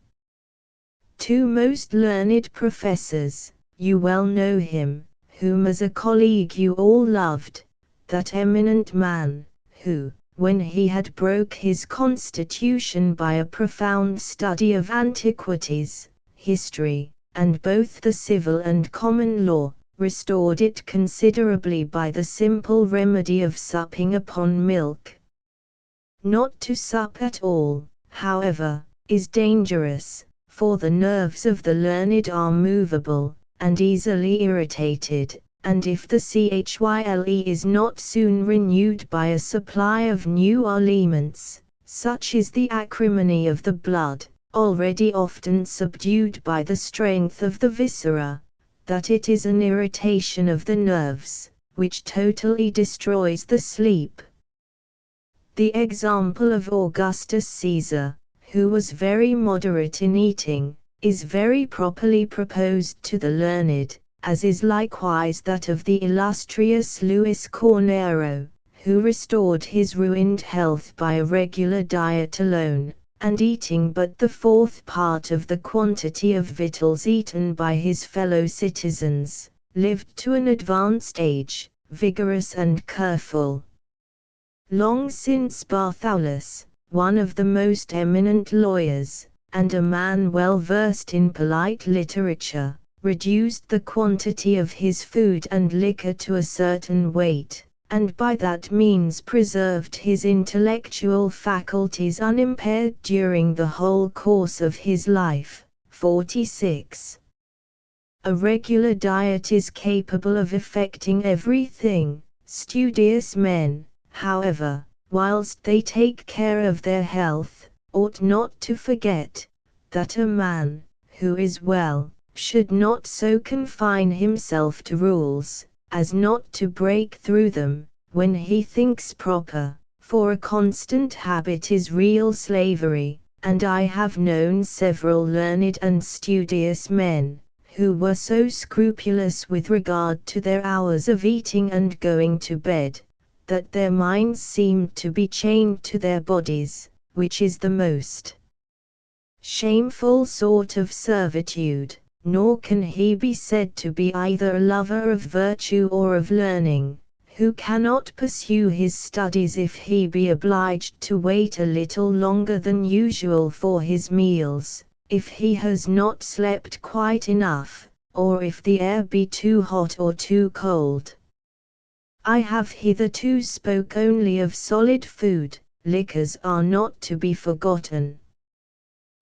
2 most learned professors, you well know him, whom as a colleague you all loved, that eminent man, who, when he had broke his constitution by a profound study of antiquities, history, and both the civil and common law, restored it considerably by the simple remedy of supping upon milk. Not to sup at all, however, is dangerous, for the nerves of the learned are movable, and easily irritated, and if the chle is not soon renewed by a supply of new aliments, such is the acrimony of the blood, already often subdued by the strength of the viscera, that it is an irritation of the nerves, which totally destroys the sleep. The example of Augustus Caesar, who was very moderate in eating, is very properly proposed to the learned, as is likewise that of the illustrious Louis Cornero, who restored his ruined health by a regular diet alone, and eating but the 4th part of the quantity of victuals eaten by his fellow citizens, lived to an advanced age, vigorous and careful. Long since Bartholus, one of the most eminent lawyers, and a man well versed in polite literature, reduced the quantity of his food and liquor to a certain weight, and by that means preserved his intellectual faculties unimpaired during the whole course of his life. 46. A regular diet is capable of effecting everything. Studious men, however, whilst they take care of their health, ought not to forget that a man who is well should not so confine himself to rules as not to break through them when he thinks proper, for a constant habit is real slavery, and I have known several learned and studious men who were so scrupulous with regard to their hours of eating and going to bed, that their minds seemed to be chained to their bodies, which is the most shameful sort of servitude, nor can he be said to be either a lover of virtue or of learning, who cannot pursue his studies if he be obliged to wait a little longer than usual for his meals, if he has not slept quite enough, or if the air be too hot or too cold. I have hitherto spoke only of solid food, liquors are not to be forgotten.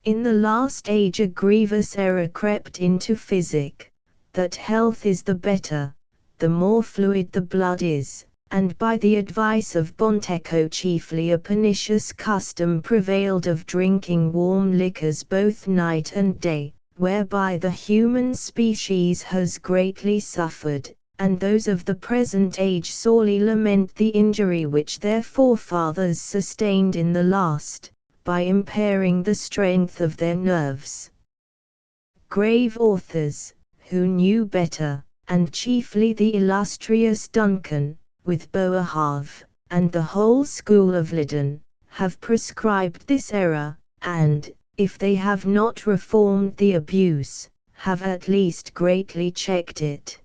In the last age a grievous error crept into physic, that health is the better, the more fluid the blood is, and by the advice of Bonteco chiefly a pernicious custom prevailed of drinking warm liquors both night and day, whereby the human species has greatly suffered, and those of the present age sorely lament the injury which their forefathers sustained in the last, by impairing the strength of their nerves. Grave authors, who knew better, and chiefly the illustrious Duncan, with Boerhaave, and the whole school of Leyden, have prescribed this error, and, if they have not reformed the abuse, have at least greatly checked it.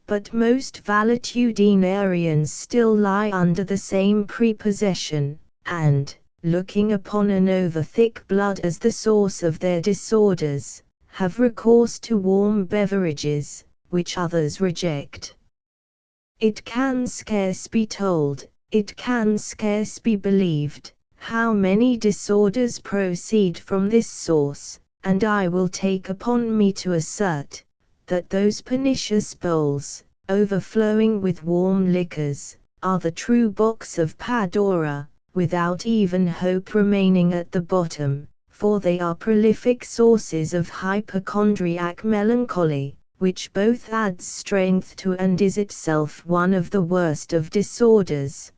But most valetudinarians still lie under the same prepossession, and, looking upon an over-thick blood as the source of their disorders, have recourse to warm beverages, which others reject. It can scarce be told, it can scarce be believed, how many disorders proceed from this source, and I will take upon me to assert, that those pernicious bowls, overflowing with warm liquors, are the true box of Pandora, without even hope remaining at the bottom, for they are prolific sources of hypochondriac melancholy, which both adds strength to and is itself one of the worst of disorders.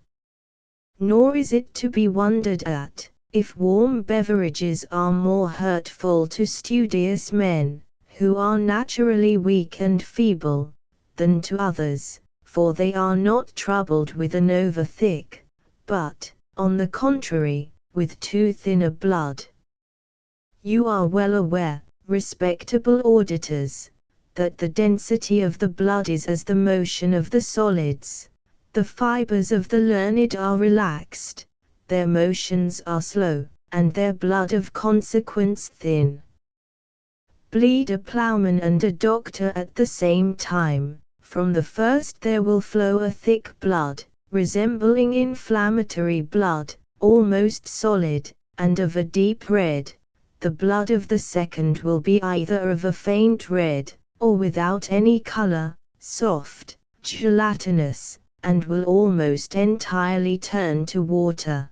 Nor is it to be wondered at, if warm beverages are more hurtful to studious men, who are naturally weak and feeble, than to others, for they are not troubled with an over-thick, but, on the contrary, with too thin a blood. You are well aware, respectable auditors, that the density of the blood is as the motion of the solids. The fibers of the learned are relaxed, their motions are slow, and their blood of consequence thin. Bleed a ploughman and a doctor at the same time, from the first there will flow a thick blood, resembling inflammatory blood, almost solid, and of a deep red. The blood of the second will be either of a faint red, or without any color, soft, gelatinous, and will almost entirely turn to water.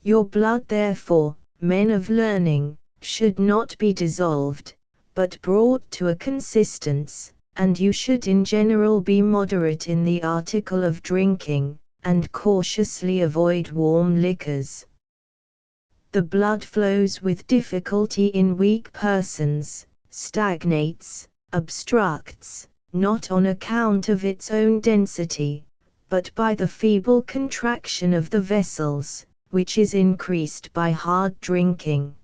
Your blood therefore, men of learning, should not be dissolved, but brought to a consistence, and you should in general be moderate in the article of drinking, and cautiously avoid warm liquors. The blood flows with difficulty in weak persons, stagnates, obstructs, not on account of its own density, but by the feeble contraction of the vessels, which is increased by hard drinking.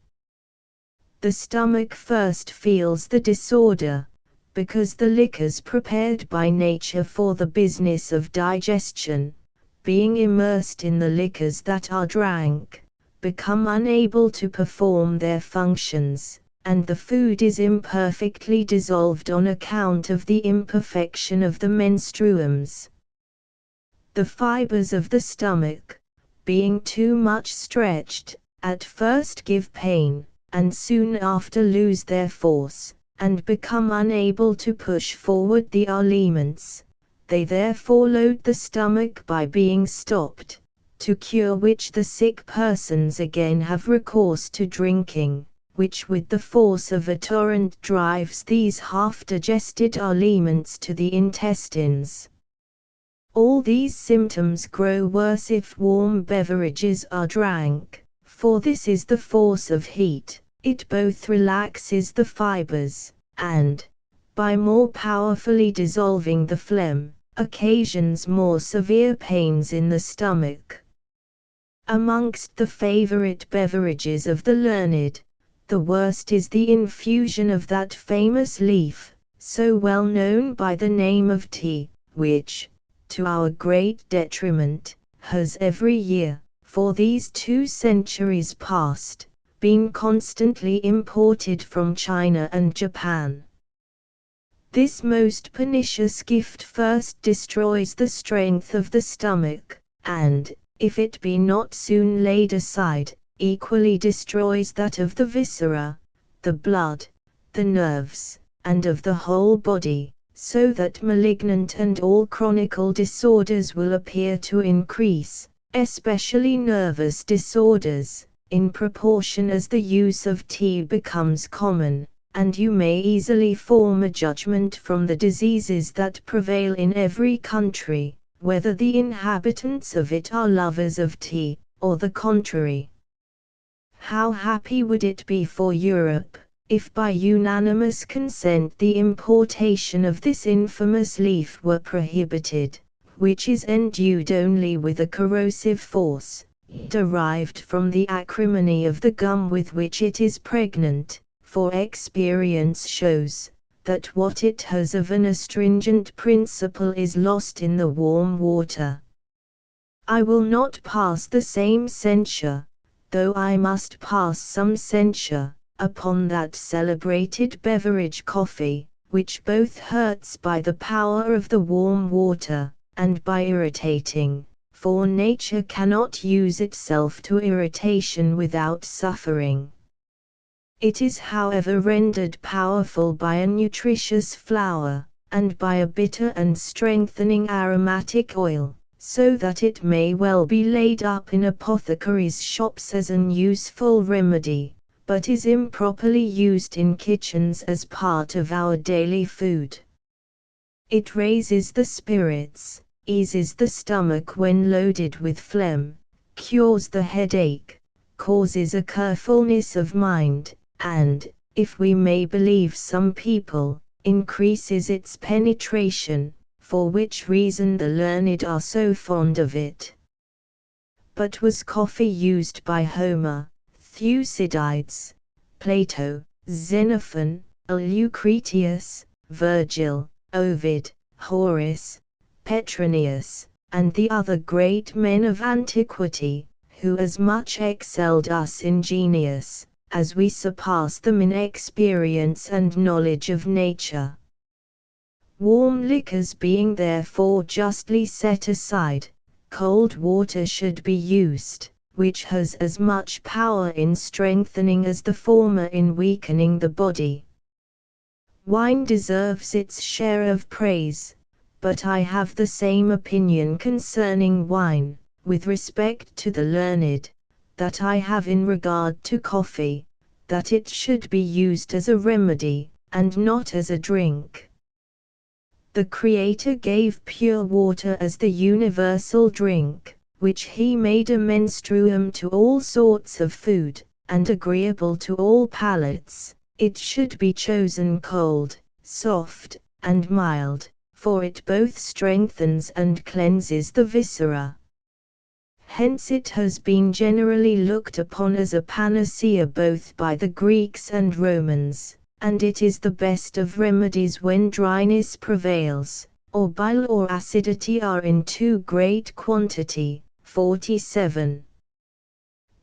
The stomach first feels the disorder, because the liquors prepared by nature for the business of digestion, being immersed in the liquors that are drank, become unable to perform their functions, and the food is imperfectly dissolved on account of the imperfection of the menstruums. The fibers of the stomach, being too much stretched, at first give pain, and soon after lose their force, and become unable to push forward the aliments. They therefore load the stomach by being stopped, to cure which the sick persons again have recourse to drinking, which with the force of a torrent drives these half-digested aliments to the intestines. All these symptoms grow worse if warm beverages are drank, for this is the force of heat. It both relaxes the fibers, and, by more powerfully dissolving the phlegm, occasions more severe pains in the stomach. Amongst the favorite beverages of the learned, the worst is the infusion of that famous leaf, so well known by the name of tea, which, to our great detriment, has every year, for these 2 centuries past, been constantly imported from China and Japan. This most pernicious gift first destroys the strength of the stomach, and, if it be not soon laid aside, equally destroys that of the viscera, the blood, the nerves, and of the whole body, so that malignant and all chronical disorders will appear to increase, especially nervous disorders, in proportion as the use of tea becomes common, and you may easily form a judgment from the diseases that prevail in every country, whether the inhabitants of it are lovers of tea, or the contrary. How happy would it be for Europe, if by unanimous consent the importation of this infamous leaf were prohibited, which is endued only with a corrosive force, derived from the acrimony of the gum with which it is pregnant, for experience shows, that what it has of an astringent principle is lost in the warm water. I will not pass the same censure, though I must pass some censure, upon that celebrated beverage coffee, which both hurts by the power of the warm water, and by irritating, for nature cannot use itself to irritation without suffering. It is however rendered powerful by a nutritious flour, and by a bitter and strengthening aromatic oil, so that it may well be laid up in apothecaries' shops as an useful remedy, but is improperly used in kitchens as part of our daily food. It raises the spirits, eases the stomach when loaded with phlegm, cures the headache, causes a carefulness of mind, and, if we may believe some people, increases its penetration, for which reason the learned are so fond of it. But was coffee used by Homer, Thucydides, Plato, Xenophon, Lucretius, Virgil, Ovid, Horace, Petronius, and the other great men of antiquity, who as much excelled us in genius, as we surpass them in experience and knowledge of nature? Warm liquors being therefore justly set aside, cold water should be used, which has as much power in strengthening as the former in weakening the body. Wine deserves its share of praise, but I have the same opinion concerning wine, with respect to the learned, that I have in regard to coffee, that it should be used as a remedy, and not as a drink. The Creator gave pure water as the universal drink, which He made a menstruum to all sorts of food, and agreeable to all palates. It should be chosen cold, soft, and mild, for it both strengthens and cleanses the viscera. Hence it has been generally looked upon as a panacea both by the Greeks and Romans, and it is the best of remedies when dryness prevails, or bile or acidity are in too great quantity. 47.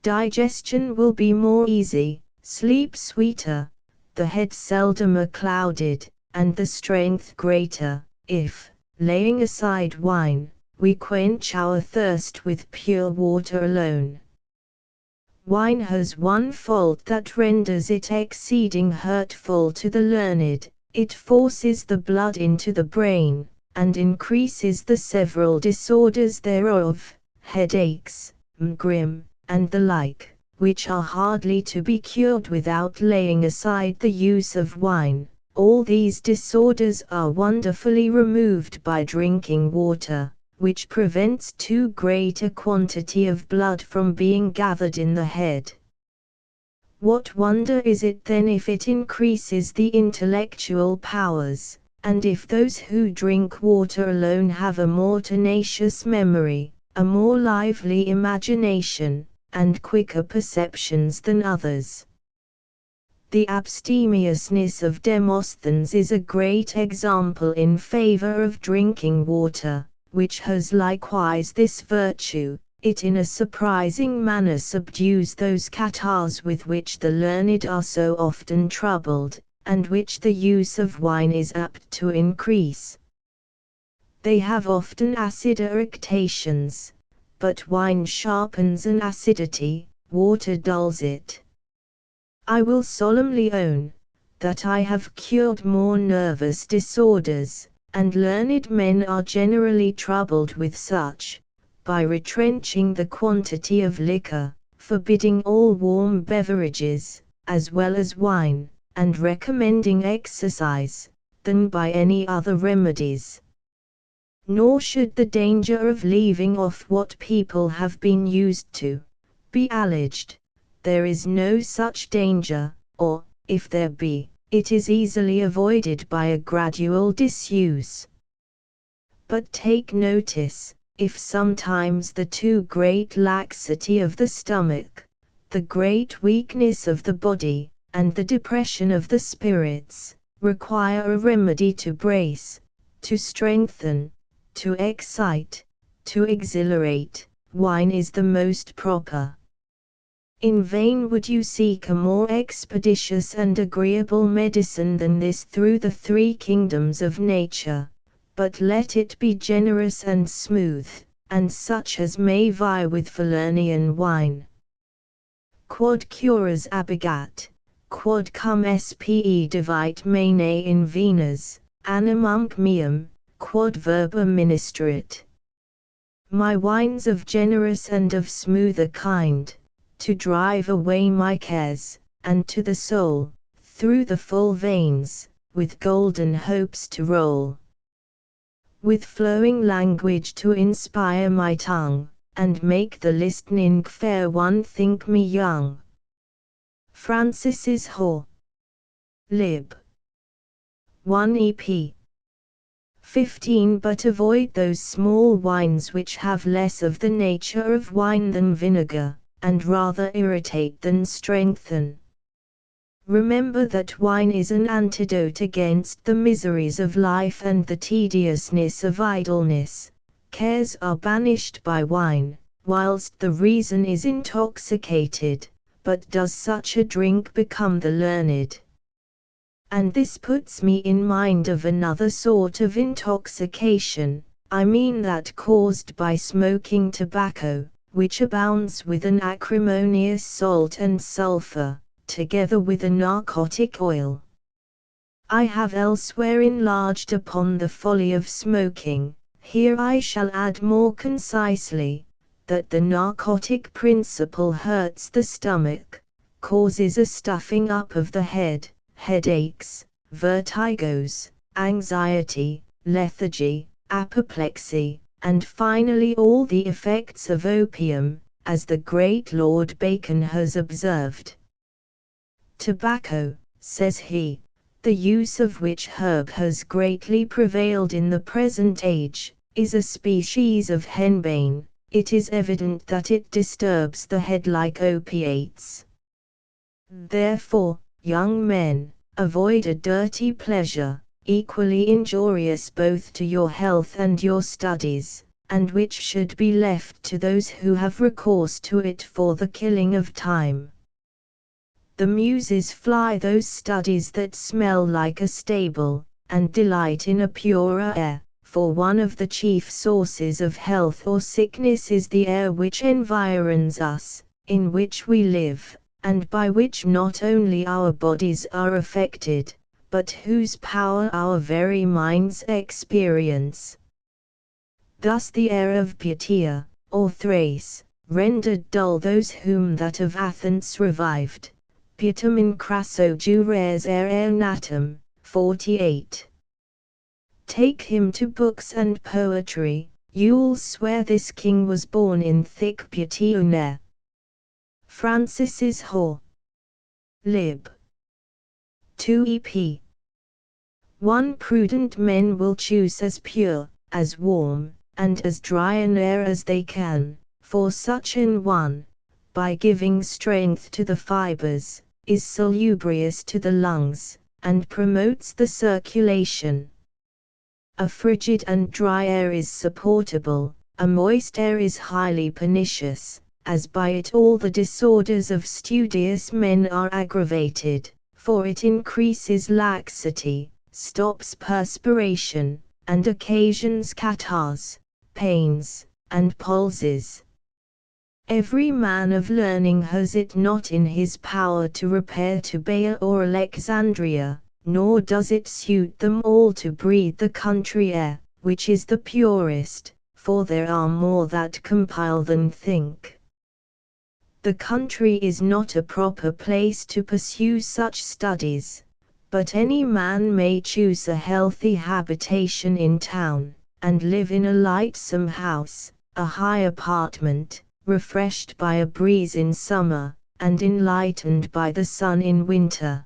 Digestion will be more easy, sleep sweeter, the head seldomer clouded, and the strength greater, if, laying aside wine, we quench our thirst with pure water alone. Wine has one fault that renders it exceeding hurtful to the learned: it forces the blood into the brain, and increases the several disorders thereof, headaches, megrim, and the like, which are hardly to be cured without laying aside the use of wine. All these disorders are wonderfully removed by drinking water, which prevents too great a quantity of blood from being gathered in the head. What wonder is it then if it increases the intellectual powers, and if those who drink water alone have a more tenacious memory, a more lively imagination, and quicker perceptions than others? The abstemiousness of Demosthenes is a great example in favor of drinking water, which has likewise this virtue: it in a surprising manner subdues those catarrhs with which the learned are so often troubled, and which the use of wine is apt to increase. They have often acid eructations, but wine sharpens an acidity, water dulls it. I will solemnly own, that I have cured more nervous disorders, and learned men are generally troubled with such, by retrenching the quantity of liquor, forbidding all warm beverages, as well as wine, and recommending exercise, than by any other remedies. Nor should the danger of leaving off what people have been used to, be alleged. There is no such danger, or, if there be, it is easily avoided by a gradual disuse. But take notice, if sometimes the too great laxity of the stomach, the great weakness of the body, and the depression of the spirits, require a remedy to brace, to strengthen, to excite, to exhilarate, wine is the most proper. In vain would you seek a more expeditious and agreeable medicine than this through the three kingdoms of nature, but let it be generous and smooth, and such as may vie with Falernian wine. Quod curas abigat, quod cum spe divite mane in venas, animum meum, quod verba ministrit. My wine's of generous and of smoother kind, to drive away my cares, and to the soul, through the full veins, with golden hopes to roll. With flowing language to inspire my tongue, and make the listening fair one think me young. Francis Hall. Lib. 1 EP. 15. But avoid those small wines which have less of the nature of wine than vinegar, and rather irritate than strengthen. Remember that wine is an antidote against the miseries of life and the tediousness of idleness. Cares are banished by wine, whilst the reason is intoxicated. But does such a drink become the learned? And this puts me in mind of another sort of intoxication, I mean that caused by smoking tobacco, which abounds with an acrimonious salt and sulphur, together with a narcotic oil. I have elsewhere enlarged upon the folly of smoking, here I shall add more concisely, that the narcotic principle hurts the stomach, causes a stuffing up of the head, headaches, vertigos, anxiety, lethargy, apoplexy, and finally all the effects of opium, as the great Lord Bacon has observed. Tobacco, says he, the use of which herb has greatly prevailed in the present age, is a species of henbane. It is evident that it disturbs the head like opiates. Therefore, young men, avoid a dirty pleasure, equally injurious both to your health and your studies, and which should be left to those who have recourse to it for the killing of time. The muses fly those studies that smell like a stable, and delight in a purer air, for one of the chief sources of health or sickness is the air which environs us, in which we live, and by which not only our bodies are affected, but whose power our very minds experience. Thus the air of Plataea, or Thrace, rendered dull those whom that of Athens revived. Pietum in crasso jures aere natum, 48. Take him to books and poetry, you'll swear this king was born in thick Plataea. Francis Hall. Lib. 2 EP. 1. Prudent men will choose as pure, as warm, and as dry an air as they can, for such an one, by giving strength to the fibers, is salubrious to the lungs, and promotes the circulation. A frigid and dry air is supportable, a moist air is highly pernicious, as by it all the disorders of studious men are aggravated, for it increases laxity, stops perspiration, and occasions catarrhs, pains, and palsies. Every man of learning has it not in his power to repair to Bayer or Alexandria, nor does it suit them all to breathe the country air, which is the purest, for there are more that compile than think. The country is not a proper place to pursue such studies, but any man may choose a healthy habitation in town, and live in a lightsome house, a high apartment, refreshed by a breeze in summer, and enlightened by the sun in winter.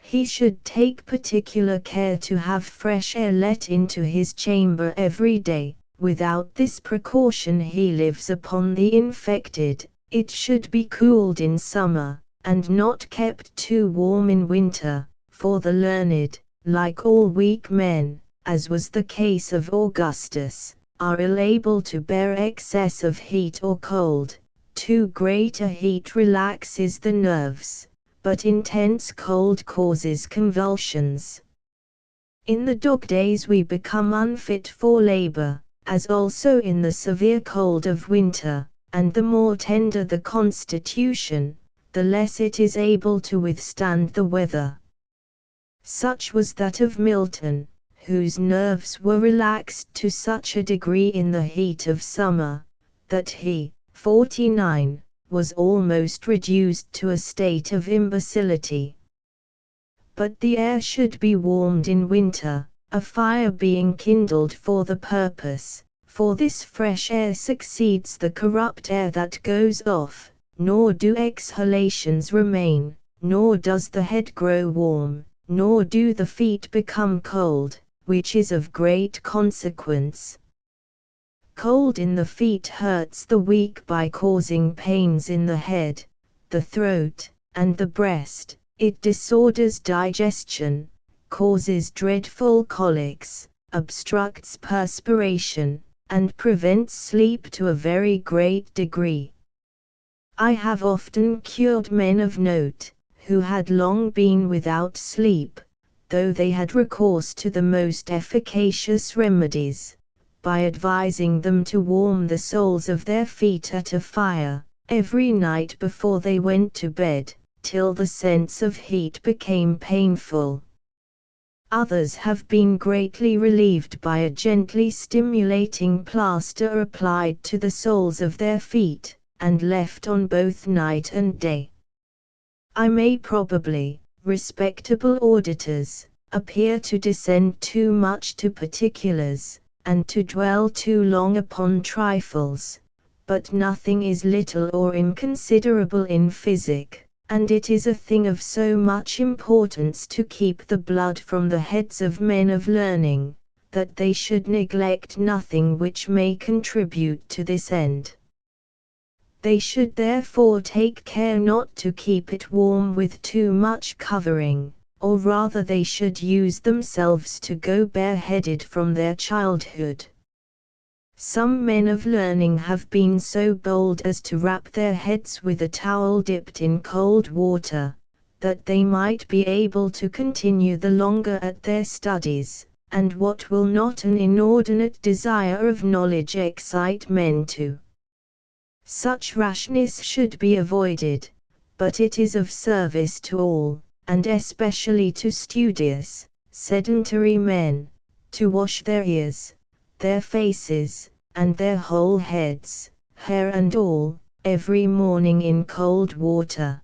He should take particular care to have fresh air let into his chamber every day. Without this precaution he lives upon the infected. It should be cooled in summer, and not kept too warm in winter, for the learned, like all weak men, as was the case of Augustus, are ill able to bear excess of heat or cold. Too great a heat relaxes the nerves, but intense cold causes convulsions. In the dog days we become unfit for labor, as also in the severe cold of winter, and the more tender the constitution, the less it is able to withstand the weather. Such was that of Milton, whose nerves were relaxed to such a degree in the heat of summer, that he, 49, was almost reduced to a state of imbecility. But the air should be warmed in winter, a fire being kindled for the purpose, for this fresh air succeeds the corrupt air that goes off, nor do exhalations remain, nor does the head grow warm, nor do the feet become cold, which is of great consequence. Cold in the feet hurts the weak by causing pains in the head, the throat, and the breast. It disorders digestion, causes dreadful colics, obstructs perspiration, and prevents sleep to a very great degree. I have often cured men of note, who had long been without sleep, though they had recourse to the most efficacious remedies, by advising them to warm the soles of their feet at a fire, every night before they went to bed, till the sense of heat became painful. Others have been greatly relieved by a gently stimulating plaster applied to the soles of their feet, and left on both night and day. I may probably, respectable auditors, appear to descend too much to particulars, and to dwell too long upon trifles, but nothing is little or inconsiderable in physic, and it is a thing of so much importance to keep the blood from the heads of men of learning, that they should neglect nothing which may contribute to this end. They should therefore take care not to keep it warm with too much covering, or rather they should use themselves to go bareheaded from their childhood. Some men of learning have been so bold as to wrap their heads with a towel dipped in cold water, that they might be able to continue the longer at their studies, and what will not an inordinate desire of knowledge excite men to? Such rashness should be avoided, but it is of service to all, and especially to studious, sedentary men, to wash their ears, their faces, and their whole heads, hair and all, every morning in cold water.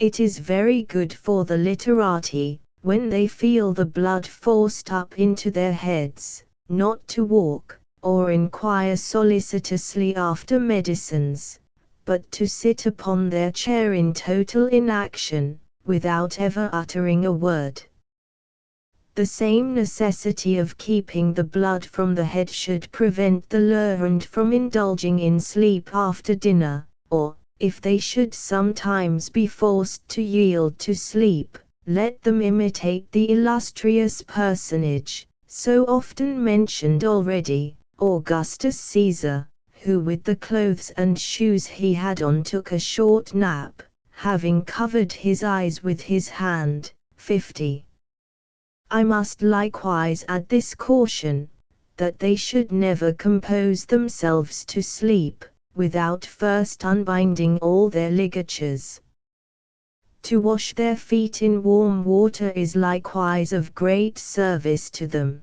It is very good for the literati, when they feel the blood forced up into their heads, not to walk, or inquire solicitously after medicines, but to sit upon their chair in total inaction, without ever uttering a word. The same necessity of keeping the blood from the head should prevent the learned from indulging in sleep after dinner, or, if they should sometimes be forced to yield to sleep, let them imitate the illustrious personage, so often mentioned already, Augustus Caesar, who with the clothes and shoes he had on took a short nap, having covered his eyes with his hand. 50. I must likewise add this caution, that they should never compose themselves to sleep, without first unbinding all their ligatures. To wash their feet in warm water is likewise of great service to them.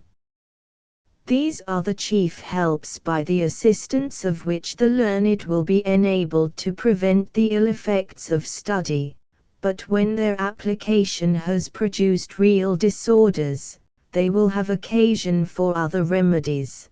These are the chief helps by the assistance of which the learned will be enabled to prevent the ill effects of study, but when their application has produced real disorders, they will have occasion for other remedies.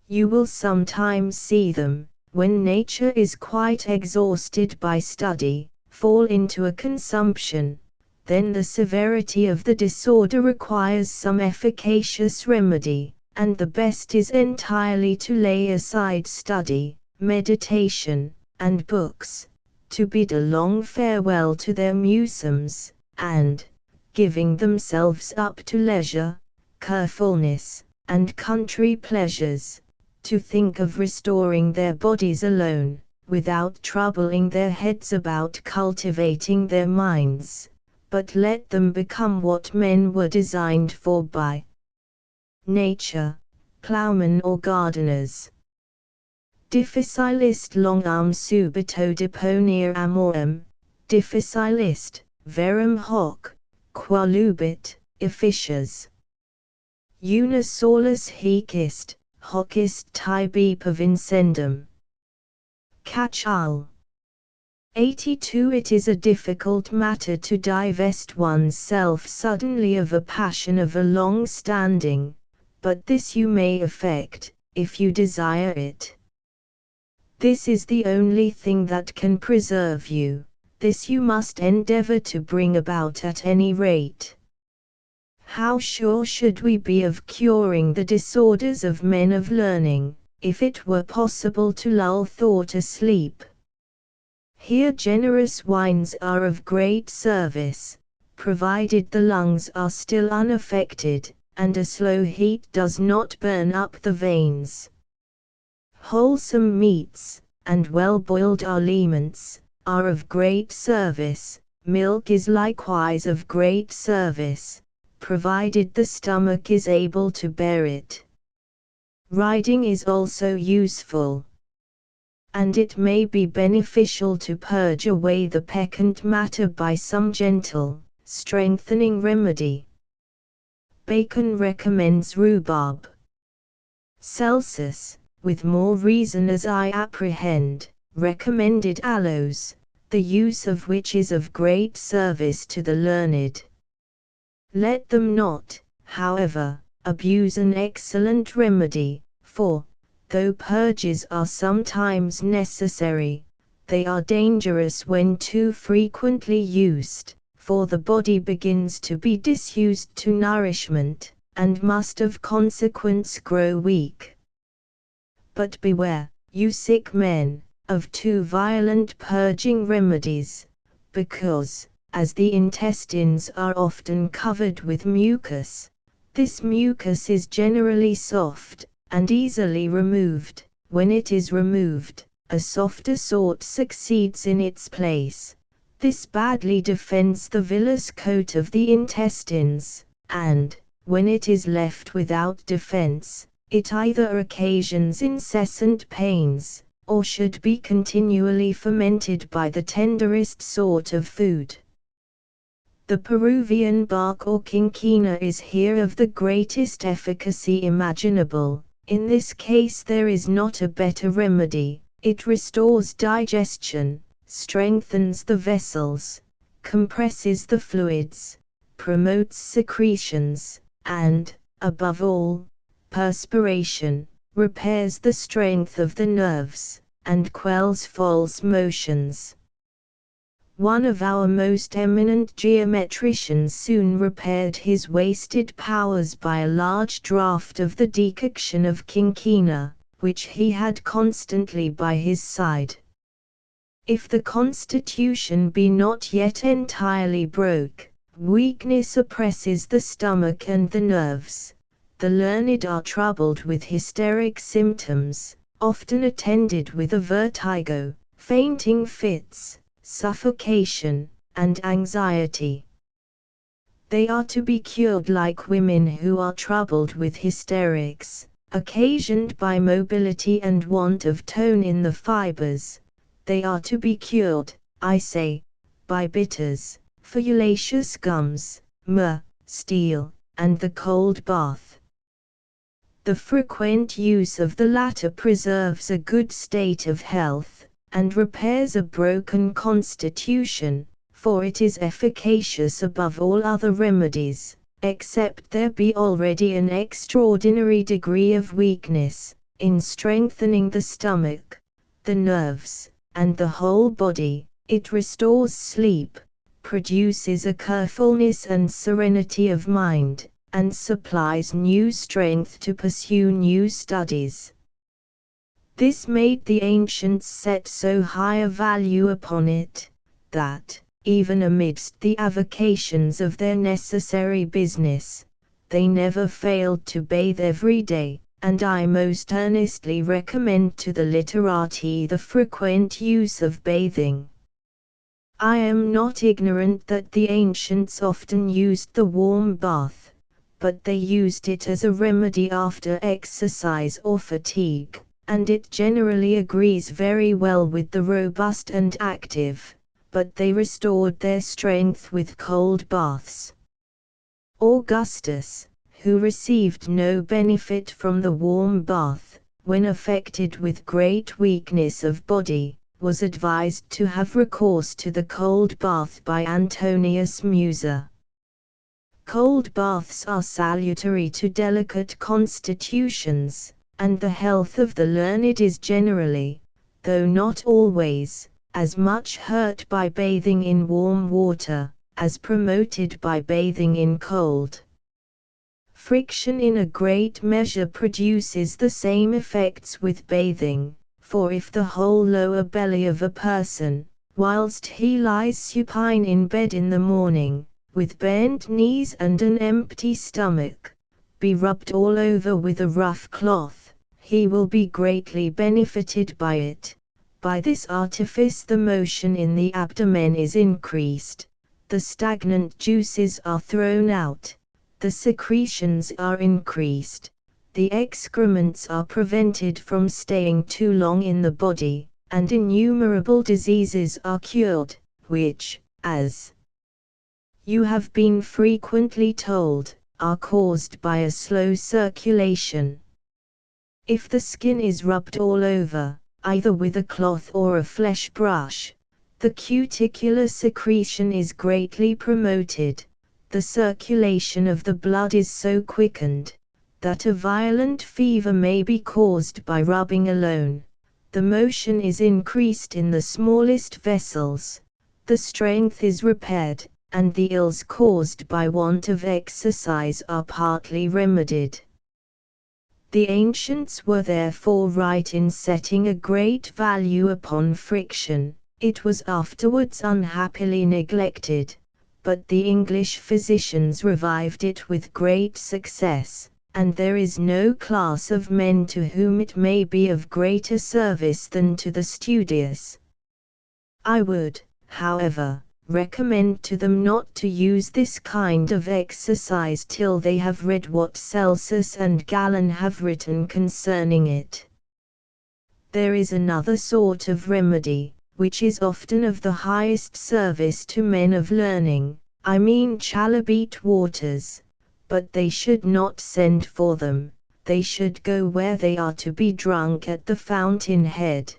You will sometimes see them, when nature is quite exhausted by study, fall into a consumption. Then the severity of the disorder requires some efficacious remedy, and the best is entirely to lay aside study, meditation, and books, to bid a long farewell to their museums, and, giving themselves up to leisure, carefulness, and country pleasures, to think of restoring their bodies alone, without troubling their heads about cultivating their minds, but let them become what men were designed for by nature, ploughmen or gardeners. Difficile est longam subito deponere amorem, difficile est, verum hoc, qualubit, efficias. Una solus hic est, hoc est tibi provincendum. Catch-all. 82. It is a difficult matter to divest one's self suddenly of a passion of a long standing, but this you may effect, if you desire it. This is the only thing that can preserve you, this you must endeavor to bring about at any rate. How sure should we be of curing the disorders of men of learning, if it were possible to lull thought asleep? Here generous wines are of great service, provided the lungs are still unaffected, and a slow heat does not burn up the veins. Wholesome meats, and well-boiled aliments, are of great service, milk is likewise of great service, provided the stomach is able to bear it. Riding is also useful, and it may be beneficial to purge away the peccant matter by some gentle, strengthening remedy. Bacon recommends rhubarb. Celsus, with more reason as I apprehend, recommended aloes, the use of which is of great service to the learned. Let them not, however, abuse an excellent remedy, for, though purges are sometimes necessary, they are dangerous when too frequently used, for the body begins to be disused to nourishment, and must of consequence grow weak. But beware, you sick men, of too violent purging remedies, because, as the intestines are often covered with mucus, this mucus is generally soft, and easily removed. When it is removed, a softer sort succeeds in its place. This badly defends the villous coat of the intestines, and, when it is left without defense, it either occasions incessant pains, or should be continually fermented by the tenderest sort of food. The Peruvian bark or quinquina is here of the greatest efficacy imaginable. In this case there is not a better remedy. It restores digestion, strengthens the vessels, compresses the fluids, promotes secretions, and, above all, perspiration, repairs the strength of the nerves, and quells false motions. One of our most eminent geometricians soon repaired his wasted powers by a large draught of the decoction of quinquina, which he had constantly by his side. If the constitution be not yet entirely broke, weakness oppresses the stomach and the nerves. The learned are troubled with hysteric symptoms, often attended with a vertigo, fainting fits, suffocation, and anxiety. They are to be cured like women who are troubled with hysterics, occasioned by mobility and want of tone in the fibers. They are to be cured, I say, by bitters, foliaceous gums, myrrh, steel, and the cold bath. The frequent use of the latter preserves a good state of health, and repairs a broken constitution, for it is efficacious above all other remedies, except there be already an extraordinary degree of weakness, in strengthening the stomach, the nerves, and the whole body. It restores sleep, produces a carefulness and serenity of mind, and supplies new strength to pursue new studies. This made the ancients set so high a value upon it, that, even amidst the avocations of their necessary business, they never failed to bathe every day, and I most earnestly recommend to the literati the frequent use of bathing. I am not ignorant that the ancients often used the warm bath, but they used it as a remedy after exercise or fatigue, and it generally agrees very well with the robust and active, but they restored their strength with cold baths. Augustus, who received no benefit from the warm bath, when affected with great weakness of body, was advised to have recourse to the cold bath by Antonius Musa. Cold baths are salutary to delicate constitutions, and the health of the learned is generally, though not always, as much hurt by bathing in warm water, as promoted by bathing in cold. Friction in a great measure produces the same effects with bathing, for if the whole lower belly of a person, whilst he lies supine in bed in the morning, with bent knees and an empty stomach, be rubbed all over with a rough cloth, he will be greatly benefited by it. By this artifice the motion in the abdomen is increased, the stagnant juices are thrown out, the secretions are increased, the excrements are prevented from staying too long in the body, and innumerable diseases are cured, which, as you have been frequently told, are caused by a slow circulation. If the skin is rubbed all over, either with a cloth or a flesh brush, the cuticular secretion is greatly promoted, the circulation of the blood is so quickened, that a violent fever may be caused by rubbing alone, the motion is increased in the smallest vessels, the strength is repaired, and the ills caused by want of exercise are partly remedied. The ancients were therefore right in setting a great value upon friction. It was afterwards unhappily neglected, but the English physicians revived it with great success, and there is no class of men to whom it may be of greater service than to the studious. I would, however, recommend to them not to use this kind of exercise till they have read what Celsus and Galen have written concerning it. There is another sort of remedy, which is often of the highest service to men of learning, I mean chalybeate waters, but they should not send for them, they should go where they are to be drunk at the fountain head.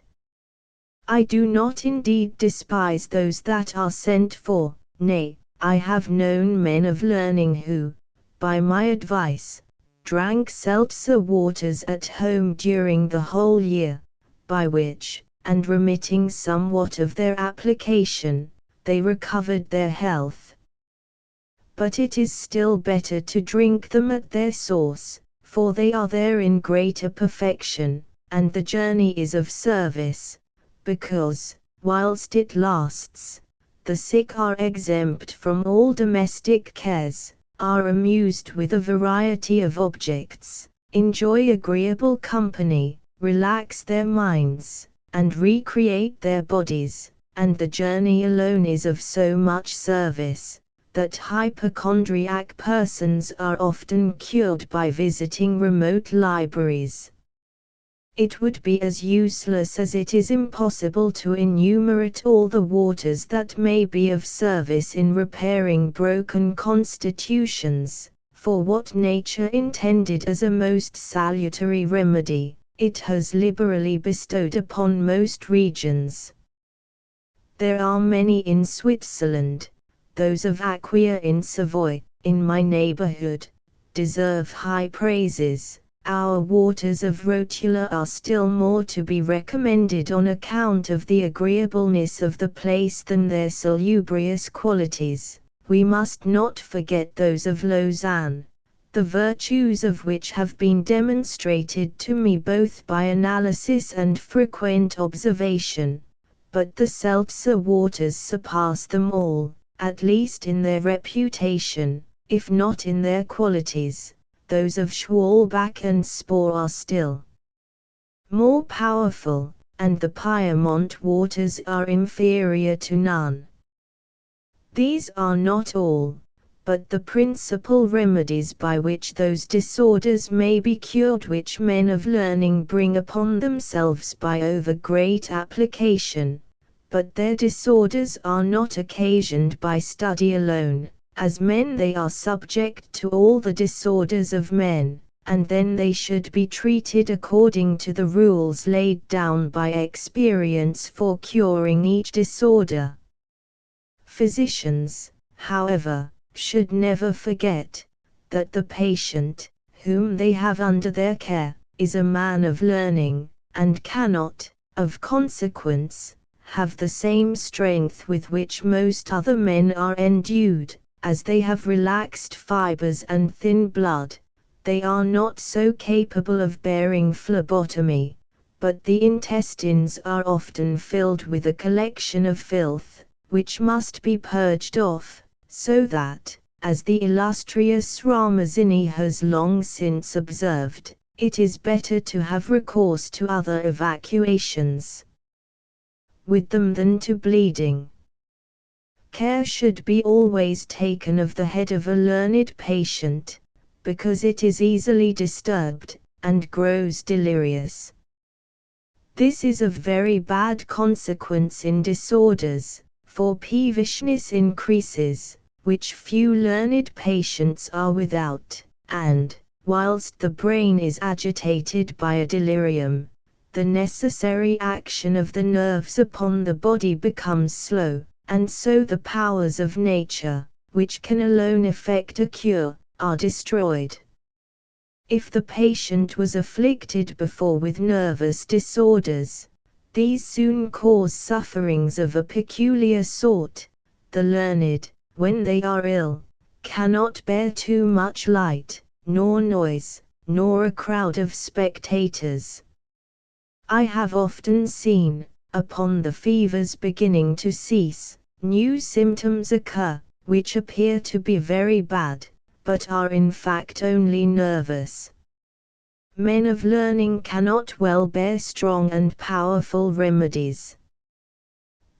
I do not indeed despise those that are sent for, nay, I have known men of learning who, by my advice, drank seltzer waters at home during the whole year, by which, and remitting somewhat of their application, they recovered their health. But it is still better to drink them at their source, for they are there in greater perfection, and the journey is of service, because, whilst it lasts, the sick are exempt from all domestic cares, are amused with a variety of objects, enjoy agreeable company, relax their minds, and recreate their bodies, and the journey alone is of so much service, that hypochondriac persons are often cured by visiting remote libraries. It would be as useless as it is impossible to enumerate all the waters that may be of service in repairing broken constitutions, for what nature intended as a most salutary remedy, it has liberally bestowed upon most regions. There are many in Switzerland, those of Acquia in Savoy, in my neighborhood, deserve high praises. Our waters of Rotula are still more to be recommended on account of the agreeableness of the place than their salubrious qualities. We must not forget those of Lausanne, the virtues of which have been demonstrated to me both by analysis and frequent observation, but the seltzer waters surpass them all, at least in their reputation, if not in their qualities. Those of Schwalbach and Spohr are still more powerful, and the Piedmont waters are inferior to none. These are not all, but the principal remedies by which those disorders may be cured which men of learning bring upon themselves by over great application, but their disorders are not occasioned by study alone, as men they are subject to all the disorders of men, and then they should be treated according to the rules laid down by experience for curing each disorder. Physicians, however, should never forget that the patient, whom they have under their care, is a man of learning, and cannot, of consequence, have the same strength with which most other men are endued. As they have relaxed fibers and thin blood, they are not so capable of bearing phlebotomy, but the intestines are often filled with a collection of filth, which must be purged off, so that, as the illustrious Ramazzini has long since observed, it is better to have recourse to other evacuations with them than to bleeding. Care should be always taken of the head of a learned patient, because it is easily disturbed, and grows delirious. This is of very bad consequence in disorders, for peevishness increases, which few learned patients are without, and, whilst the brain is agitated by a delirium, the necessary action of the nerves upon the body becomes slow, and so the powers of nature, which can alone effect a cure, are destroyed. If the patient was afflicted before with nervous disorders, these soon cause sufferings of a peculiar sort. The learned, when they are ill, cannot bear too much light, nor noise, nor a crowd of spectators. I have often seen, upon the fevers beginning to cease, new symptoms occur, which appear to be very bad, but are in fact only nervous. Men of learning cannot well bear strong and powerful remedies.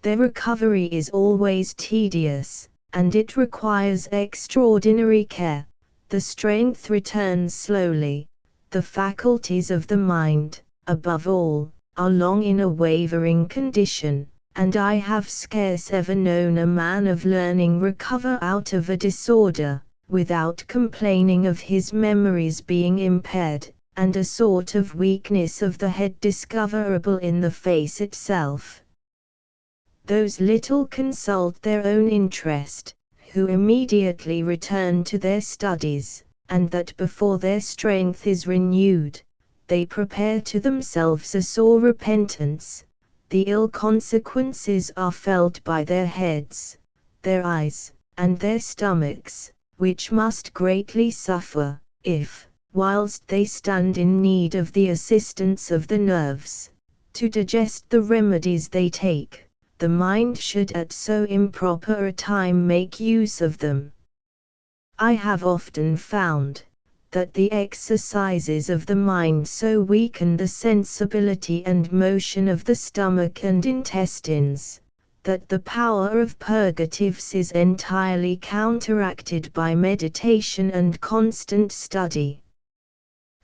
Their recovery is always tedious, and it requires extraordinary care. The strength returns slowly. The faculties of the mind, above all, are long in a wavering condition, and I have scarce ever known a man of learning recover out of a disorder, without complaining of his memories being impaired, and a sort of weakness of the head discoverable in the face itself. Those little consult their own interest, who immediately return to their studies, and that before their strength is renewed, they prepare to themselves a sore repentance. The ill consequences are felt by their heads, their eyes, and their stomachs, which must greatly suffer, if, whilst they stand in need of the assistance of the nerves, to digest the remedies they take, the mind should at so improper a time make use of them. I have often found that the exercises of the mind so weaken the sensibility and motion of the stomach and intestines, that the power of purgatives is entirely counteracted by meditation and constant study.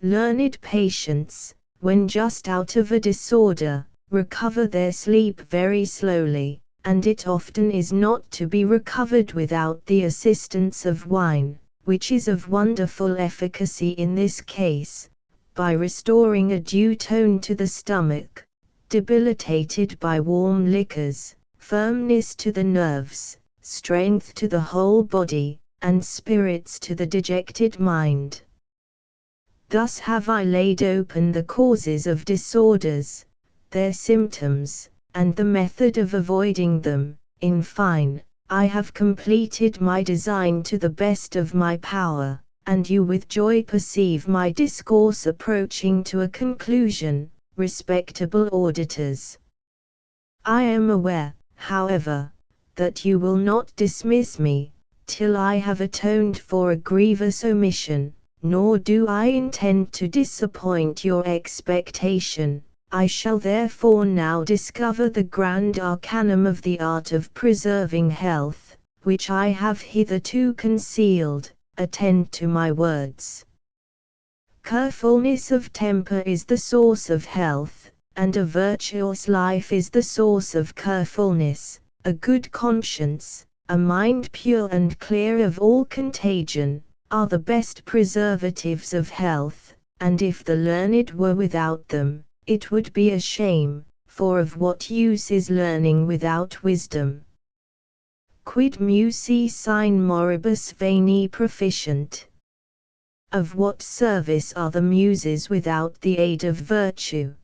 Learned patients, when just out of a disorder, recover their sleep very slowly, and it often is not to be recovered without the assistance of wine, which is of wonderful efficacy in this case, by restoring a due tone to the stomach, debilitated by warm liquors, firmness to the nerves, strength to the whole body, and spirits to the dejected mind. Thus have I laid open the causes of disorders, their symptoms, and the method of avoiding them. In fine, I have completed my design to the best of my power, and you with joy perceive my discourse approaching to a conclusion, respectable auditors. I am aware, however, that you will not dismiss me, till I have atoned for a grievous omission, nor do I intend to disappoint your expectation. I shall therefore now discover the grand arcanum of the art of preserving health, which I have hitherto concealed. Attend to my words. Carefulness of temper is the source of health, and a virtuous life is the source of carefulness. A good conscience, a mind pure and clear of all contagion, are the best preservatives of health, and if the learned were without them, it would be a shame, for of what use is learning without wisdom? Quid musi sine moribus veni proficient? Of what service are the Muses without the aid of virtue?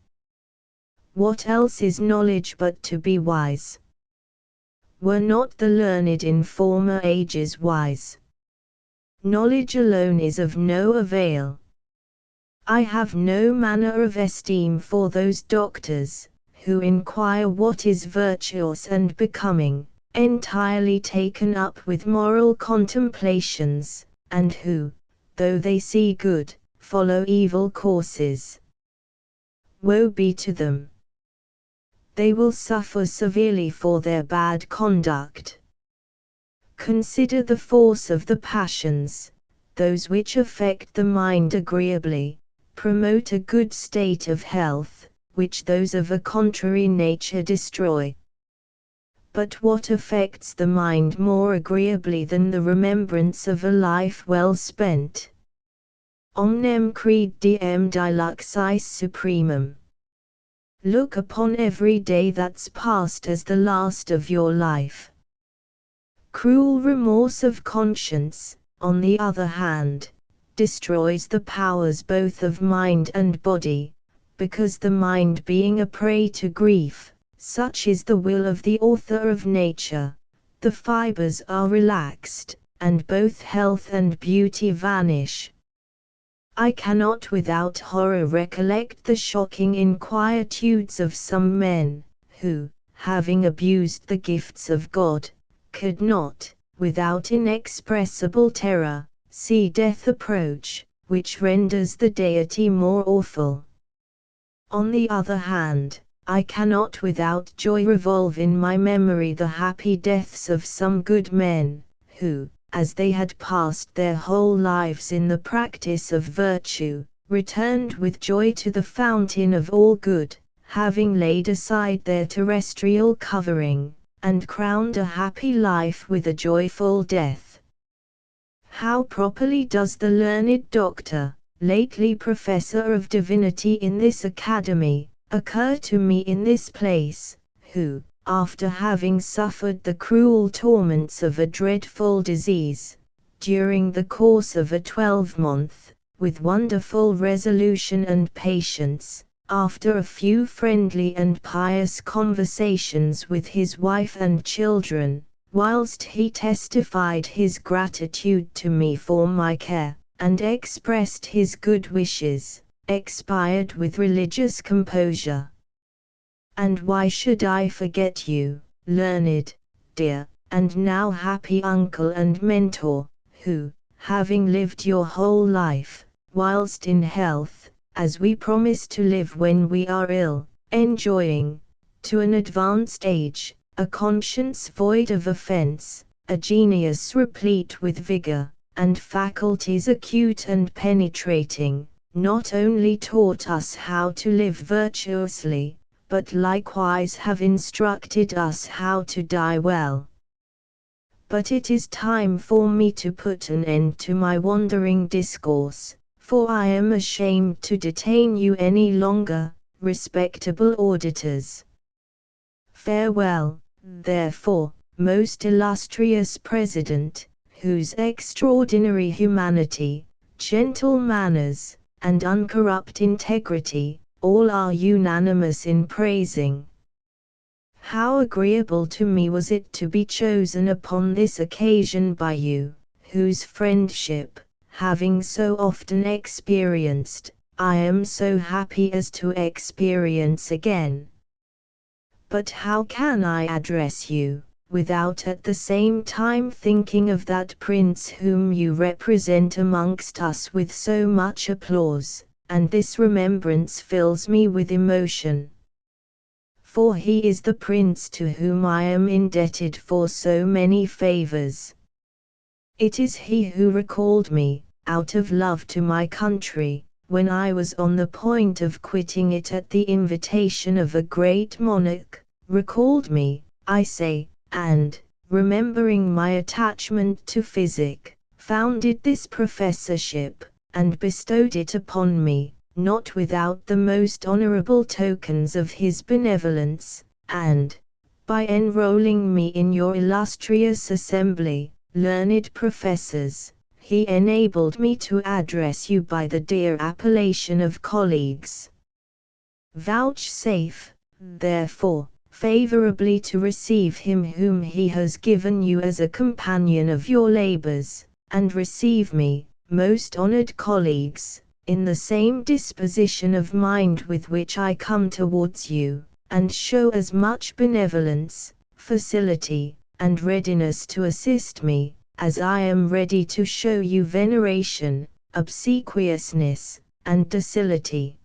What else is knowledge but to be wise? Were not the learned in former ages wise? Knowledge alone is of no avail. I have no manner of esteem for those doctors, who inquire what is virtuous and becoming, entirely taken up with moral contemplations, and who, though they see good, follow evil courses. Woe be to them! They will suffer severely for their bad conduct. Consider the force of the passions, those which affect the mind agreeably, promote a good state of health, which those of a contrary nature destroy. But what affects the mind more agreeably than the remembrance of a life well spent? Omnem crediem diluxis supremum. Look upon every day that's past as the last of your life. Cruel remorse of conscience, on the other hand, destroys the powers both of mind and body, because the mind being a prey to grief, such is the will of the author of nature, the fibers are relaxed, and both health and beauty vanish. I cannot without horror recollect the shocking inquietudes of some men, who, having abused the gifts of God, could not, without inexpressible terror, see death approach, which renders the deity more awful. On the other hand, I cannot without joy revolve in my memory the happy deaths of some good men, who, as they had passed their whole lives in the practice of virtue, returned with joy to the fountain of all good, having laid aside their terrestrial covering, and crowned a happy life with a joyful death. How properly does the learned doctor, lately professor of divinity in this academy, occur to me in this place, who, after having suffered the cruel torments of a dreadful disease, during the course of a 12-month, with wonderful resolution and patience, after a few friendly and pious conversations with his wife and children, whilst he testified his gratitude to me for my care, and expressed his good wishes, expired with religious composure. And why should I forget you, learned, dear, and now happy uncle and mentor, who, having lived your whole life, whilst in health, as we promise to live when we are ill, enjoying, to an advanced age, a conscience void of offence, a genius replete with vigor, and faculties acute and penetrating, not only taught us how to live virtuously, but likewise have instructed us how to die well. But it is time for me to put an end to my wandering discourse, for I am ashamed to detain you any longer, respectable auditors. Farewell, therefore, most illustrious President, whose extraordinary humanity, gentle manners, and uncorrupt integrity, all are unanimous in praising. How agreeable to me was it to be chosen upon this occasion by you, whose friendship, having so often experienced, I am so happy as to experience again. But how can I address you, without at the same time thinking of that prince whom you represent amongst us with so much applause, and this remembrance fills me with emotion. For he is the prince to whom I am indebted for so many favors. It is he who recalled me, out of love to my country, when I was on the point of quitting it at the invitation of a great monarch, recalled me, I say, and, remembering my attachment to physic, founded this professorship, and bestowed it upon me, not without the most honorable tokens of his benevolence, and, by enrolling me in your illustrious assembly, learned professors, he enabled me to address you by the dear appellation of colleagues. Vouchsafe, therefore, favorably to receive him whom he has given you as a companion of your labors, and receive me, most honored colleagues, in the same disposition of mind with which I come towards you, and show as much benevolence, facility, and readiness to assist me, as I am ready to show you veneration, obsequiousness, and docility.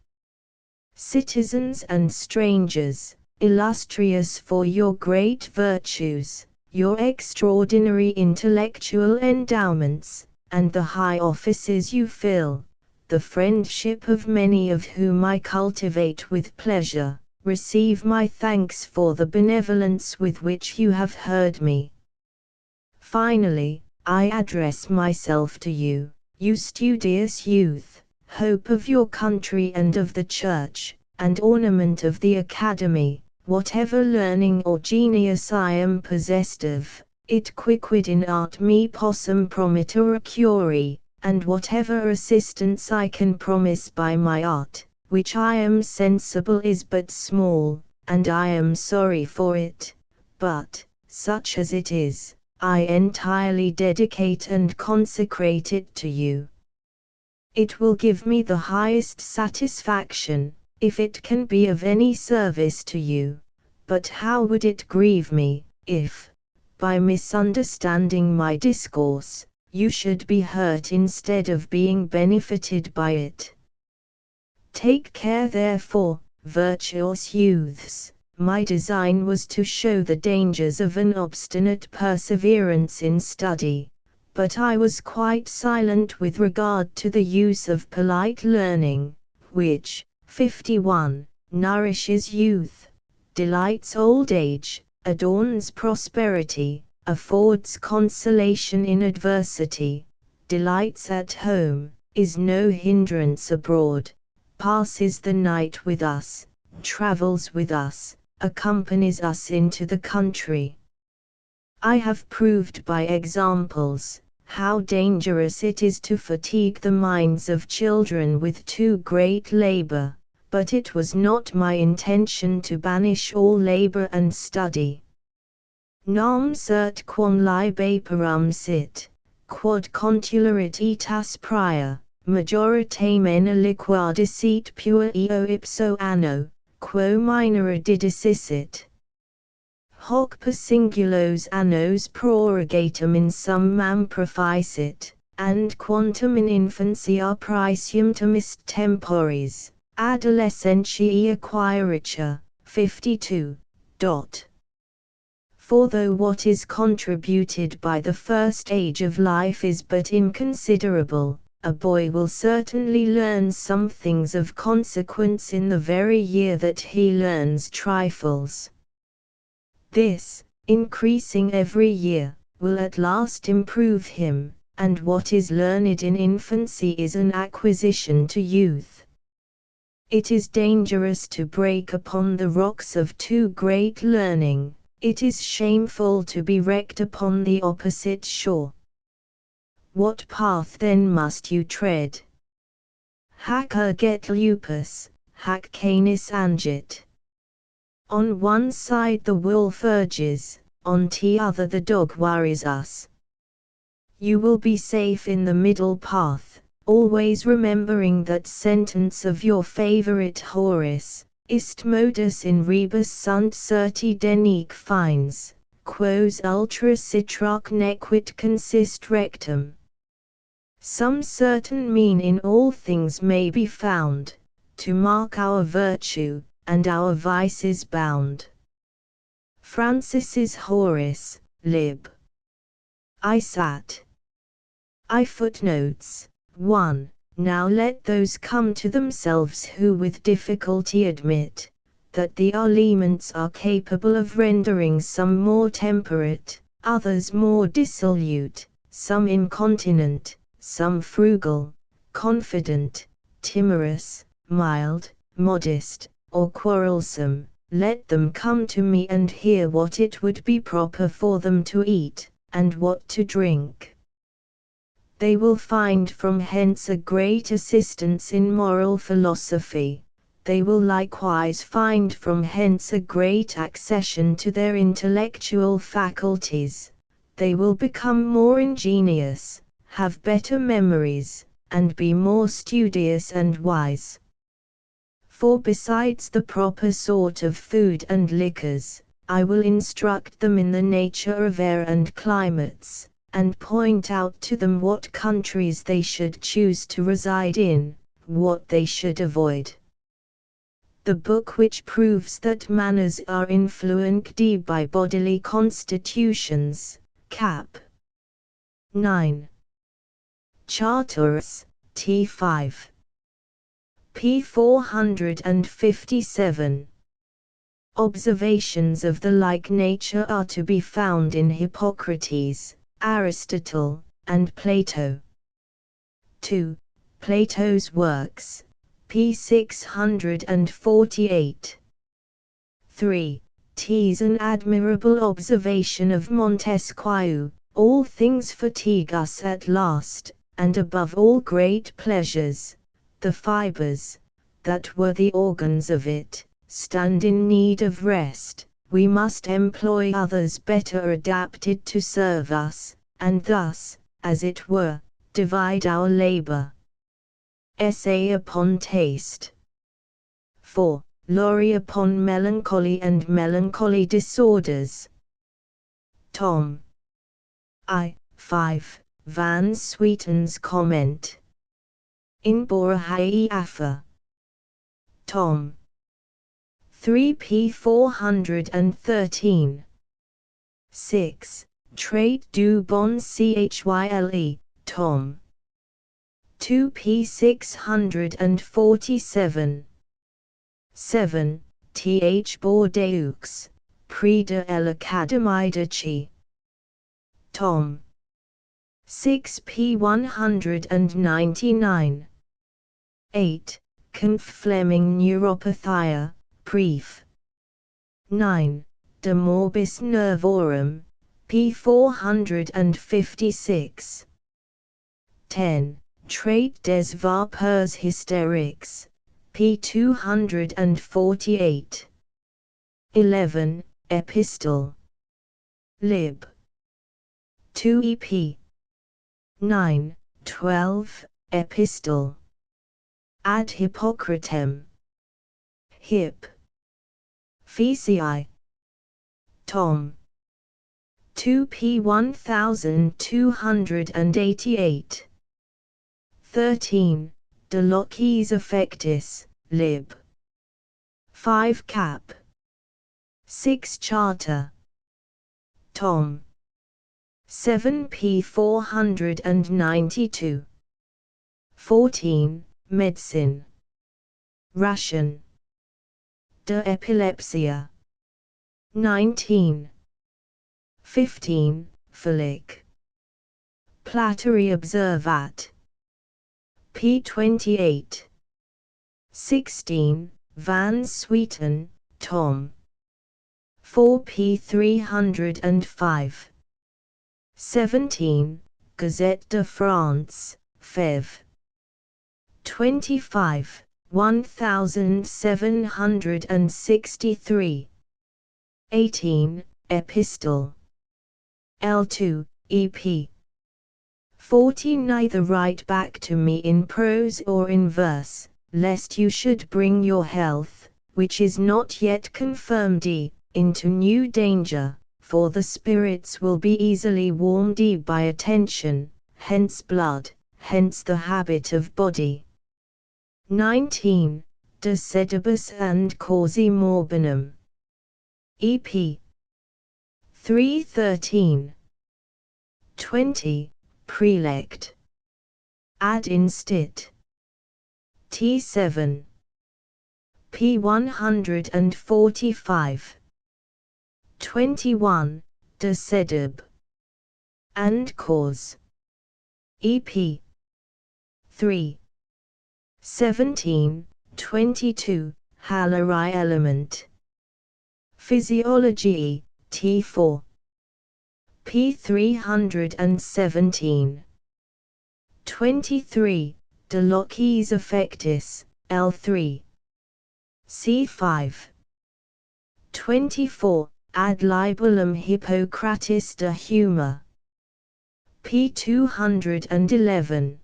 Citizens and strangers, illustrious for your great virtues, your extraordinary intellectual endowments, and the high offices you fill, the friendship of many of whom I cultivate with pleasure, receive my thanks for the benevolence with which you have heard me. Finally, I address myself to you, you studious youth, hope of your country and of the Church, and ornament of the Academy. Whatever learning or genius I am possessed of, it quicquid in art me possum promittere curi, and whatever assistance I can promise by my art, which I am sensible is but small, and I am sorry for it, but, such as it is, I entirely dedicate and consecrate it to you. It will give me the highest satisfaction, if it can be of any service to you, but how would it grieve me, if, by misunderstanding my discourse, you should be hurt instead of being benefited by it. Take care therefore, virtuous youths. My design was to show the dangers of an obstinate perseverance in study, but I was quite silent with regard to the use of polite learning, which, 51, nourishes youth, delights old age, adorns prosperity, affords consolation in adversity, delights at home, is no hindrance abroad, passes the night with us, travels with us, accompanies us into the country. I have proved by examples, how dangerous it is to fatigue the minds of children with too great labor, but it was not my intention to banish all labor and study. Nam cert quam libeparum sit, quod contularit etas prior, majorite mena liqua deceit pure eo ipso anno, quo minora didicit. Hoc per singulos annos prorogatum in summam proficit, and quantum in infantia praecium est temporis, adolescentiae acquiritur, 52. For though what is contributed by the first age of life is but inconsiderable, a boy will certainly learn some things of consequence in the very year that he learns trifles. This, increasing every year, will at last improve him, and what is learned in infancy is an acquisition to youth. It is dangerous to break upon the rocks of too great learning, it is shameful to be wrecked upon the opposite shore. What path then must you tread? Hac erget lupus, hac canis angit. On one side the wolf urges, on the other the dog worries us. You will be safe in the middle path, always remembering that sentence of your favorite Horace, Ist modus in rebus sunt certi denique fines, quos ultra citrac nequit consist rectum. Some certain mean in all things may be found, to mark our virtue, and our vices bound. Francis's Horace, lib. I sat. I footnotes, 1. Now let those come to themselves who with difficulty admit, that the aliments are capable of rendering some more temperate, others more dissolute, some incontinent, some frugal, confident, timorous, mild, modest, or quarrelsome, let them come to me and hear what it would be proper for them to eat, and what to drink. They will find from hence a great assistance in moral philosophy. They will likewise find from hence a great accession to their intellectual faculties. They will become more ingenious, have better memories, and be more studious and wise. For besides the proper sort of food and liquors, I will instruct them in the nature of air and climates, and point out to them what countries they should choose to reside in, what they should avoid. The book which proves that manners are influenced by bodily constitutions, cap. 9. Charteris, T5. p. 457. Observations of the like nature are to be found in Hippocrates, Aristotle, and Plato. 2. Plato's Works, p. 648. 3. 'Tis an admirable observation of Montesquieu, all things fatigue us at last, and above all great pleasures, the fibres, that were the organs of it, stand in need of rest. We must employ others better adapted to serve us, and thus, as it were, divide our labor. Essay upon Taste. 4. Laurie upon Melancholy and Melancholy Disorders. Tom. I. 5. Van Sweeten's Comment. In Borahai Affa. Tom. 3 p. 413. 6. Trait du bon Chle, Tom. 2 p. 647. 7. Th. Bordeaux, Prix de l'Académie de Chi. Tom. 6 p. 199. 8. Conf. Fleming Neuropathia, Brief. 9. De Morbis Nervorum, p. 456. 10. Trait des Vapeurs Hystériques, p. 248. 11. Epistle. Lib. 2 ep. 9, 12. Epistle. Ad Hippocratem. Hip. Physi. Tom. 2 p. 1288. 13. De Locis Affectis, Lib. 5 cap. 6 charter. Tom. 7 p. 492. 14. Medicine. Ration. De Epilepsia. 19. 15. Folic. Plateri Observat. p. 28. 16. Van Sweeten, Tom. 4 p. 305. 17. Gazette de France, Fev. 25. 1763. 18. Epistle. L2, ep. 40. Neither write back to me in prose or in verse, lest you should bring your health, which is not yet confirmed, into new danger, for the spirits will be easily warmed by attention, hence blood, hence the habit of body. 19. De sedibus and causi morbinum. ep. 313. 20. Prelect. Ad instit. T7. p. 145. 21. De sedib. and cause. EP 3. 17, 22, Hallery element. Physiology, T4. P 317. 23, De locis affectis, L3. C5. 24, Ad libellum Hippocratis de humor. P 211.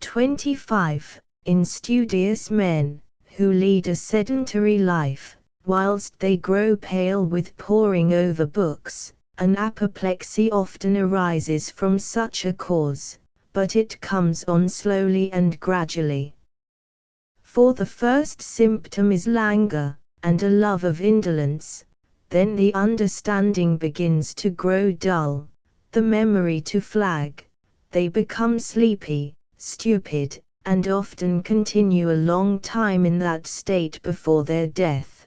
25, In studious men, who lead a sedentary life, whilst they grow pale with poring over books, an apoplexy often arises from such a cause, but it comes on slowly and gradually. For the first symptom is languor, and a love of indolence, then the understanding begins to grow dull, the memory to flag, they become sleepy, stupid, and often continue a long time in that state before their death.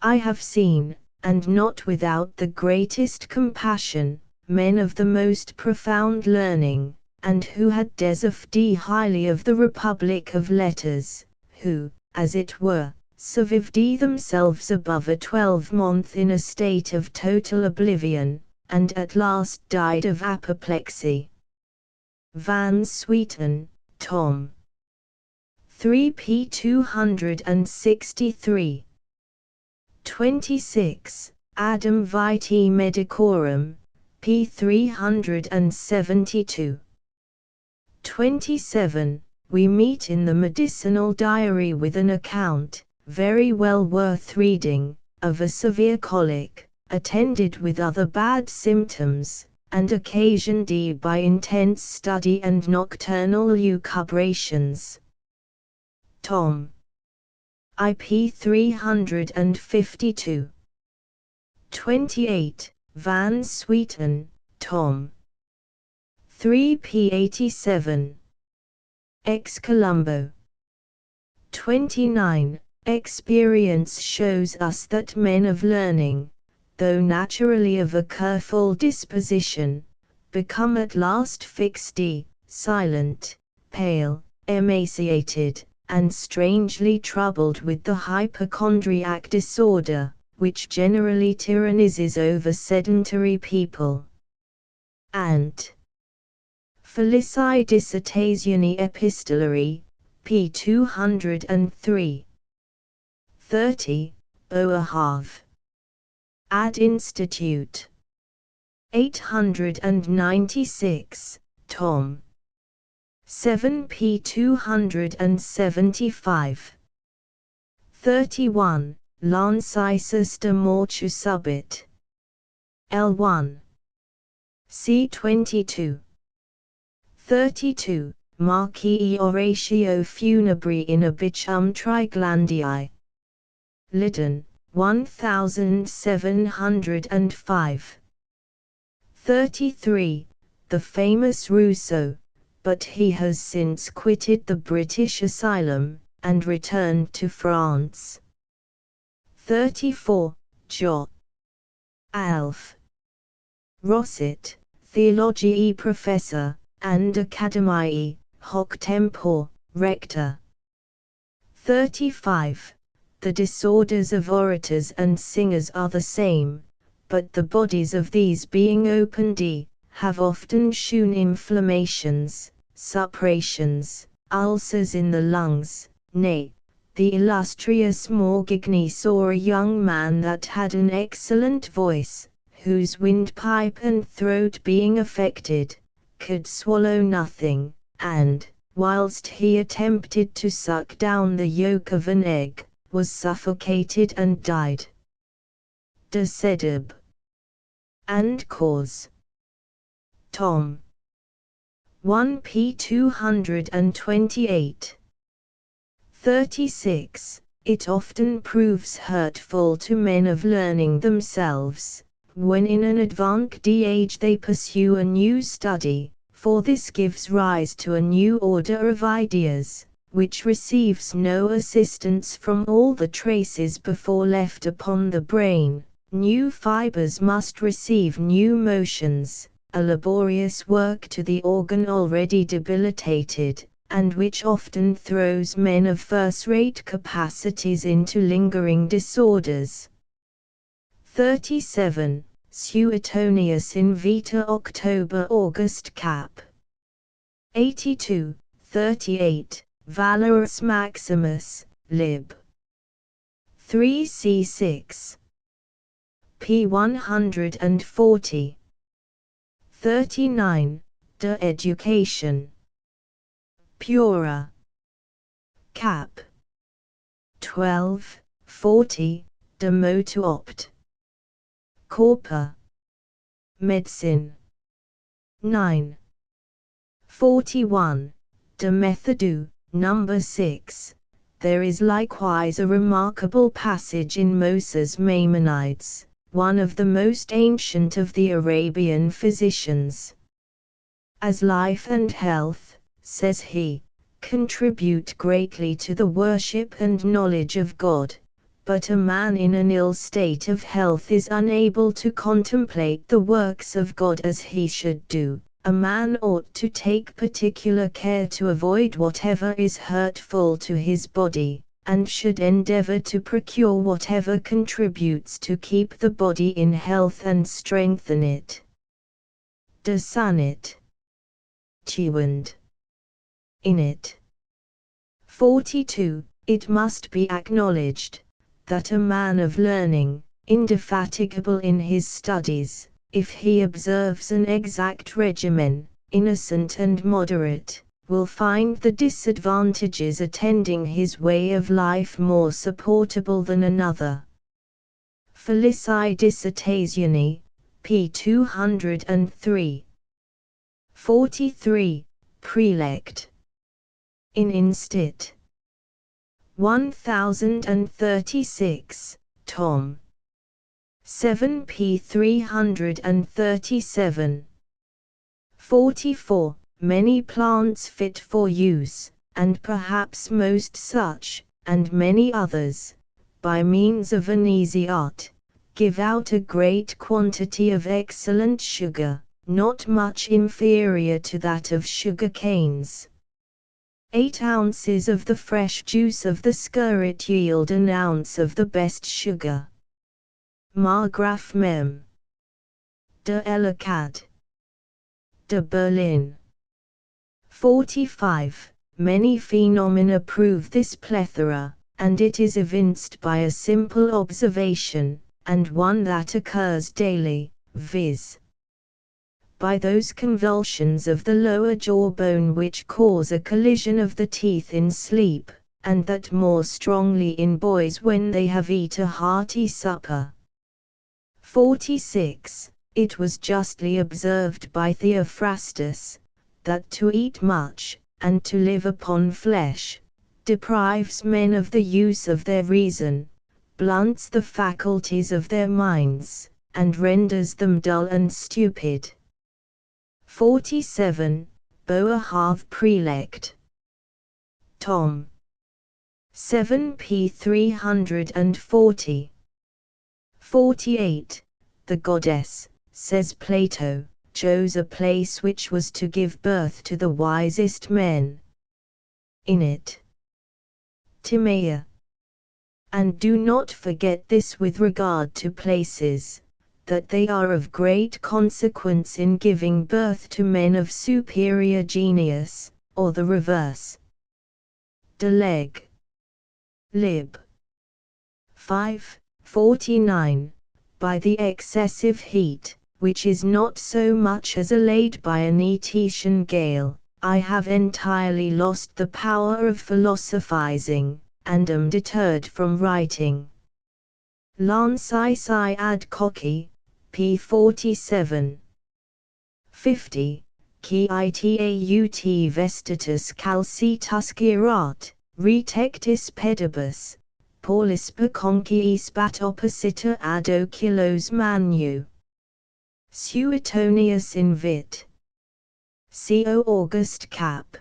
I have seen, and not without the greatest compassion, men of the most profound learning, and who had deserved highly of the Republic of Letters, who, as it were, survived themselves above a 12-month in a state of total oblivion, and at last died of apoplexy. Van Swieten, Tom. 3p 263. 26, Adam Vitae Medicorum, p 372. 27, we meet in the medicinal diary with an account, very well worth reading, of a severe colic, attended with other bad symptoms, and occasioned by intense study and nocturnal lucubrations. Tom. IP 352. 28, Van Swieten, Tom. 3p 87. Ex Colombo. 29, experience shows us that men of learning, though naturally of a careful disposition, become at last fixed, silent, pale, emaciated, and strangely troubled with the hypochondriac disorder, which generally tyrannizes over sedentary people. And Felici Dissertationi Epistolari, p. 203. 30, Boerhaave. Ad Institute. 896, Tom. 7p 275. 31, Lancisus de Mortu Subit. L1. C22. 32, Marquis Oratio Funebri in Obicium Triglandii. Lydon, 1705. 33, the famous Rousseau, but he has since quitted the British asylum, and returned to France. 34, Jot. Alf. Rosset, Theologiae Professor, and Academiae, hoc tempore, Rector. 35, the disorders of orators and singers are the same, but the bodies of these being opened, have often shewn inflammations, supprations, ulcers in the lungs. Nay, the illustrious Morgigny saw a young man that had an excellent voice, whose windpipe and throat being affected, could swallow nothing, and, whilst he attempted to suck down the yolk of an egg, was suffocated and died. De sedib. And cause. Tom. 1p 228. 36. It often proves hurtful to men of learning themselves, when in an advanced age they pursue a new study, for this gives rise to a new order of ideas, which receives no assistance from all the traces before left upon the brain, New fibers must receive new motions, a laborious work to the organ already debilitated, and which often throws men of first-rate capacities into lingering disorders. 37. Suetonius in Vita October-August Cap. 82, 38, Valorus Maximus, lib. 3c6. p. 140. 39. De Education. Pura. Cap. 12, 40, De Motu Opt. Corpora. Medicine. 9. 41. De Methodu, number 6. There is likewise a remarkable passage in Moses Maimonides, one of the most ancient of the Arabian physicians. As life and health, says he, contribute greatly to the worship and knowledge of God, but a man in an ill state of health is unable to contemplate the works of God as he should do. A man ought to take particular care to avoid whatever is hurtful to his body, and should endeavor to procure whatever contributes to keep the body in health and strengthen it. De Sanit. Tiwand. In it. 42. It must be acknowledged that a man of learning, indefatigable in his studies, if he observes an exact regimen, innocent and moderate, will find the disadvantages attending his way of life more supportable than another. Felici Dissertationi, p. 203. 43. Prelect. In Instit. 1036, Tom. 7 p. 337. 44. Many plants fit for use, and perhaps most such, and many others, by means of an easy art, give out a great quantity of excellent sugar, not much inferior to that of sugar canes. 8 ounces of the fresh juice of the skirret yield an ounce of the best sugar. Margraf Mem. De Ellicad. De Berlin. 45. Many phenomena prove this plethora, and it is evinced by a simple observation, and one that occurs daily, viz. by those convulsions of the lower jawbone which cause a collision of the teeth in sleep, and that more strongly in boys when they have eat a hearty supper. 46. It was justly observed by Theophrastus, that to eat much, and to live upon flesh, deprives men of the use of their reason, blunts the faculties of their minds, and renders them dull and stupid. 47. Boerhaave Prelect. Tom. 7 p. 340. 48. The goddess, says Plato, chose a place which was to give birth to the wisest men. In it. Timaea. And do not forget this with regard to places, that they are of great consequence in giving birth to men of superior genius, or the reverse. De Leg. Lib. 5, 49. By the excessive heat, which is not so much as allayed by an Etesian gale, I have entirely lost the power of philosophizing, and am deterred from writing. Lancei ad Coci, p. 47. 50. Qui itaut vestitus calcitus girat, retectis pedibus, paulisper conciis bat opposita ad oculos manu. Suetonius invit. Co. August Cap.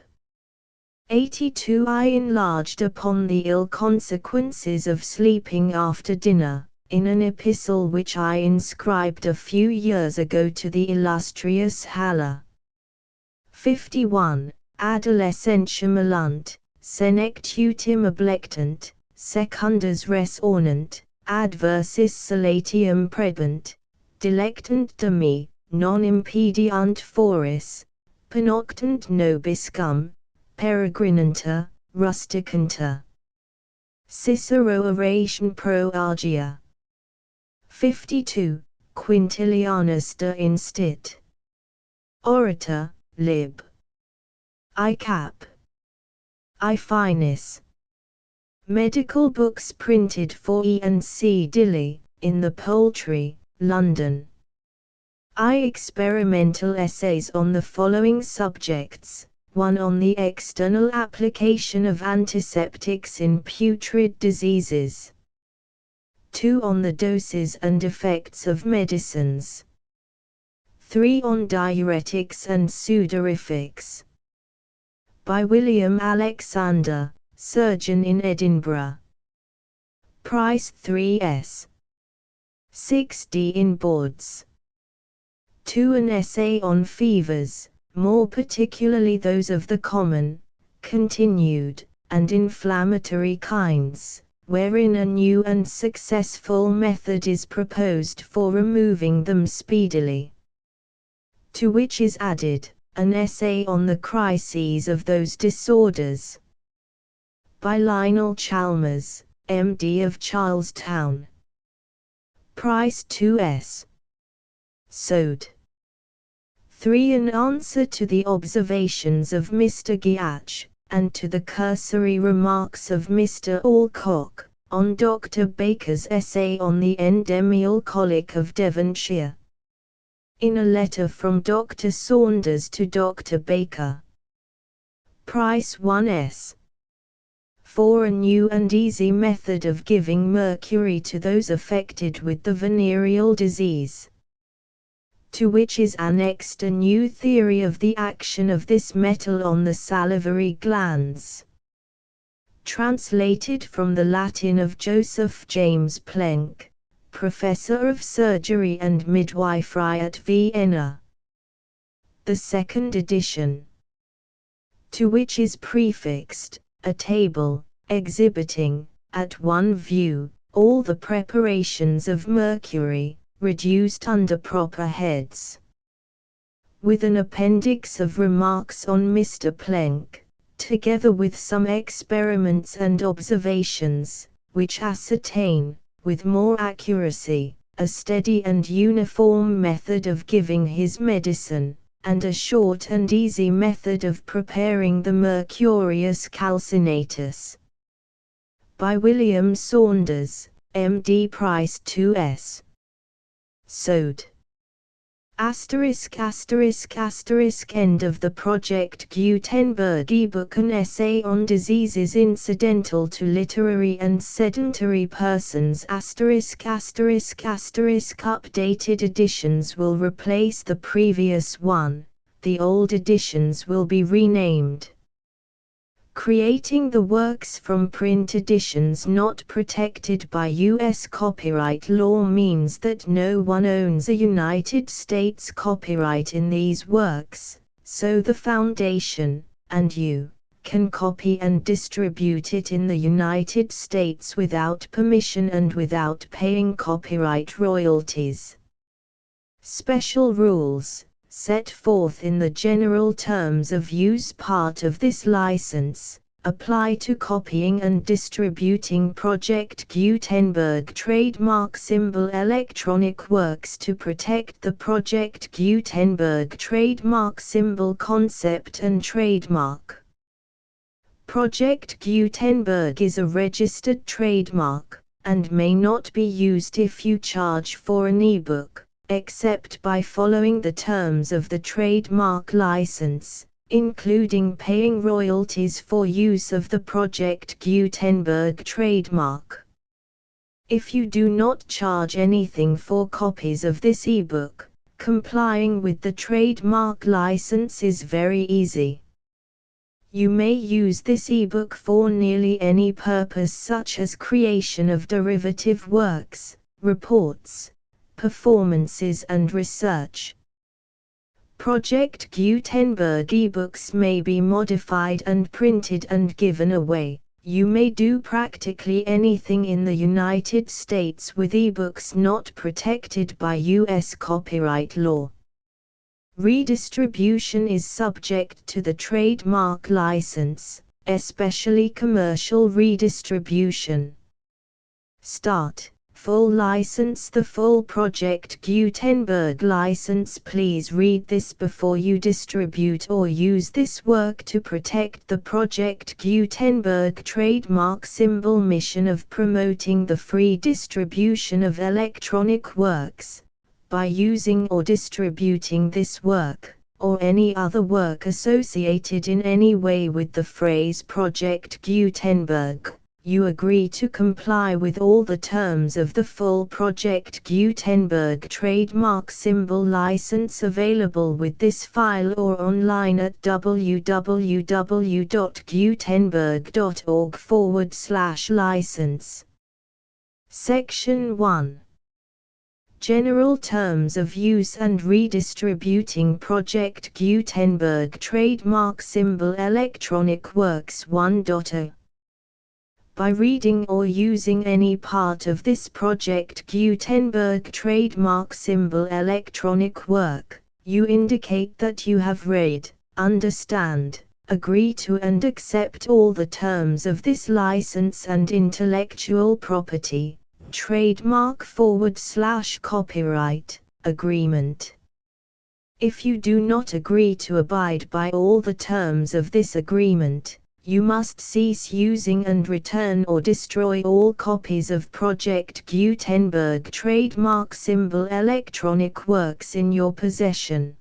82. I enlarged upon the ill consequences of sleeping after dinner, in an epistle which I inscribed a few years ago to the illustrious Haller. 51. Adolescentium allunt, senectutim oblectant, secundus res ornant, adversis salatium prebent, delectant de me, non impediant foris, penoctant nobiscum, peregrinanta, rusticanta. Cicero Oration pro Argia. 52. Quintilianus de Instit. Orator, lib. I cap. I finis. Medical books printed for E and C Dilly, in the Poultry, London. I experimental essays on the following subjects: 1 on the external application of antiseptics in putrid diseases. 2 on the doses and effects of medicines. 3 on diuretics and sudorifics. By William Alexander, surgeon in Edinburgh. Price 3s. 6d in boards. 2 an essay on fevers, more particularly those of the common, continued, and inflammatory kinds, wherein a new and successful method is proposed for removing them speedily. To which is added an essay on the crises of those disorders. By Lionel Chalmers, M.D. of Charlestown. Price 2s. Sode. 3 an answer to the observations of Mr. Giach, and to the cursory remarks of Mr. Alcock, on Dr. Baker's essay on the endemial colic of Devonshire. In a letter from Dr. Saunders to Dr. Baker. Price 1s. 4 a new and easy method of giving mercury to those affected with the venereal disease. To which is annexed a new theory of the action of this metal on the salivary glands. Translated from the Latin of Joseph James Plenk, Professor of Surgery and Midwifery at Vienna. The second edition. To which is prefixed a table, exhibiting, at one view, all the preparations of mercury, reduced under proper heads. With an appendix of remarks on Mr. Plenk, together with some experiments and observations, which ascertain, with more accuracy, a steady and uniform method of giving his medicine, and a short and easy method of preparing the mercurius calcinatus. By William Saunders, M.D. Price 2s. Sode. End of the Project Gutenberg ebook. An essay on diseases incidental to literary and sedentary persons. Updated editions will replace the previous one, the old editions will be renamed. Creating the works from print editions not protected by U.S. copyright law means that no one owns a United States copyright in these works, so the Foundation, and you, can copy and distribute it in the United States without permission and without paying copyright royalties. Special rules, set forth in the general terms of use part of this license, apply to copying and distributing Project Gutenberg trademark symbol electronic works to protect the Project Gutenberg trademark symbol concept and trademark. Project Gutenberg is a registered trademark, and may not be used if you charge for an ebook, except by following the terms of the trademark license, including paying royalties for use of the Project Gutenberg trademark. If you do not charge anything for copies of this ebook, complying with the trademark license is very easy. You may use this ebook for nearly any purpose, such as creation of derivative works, reports, performances and research. Project Gutenberg ebooks may be modified and printed and given away. You may do practically anything in the United States with ebooks not protected by U.S. copyright law. Redistribution is subject to the trademark license, especially commercial redistribution. Start. Full license. The full Project Gutenberg license. Please read this before you distribute or use this work to protect the Project Gutenberg trademark symbol mission of promoting the free distribution of electronic works. By using or distributing this work, or any other work associated in any way with the phrase Project Gutenberg, you agree to comply with all the terms of the full Project Gutenberg trademark symbol license available with this file or online at www.gutenberg.org/license. Section 1. General Terms of Use and Redistributing Project Gutenberg Trademark Symbol Electronic Works 1.0. By reading or using any part of this Project Gutenberg trademark symbol electronic work, you indicate that you have read, understand, agree to and accept all the terms of this license and intellectual property, trademark/copyright, agreement. If you do not agree to abide by all the terms of this agreement, you must cease using and return or destroy all copies of Project Gutenberg trademark symbol electronic works in your possession.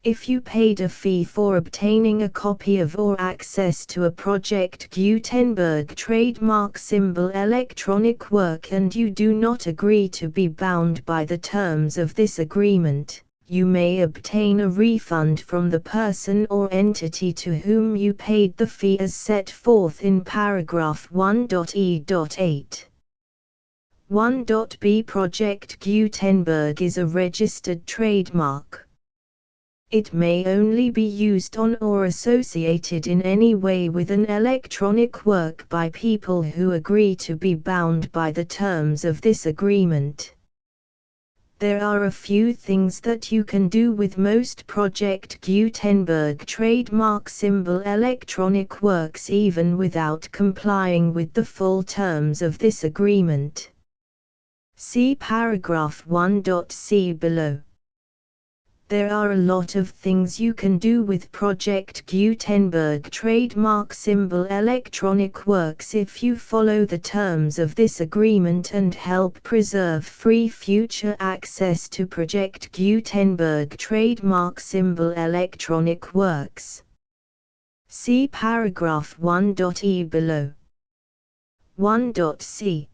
If you paid a fee for obtaining a copy of or access to a Project Gutenberg trademark symbol electronic work and you do not agree to be bound by the terms of this agreement, you may obtain a refund from the person or entity to whom you paid the fee as set forth in paragraph 1.e.8. 1.b Project Gutenberg is a registered trademark. It may only be used on or associated in any way with an electronic work by people who agree to be bound by the terms of this agreement. There are a few things that you can do with most Project Gutenberg trademark symbol electronic works even without complying with the full terms of this agreement. See paragraph 1.c below. There are a lot of things you can do with Project Gutenberg trademark symbol electronic works if you follow the terms of this agreement and help preserve free future access to Project Gutenberg trademark symbol electronic works. See paragraph 1.e below. 1.c.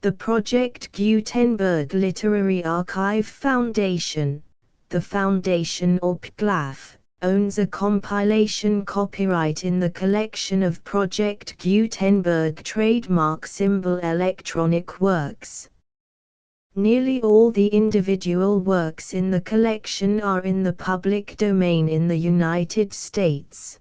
The Project Gutenberg Literary Archive Foundation, the Foundation or PGLAF, owns a compilation copyright in the collection of Project Gutenberg trademark symbol electronic works. Nearly all the individual works in the collection are in the public domain in the United States.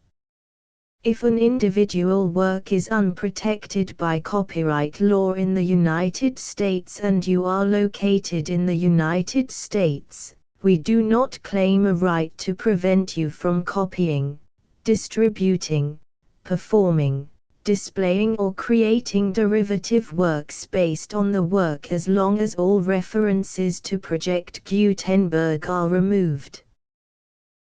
If an individual work is unprotected by copyright law in the United States and you are located in the United States, we do not claim a right to prevent you from copying, distributing, performing, displaying or creating derivative works based on the work as long as all references to Project Gutenberg are removed.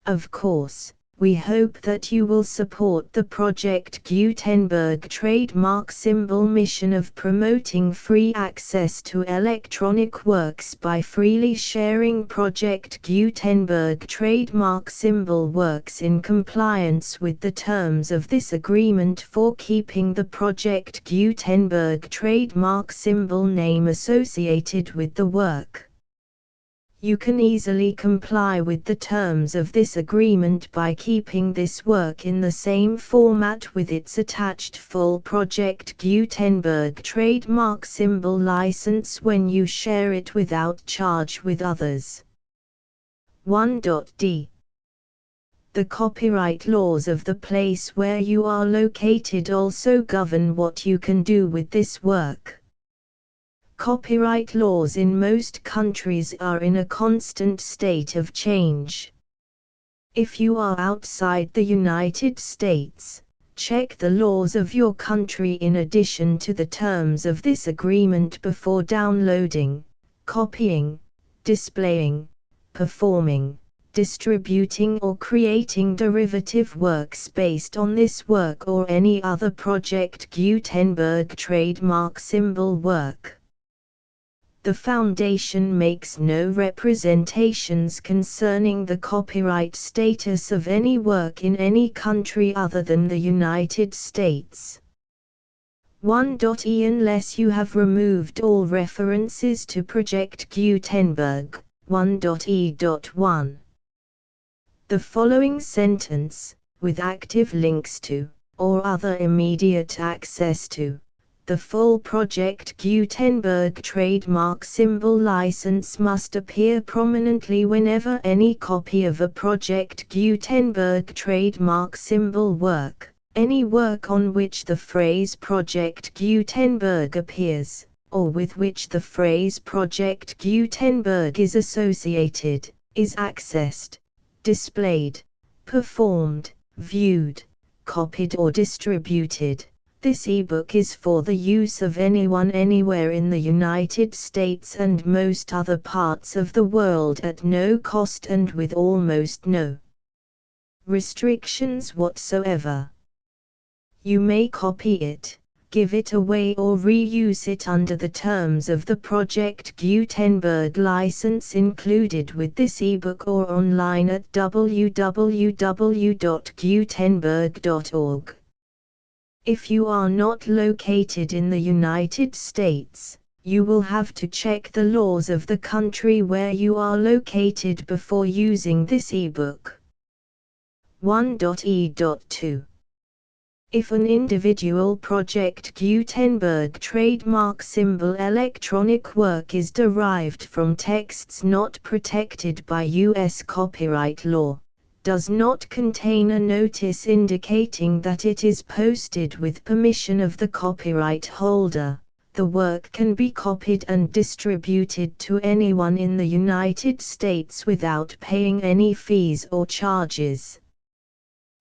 Of course, we hope that you will support the Project Gutenberg trademark symbol mission of promoting free access to electronic works by freely sharing Project Gutenberg trademark symbol works in compliance with the terms of this agreement for keeping the Project Gutenberg trademark symbol name associated with the work. You can easily comply with the terms of this agreement by keeping this work in the same format with its attached full Project Gutenberg trademark symbol license when you share it without charge with others. 1.d. The copyright laws of the place where you are located also govern what you can do with this work. Copyright laws in most countries are in a constant state of change. If you are outside the United States, check the laws of your country in addition to the terms of this agreement before downloading, copying, displaying, performing, distributing or creating derivative works based on this work or any other Project Gutenberg trademark symbol work. The Foundation makes no representations concerning the copyright status of any work in any country other than the United States. 1.e. Unless you have removed all references to Project Gutenberg, 1.e.1. The following sentence, with active links to, or other immediate access to, the full Project Gutenberg trademark symbol license must appear prominently whenever any copy of a Project Gutenberg trademark symbol work, any work on which the phrase Project Gutenberg appears, or with which the phrase Project Gutenberg is associated, is accessed, displayed, performed, viewed, copied or distributed. This ebook is for the use of anyone anywhere in the United States and most other parts of the world at no cost and with almost no restrictions whatsoever. You may copy it, give it away or reuse it under the terms of the Project Gutenberg license included with this ebook or online at www.gutenberg.org. If you are not located in the United States, you will have to check the laws of the country where you are located before using this ebook. 1.e.2. If an individual Project Gutenberg trademark symbol electronic work is derived from texts not protected by U.S. copyright law, does not contain a notice indicating that it is posted with permission of the copyright holder, the work can be copied and distributed to anyone in the United States without paying any fees or charges.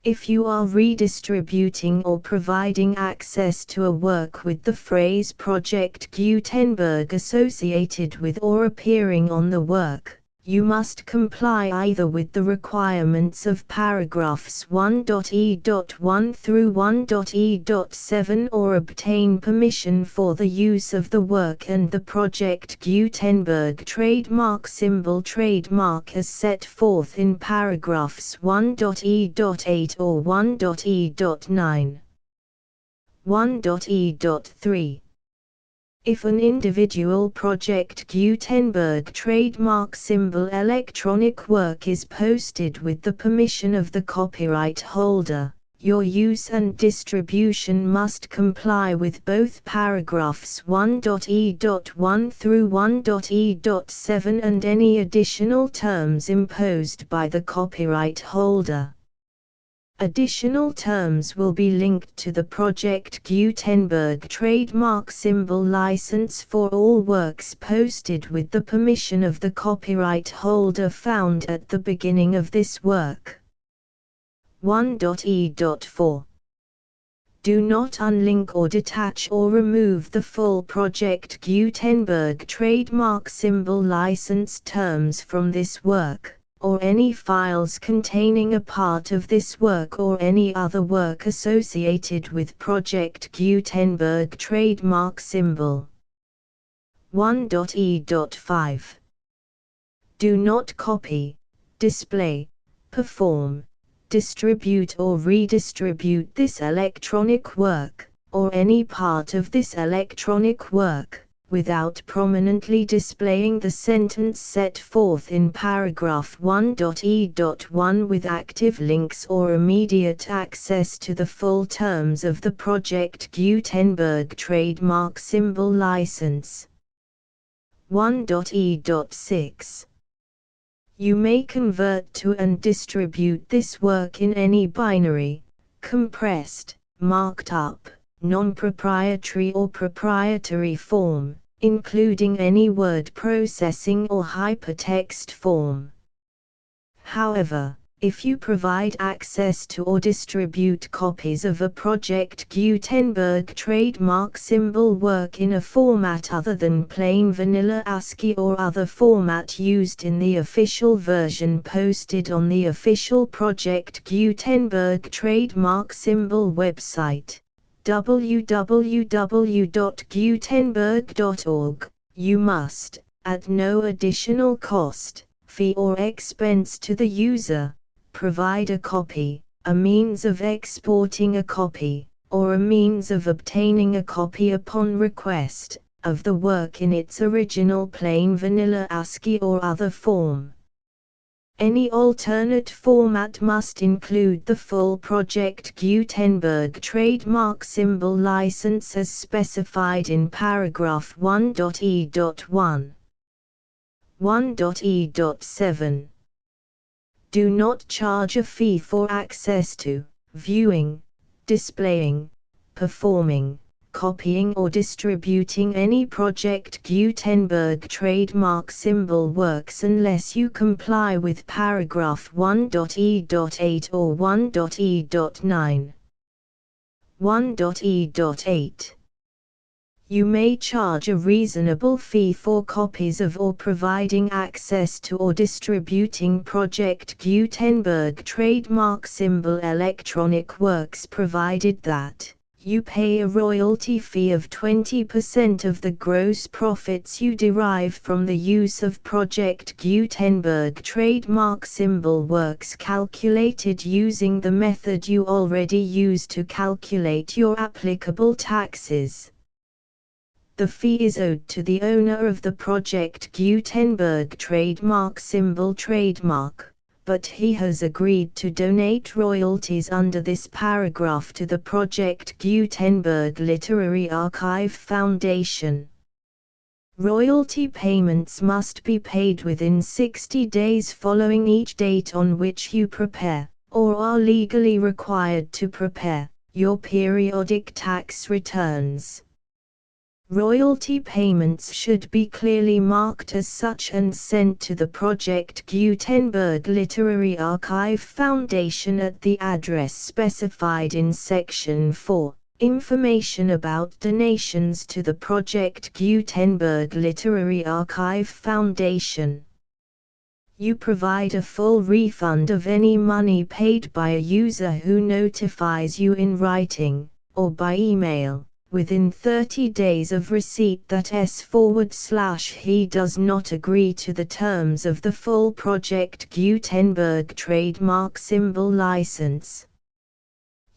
If you are redistributing or providing access to a work with the phrase Project Gutenberg associated with or appearing on the work, you must comply either with the requirements of paragraphs 1.e.1 through 1.e.7 or obtain permission for the use of the work and the Project Gutenberg trademark symbol trademark as set forth in paragraphs 1.e.8 or 1.e.9. 1.e.3. If an individual Project Gutenberg trademark symbol electronic work is posted with the permission of the copyright holder, your use and distribution must comply with both paragraphs 1.e.1 through 1.e.7 and any additional terms imposed by the copyright holder. Additional terms will be linked to the Project Gutenberg trademark symbol license for all works posted with the permission of the copyright holder found at the beginning of this work. 1.e.4. Do not unlink or detach or remove the full Project Gutenberg trademark symbol license terms from this work, or any files containing a part of this work or any other work associated with Project Gutenberg trademark symbol. 1.e.5. Do not copy, display, perform, distribute or redistribute this electronic work, or any part of this electronic work, without prominently displaying the sentence set forth in paragraph 1.e.1 with active links or immediate access to the full terms of the Project Gutenberg trademark symbol license. 1.e.6. You may convert to and distribute this work in any binary, compressed, marked up, non-proprietary or proprietary form, including any word processing or hypertext form. However, if you provide access to or distribute copies of a Project Gutenberg trademark symbol work in a format other than plain vanilla ASCII or other format used in the official version posted on the official Project Gutenberg trademark symbol website, www.gutenberg.org, you must, at no additional cost, fee or expense to the user, provide a copy, a means of exporting a copy, or a means of obtaining a copy upon request, of the work in its original plain vanilla ASCII or other form. Any alternate format must include the full Project Gutenberg trademark symbol license as specified in paragraph 1.e.1. 1.e.7. Do not charge a fee for access to, viewing, displaying, performing, copying or distributing any Project Gutenberg trademark symbol works unless you comply with paragraph 1.e.8 or 1.e.9. 1.e.8. You may charge a reasonable fee for copies of or providing access to or distributing Project Gutenberg trademark symbol electronic works provided that you pay a royalty fee of 20% of the gross profits you derive from the use of Project Gutenberg trademark symbol works calculated using the method you already use to calculate your applicable taxes. The fee is owed to the owner of the Project Gutenberg trademark symbol trademark, but he has agreed to donate royalties under this paragraph to the Project Gutenberg Literary Archive Foundation. Royalty payments must be paid within 60 days following each date on which you prepare, or are legally required to prepare, your periodic tax returns. Royalty payments should be clearly marked as such and sent to the Project Gutenberg Literary Archive Foundation at the address specified in Section 4, Information about donations to the Project Gutenberg Literary Archive Foundation. You provide a full refund of any money paid by a user who notifies you in writing, or by email, within 30 days of receipt that he does not agree to the terms of the full Project Gutenberg trademark symbol license.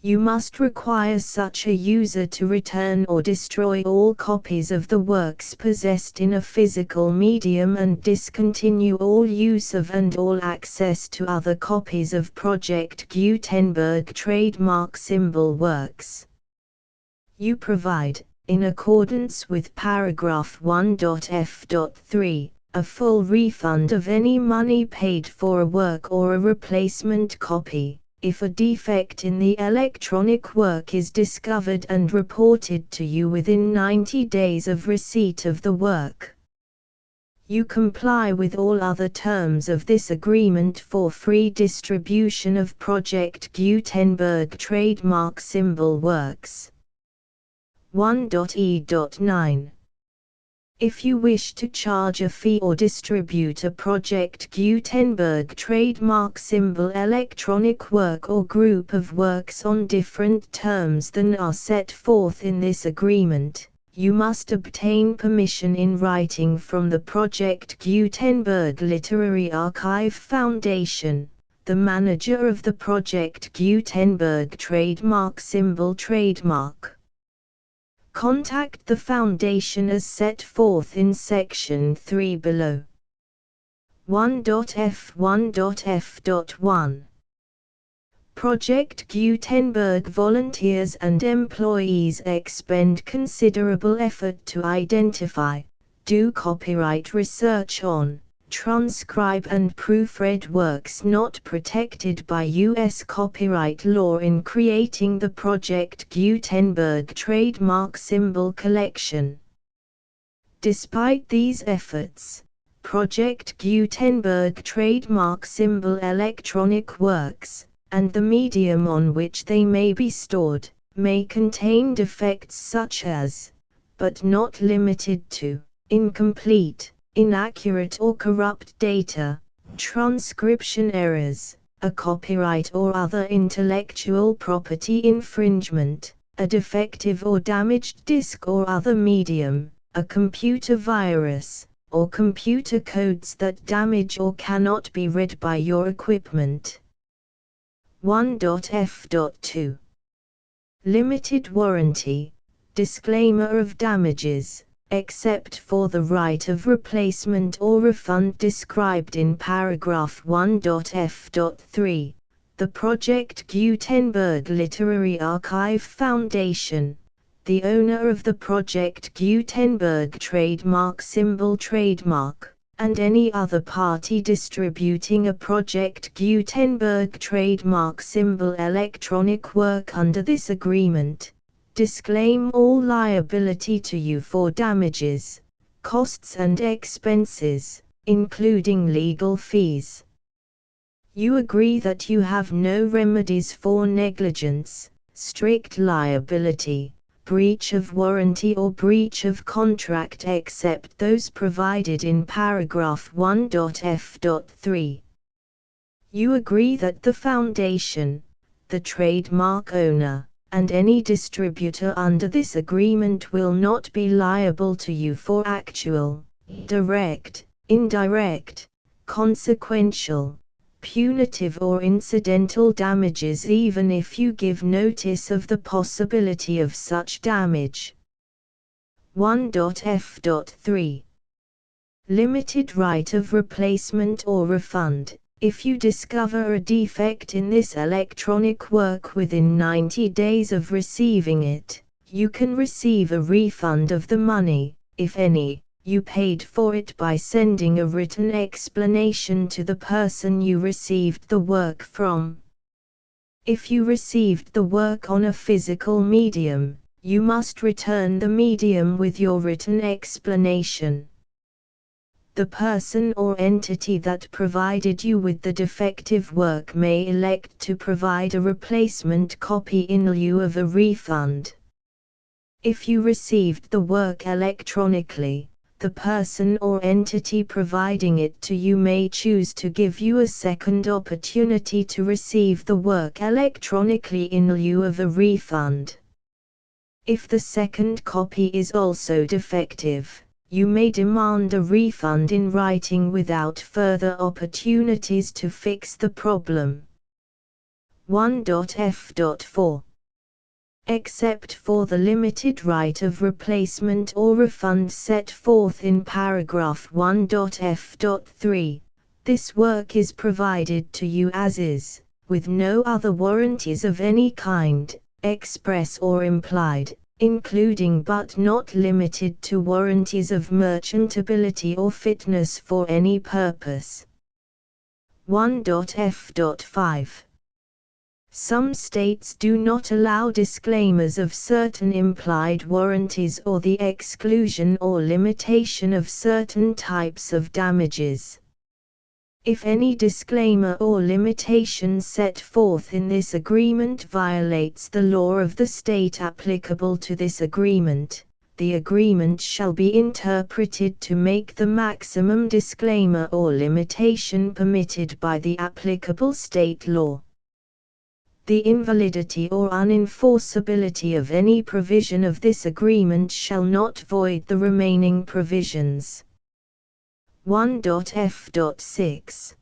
You must require such a user to return or destroy all copies of the works possessed in a physical medium and discontinue all use of and all access to other copies of Project Gutenberg trademark symbol works. You provide, in accordance with paragraph 1.f.3, a full refund of any money paid for a work or a replacement copy, if a defect in the electronic work is discovered and reported to you within 90 days of receipt of the work. You comply with all other terms of this agreement for free distribution of Project Gutenberg trademark symbol works. 1.e.9. If you wish to charge a fee or distribute a Project Gutenberg trademark symbol electronic work or group of works on different terms than are set forth in this agreement, you must obtain permission in writing from the Project Gutenberg Literary Archive Foundation, the manager of the Project Gutenberg trademark symbol trademark. contact the Foundation as set forth in Section 3 below. 1.f1.f.1 Project Gutenberg volunteers and employees expend considerable effort to identify, do copyright research on, transcribe and proofread works not protected by U.S. copyright law in creating the Project Gutenberg trademark symbol collection. Despite these efforts, Project Gutenberg trademark symbol electronic works, and the medium on which they may be stored, may contain defects such as, but not limited to, incomplete, inaccurate or corrupt data, transcription errors, a copyright or other intellectual property infringement, a defective or damaged disk or other medium, a computer virus, or computer codes that damage or cannot be read by your equipment. 1.f.2 Limited warranty, disclaimer of damages, except for the right of replacement or refund described in paragraph 1.f.3. The Project Gutenberg Literary Archive Foundation, the owner of the Project Gutenberg trademark symbol trademark, and any other party distributing a Project Gutenberg trademark symbol electronic work under this agreement, disclaim all liability to you for damages, costs and expenses, including legal fees. You agree that you have no remedies for negligence, strict liability, breach of warranty or breach of contract except those provided in paragraph 1.f.3. You agree that the Foundation, the trademark owner, and any distributor under this agreement will not be liable to you for actual, direct, indirect, consequential, punitive or incidental damages even if you give notice of the possibility of such damage. 1.f.3 Limited right of replacement or refund. If you discover a defect in this electronic work within 90 days of receiving it, you can receive a refund of the money, if any, you paid for it by sending a written explanation to the person you received the work from. If you received the work on a physical medium, you must return the medium with your written explanation. The person or entity that provided you with the defective work may elect to provide a replacement copy in lieu of a refund. If you received the work electronically, the person or entity providing it to you may choose to give you a second opportunity to receive the work electronically in lieu of a refund. If the second copy is also defective, you may demand a refund in writing without further opportunities to fix the problem. 1.f.4 Except for the limited right of replacement or refund set forth in paragraph 1.f.3, this work is provided to you as is, with no other warranties of any kind, express or implied, including but not limited to warranties of merchantability or fitness for any purpose. 1.f.5 Some states do not allow disclaimers of certain implied warranties or the exclusion or limitation of certain types of damages. If any disclaimer or limitation set forth in this agreement violates the law of the state applicable to this agreement, the agreement shall be interpreted to make the maximum disclaimer or limitation permitted by the applicable state law. The invalidity or unenforceability of any provision of this agreement shall not void the remaining provisions. 1.f.6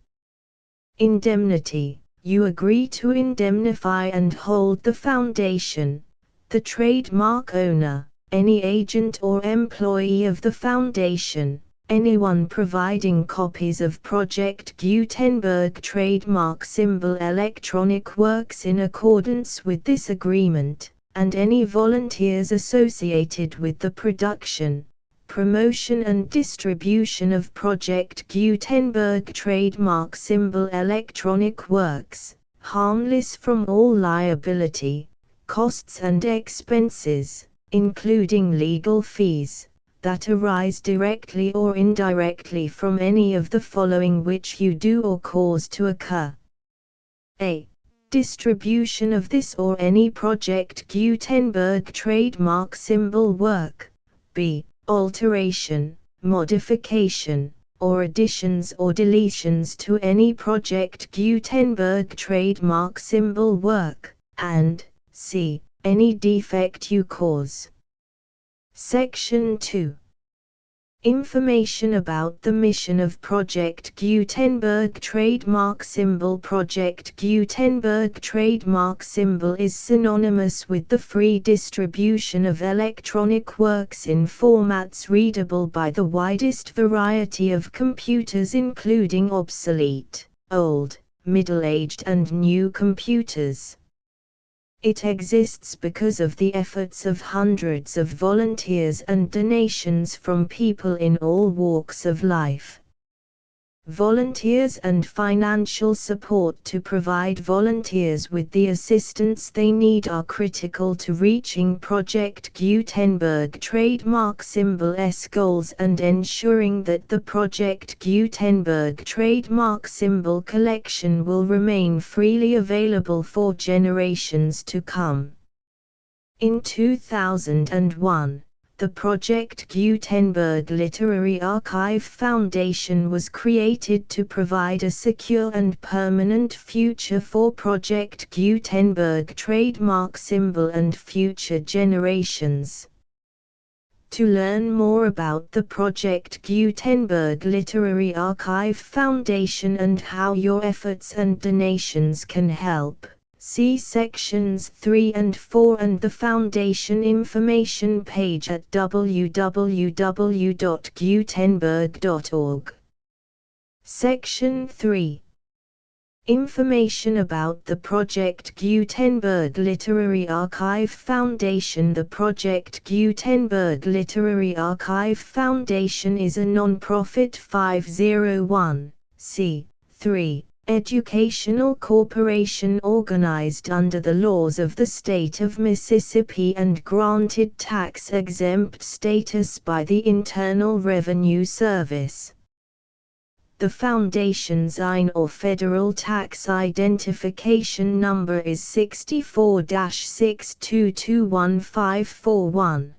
Indemnity. You agree to indemnify and hold the Foundation, the trademark owner, any agent or employee of the Foundation, anyone providing copies of Project Gutenberg trademark symbol electronic works in accordance with this agreement, and any volunteers associated with the production, promotion and distribution of Project Gutenberg trademark symbol electronic works, harmless from all liability, costs and expenses, including legal fees, that arise directly or indirectly from any of the following which you do or cause to occur. A. Distribution of this or any Project Gutenberg trademark symbol work. B. Alteration, modification, or additions or deletions to any Project Gutenberg trademark symbol work, and C. Any defect you cause. Section 2. Information about the mission of Project Gutenberg trademark symbol. Project Gutenberg trademark symbol is synonymous with the free distribution of electronic works in formats readable by the widest variety of computers, including obsolete, old, middle-aged and new computers. It exists because of the efforts of hundreds of volunteers and donations from people in all walks of life. Volunteers and financial support to provide volunteers with the assistance they need are critical to reaching Project Gutenberg trademark symbol's goals and ensuring that the Project Gutenberg trademark symbol collection will remain freely available for generations to come. In 2001, the Project Gutenberg Literary Archive Foundation was created to provide a secure and permanent future for Project Gutenberg trademark symbol and future generations. To learn more about the Project Gutenberg Literary Archive Foundation and how your efforts and donations can help, see sections 3 and 4 and the Foundation information page at www.gutenberg.org. Section 3. Information about the Project Gutenberg Literary Archive Foundation. The Project Gutenberg Literary Archive Foundation is a non-profit 501(c)(3) educational corporation organized under the laws of the state of Mississippi and granted tax-exempt status by the Internal Revenue Service. The Foundation's IN or Federal Tax Identification Number is 64-6221541.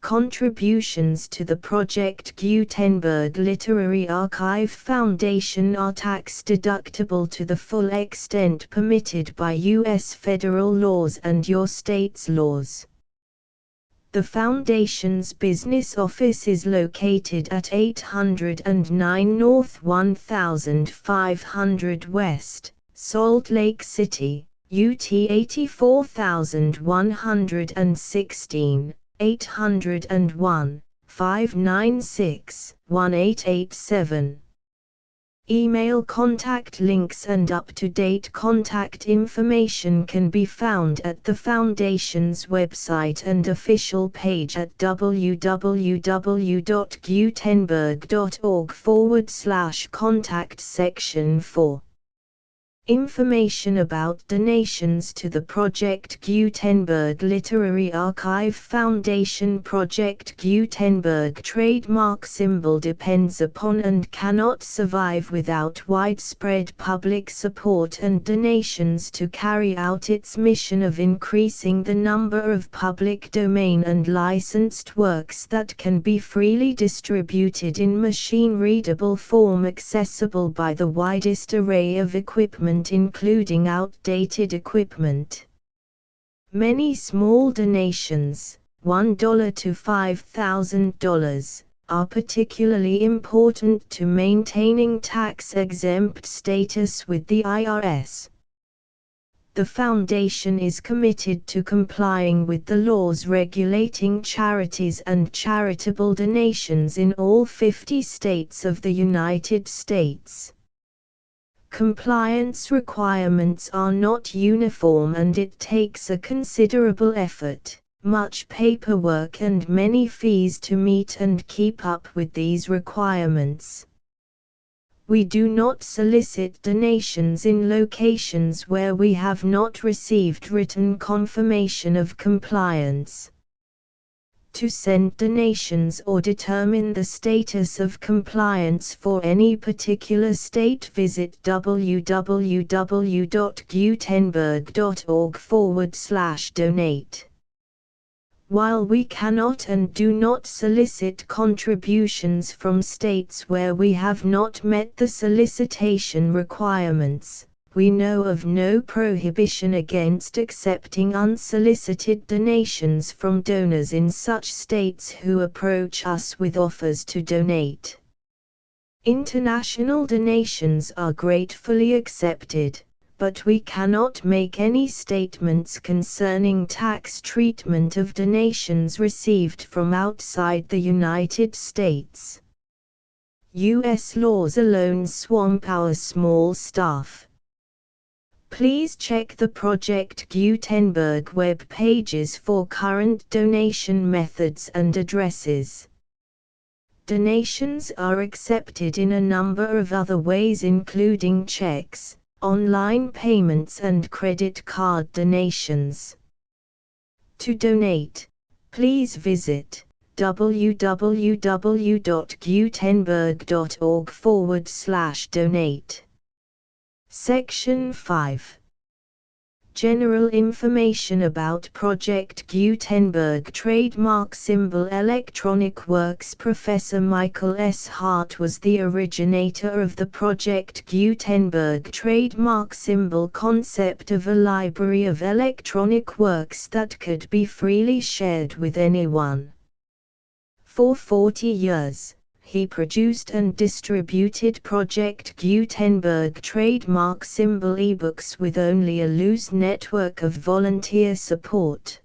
Contributions to the Project Gutenberg Literary Archive Foundation are tax-deductible to the full extent permitted by U.S. federal laws and your state's laws. The Foundation's business office is located at 809 North 1500 West, Salt Lake City, UT 84116. 801-596-1887. Email contact links and up-to-date contact information can be found at the Foundation's website and official page at www.gutenberg.org/contact. Section 4. Information about donations to the Project Gutenberg Literary Archive Foundation. Project Gutenberg trademark symbol depends upon and cannot survive without widespread public support and donations to carry out its mission of increasing the number of public domain and licensed works that can be freely distributed in machine-readable form accessible by the widest array of equipment, including outdated equipment. Many small donations, $1 to $5,000, are particularly important to maintaining tax-exempt status with the IRS. The Foundation is committed to complying with the laws regulating charities and charitable donations in all 50 states of the United States. Compliance requirements are not uniform and it takes a considerable effort, much paperwork and many fees to meet and keep up with these requirements. We do not solicit donations in locations where we have not received written confirmation of compliance. To send donations or determine the status of compliance for any particular state, visit www.gutenberg.org/donate. While we cannot and do not solicit contributions from states where we have not met the solicitation requirements, we know of no prohibition against accepting unsolicited donations from donors in such states who approach us with offers to donate. International donations are gratefully accepted, but we cannot make any statements concerning tax treatment of donations received from outside the United States. U.S. laws alone swamp our small staff. Please check the Project Gutenberg web pages for current donation methods and addresses. Donations are accepted in a number of other ways, including checks, online payments and credit card donations. To donate, please visit www.gutenberg.org/donate. Section 5. General information about Project Gutenberg Trademark Symbol Electronic Works. Professor Michael S. Hart was the originator of the Project Gutenberg trademark symbol concept of a library of electronic works that could be freely shared with anyone. For 40 years, he produced and distributed Project Gutenberg trademark symbol ebooks with only a loose network of volunteer support.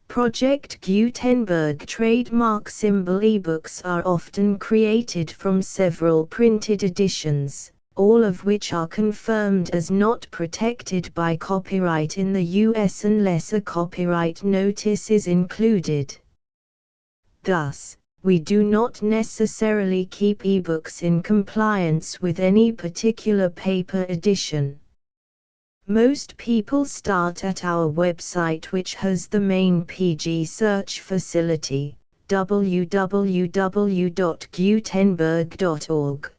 Project Gutenberg trademark symbol ebooks are often created from several printed editions, all of which are confirmed as not protected by copyright in the US unless a copyright notice is included. Thus, we do not necessarily keep ebooks in compliance with any particular paper edition. Most people start at our website, which has the main PG search facility, www.gutenberg.org.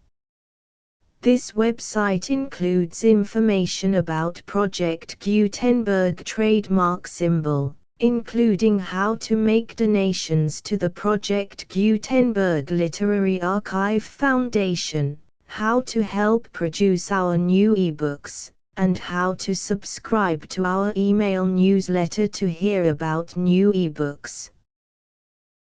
This website includes information about Project Gutenberg trademark symbol, including how to make donations to the Project Gutenberg Literary Archive Foundation, how to help produce our new ebooks, and how to subscribe to our email newsletter to hear about new ebooks.